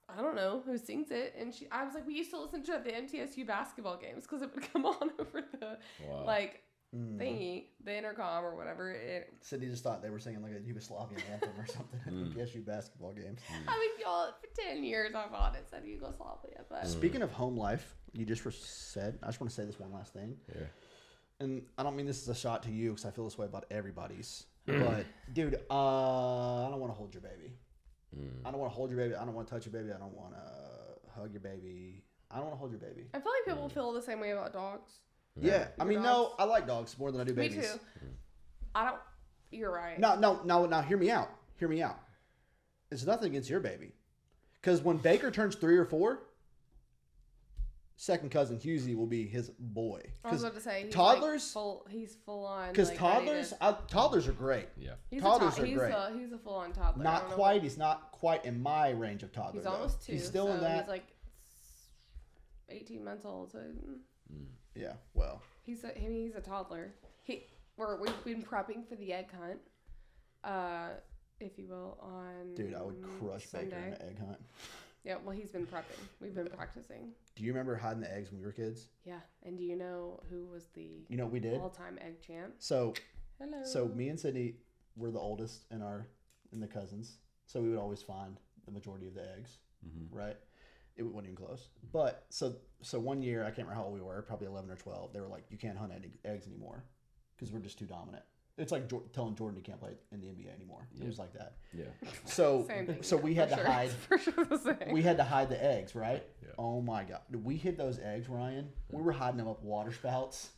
I don't know who sings it. And I was like, we used to listen to it at the MTSU basketball games because it would come on over the thingy. the intercom or whatever. Sydney just thought they were singing like a Yugoslavian anthem or something at the PSU basketball games. I mean, y'all, for 10 years I thought it said Yugoslavia, but Speaking of home life, you just said, I just want to say this one last thing. Yeah. And I don't mean this is a shot to you because I feel this way about everybody's. But, dude, I don't want to hold your baby. I don't want to hold your baby. I don't want to touch your baby. I don't want to hug your baby. I don't want to hold your baby. I feel like people feel the same way about dogs. Yeah. I mean, Dogs. no, I like dogs more than I do Me babies. too. I don't. You're right. No, hear me out. Hear me out. It's nothing against your baby. Because when Baker turns 3 or 4, second cousin Husey will be his boy. I was about to say he's toddlers, like he's full on. because like, toddlers, toddlers are great. Yeah. Toddlers are great. He's a full on toddler. I Not don't know quite. He's not quite in my range of toddler. He's almost 2. He's still so in that. He's like 18 months old. So Yeah. Well. he's a toddler. We've been prepping for the egg hunt, if you will, on. Dude, I would crush Sunday. Baker in an egg hunt. Yeah, well, he's been prepping. We've been practicing. Do you remember hiding the eggs when we were kids? Yeah, and do you know who was the You know what we did? all-time egg champ? So Hello. me and Sydney were the oldest in the cousins, so we would always find the majority of the eggs, right? It wasn't even close. But so one year, I can't remember how old we were, probably 11 or 12. They were like, "You can't hunt eggs anymore because we're just too dominant." It's like telling Jordan he can't play in the NBA anymore. It was like that. Yeah. So Same thing, so yeah, we had for to sure. hide. For sure the same. We had to hide the eggs, right? Yeah. Oh my god, we hid those eggs, Ryan. We were hiding them up water spouts.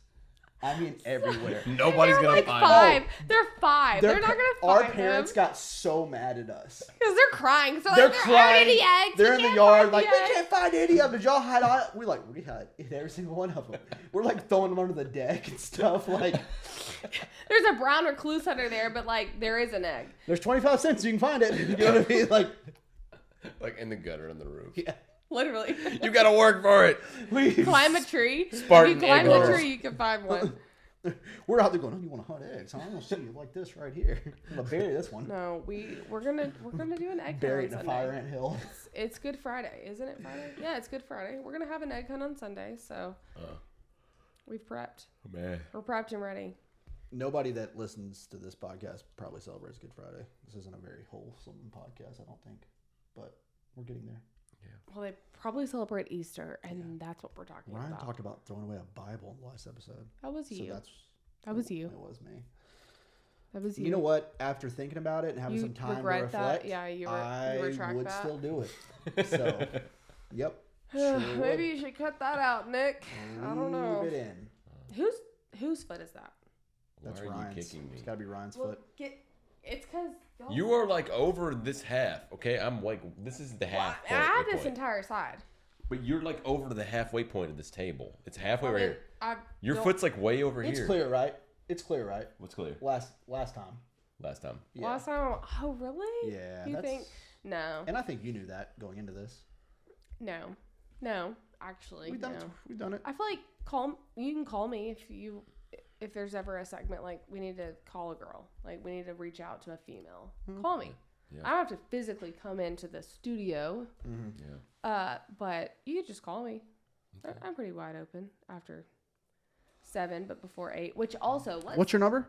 I mean, everywhere. Nobody's They're gonna like find 5. them. They're 5. They're not gonna find Our parents them. got so mad at us. Because they're crying. So They're like, crying. There are any eggs. They're We in the can't yard, find like, the we eggs." can't find any of them. Did y'all hide all? We hide every single one of them. We're like throwing them under the deck and stuff. Like, There's a brown recluse under there, but like there is an egg. there's 25 cents, you can find it. You know what I mean? Like, In the gutter on the roof. yeah. Literally. You gotta work for it. Climb a tree. Spartan if you climb egg a rolls. tree, you can find one. We're out there going, "Oh, you want to hunt eggs? Huh? I'm gonna see you like this right here. I'm gonna bury this one. No, we're gonna do an egg Bury it hunt in on a Sunday. fire ant hill." It's Good Friday, isn't it Friday? Yeah, it's Good Friday. We're gonna have an egg hunt on Sunday, so we've prepped. Oh, man. We're prepped and ready. Nobody that listens to this podcast probably celebrates Good Friday. This isn't a very wholesome podcast, I don't think, but we're getting there. Well, they probably celebrate Easter, and that's what we're talking Ryan about. talked about throwing away a Bible in the last episode. That was So you. that was you. It was me. That was you. You know what? After thinking about it and having You some time to regret reflect, that? Yeah, you I retract would that? still do it. So, yep. Sure Maybe would. you should cut that out, Nick. I don't know. Leave it in. Whose foot is that? That's Why are Ryan's. you kicking me? It's got to be Ryan's Well, foot. it's because You are like over this half, okay? I'm like, this is the half. I have point. this entire side. But you're like over to the halfway point of this table. It's halfway right here. I Your don't- foot's like way over It's here. clear, right? It's clear, right? What's clear? Last time. Last time. Yeah. Last time. Oh, really? Yeah. You that's, think? No. And I think you knew that going into this. No. Actually, We've done no. it. We've done it. I feel like you can call me if there's ever a segment like we need to call a girl, like we need to reach out to a female. Call me. Yeah. I don't have to physically come into the studio, Yeah. but you could just call me. I'm pretty wide open after 7, but before 8. Which also, What's your number?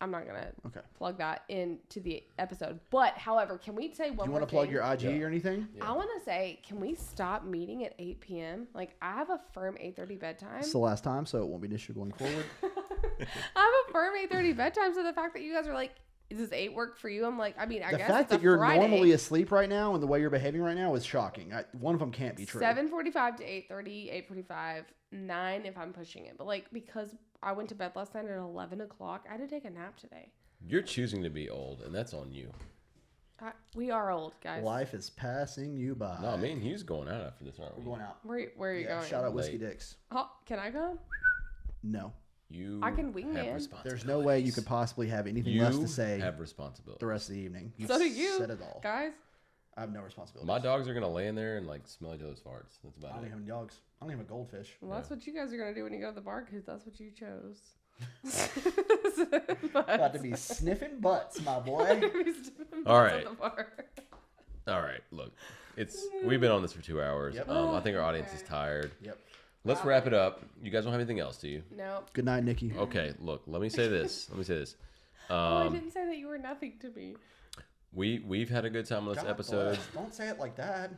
I'm not gonna Okay. plug that into the episode. But however, can we say one You more want to plug thing? your IG Yeah. or anything? I want to say, can we stop meeting at 8 p.m.? Like, I have a firm 8:30 bedtime. It's the last time, so it won't be an issue going forward. I have a firm 8:30 bedtime, so the fact that you guys are like, does 8 work for you? I'm like, I mean, I The guess fact it's a that you're Friday. normally asleep right now and the way you're behaving right now is shocking. One of them can't be true. 7:45 to 8:30, 8:45, 9 if I'm pushing it. But like, because I went to bed last night at 11 o'clock, I had to take a nap today. You're choosing to be old, and that's on you. We are old, guys. Life is passing you by. No, me and Hughes going out after this, aren't we? We're going out. Where are you Yeah, going? shout out Whiskey Late. Dicks. Oh, can I go? No. You I can wing have man. responsibilities. There's no way you could possibly have anything less to say have responsibility. the rest of the evening. You've So do you, said it all. guys. I have no responsibility. My dogs are gonna lay in there and like smell each other's farts. That's I about don't it. even have dogs. I don't even have a goldfish. Well, that's what you guys are gonna do when you go to the bar, because that's what you chose. About to be sniffing butts, my boy. All right. All right, look, we've been on this for 2 hours. Yep. I think our audience is tired. Yep. let's wrap it up. You guys don't have anything else, do you? No. Good night, Nikki. Okay, look, let me say this. I didn't say that you were nothing to me. We've had a good time on this God episode. bless. Don't say it like that.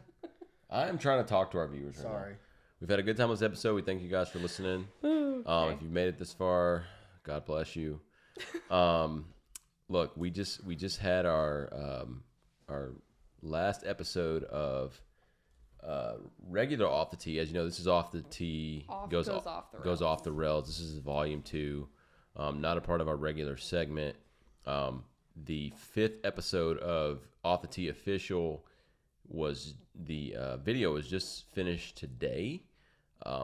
I am trying to talk to our viewers right now. Sorry. We've had a good time on this episode. We thank you guys for listening. Okay. If you've made it this far, God bless you. Look, we just had our last episode of regular Off the Tee. As you know, this is Off the Tee. Goes off the rails. This is volume 2. Not a part of our regular segment. The 5th episode of Off the Tee Official was the video was just finished today.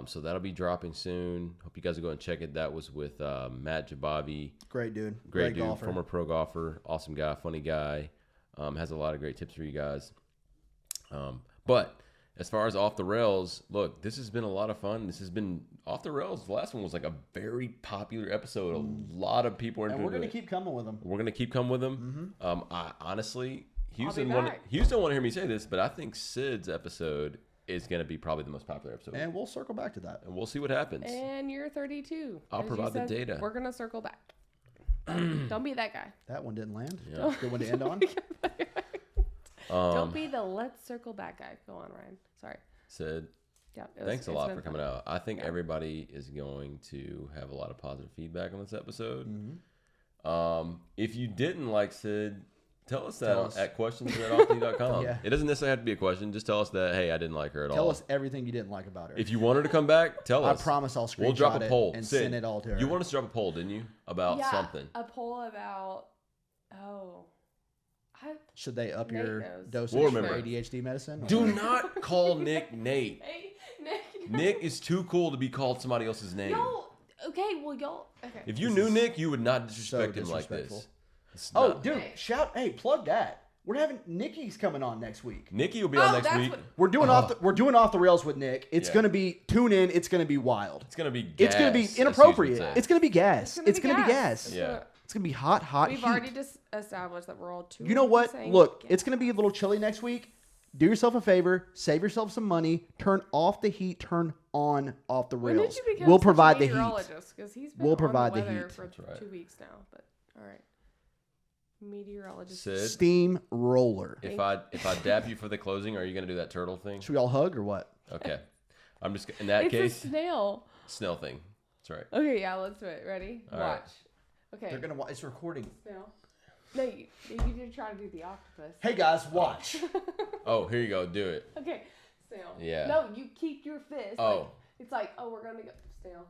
So that'll be dropping soon. Hope you guys will go and check it. That was with Matt Jabavi. Great dude. Great dude. Golfer. Former pro golfer. Awesome guy. Funny guy. Has a lot of great tips for you guys. But as far as Off the Rails, look, this has been a lot of fun. This has been Off the Rails. The last one was like a very popular episode. A lot of people are into it. And we're going to keep coming with them. We're going to keep coming with them. I honestly, Houston back. don't want to hear me say this, but I think Sid's episode is going to be probably the most popular episode. And we'll circle back to that. And we'll see what happens. And you're 32. I'll As you provide the said, data. We're gonna circle back. Don't be that guy. That one didn't land. Yeah. Good one to end on. Don't be the let's circle back guy. Go on, Ryan. Sorry. Sid, Yeah. thanks a lot for been coming fun. out. I think everybody is going to have a lot of positive feedback on this episode. If you didn't like Sid, tell us that at questions@offthee.com. Yeah. It doesn't necessarily have to be a question. Just tell us that, hey, I didn't like her at all. Tell us everything you didn't like about her. If you want her to come back, tell I us. promise I'll screenshot We'll drop a it poll. and Sid, send it all to her. You want us to drop a poll, didn't you? About Yeah, something. a poll about. Should they up Nate your knows. dosage We'll for remember. ADHD medicine? Do not call Nick Nate. Hey, Nick. Nick is too cool to be called somebody else's name. No. Okay. Well, y'all. Okay. If you knew Nick, you would not disrespect him like disrespectful. this. It's Oh, not. dude, plug that. We're having Nikki's coming on next week. Nikki will be on next that's week. what- We're doing off the rails with Nick. It's Yeah. gonna be tune in. It's gonna be wild. It's gonna be gas. It's gonna be as inappropriate. Susan would It's say. gonna be gas. It's gonna be gas. Yeah. It's gonna be hot. We've heat. already just established that we're all too. You know what? saying Look, gas. it's gonna be a little chilly next week. Do yourself a favor. Save yourself some money. Turn off the heat. Turn on off the When did rails. you become We'll such a provide the heat. meteorologist? Because he's been We'll on provide the the weather heat. for That's right. 2 weeks now. But all right, meteorologist. Sid, Steam roller. if I dap you for the closing, are you gonna do that turtle thing? Should we all hug or what? Okay. I'm just in that It's case. a snail. Snell thing. That's right. Okay, yeah, let's do it. Ready? All right. Watch. Okay. They're gonna. It's recording. Snail. No, you did try to do the octopus. Hey guys, watch. Oh, here you go. Do it. Okay, snail. Yeah. No, you keep your fist. Oh. Like, it's like, oh, we're gonna go snail.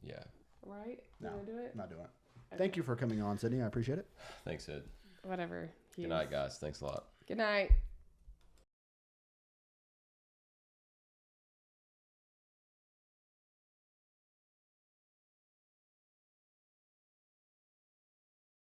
Yeah. Right? You No, gonna do it? I'm not doing it. Thank you for coming on, Sydney. I appreciate it. Thanks, Sid. Whatever. Good night, guys. Thanks a lot. Good night.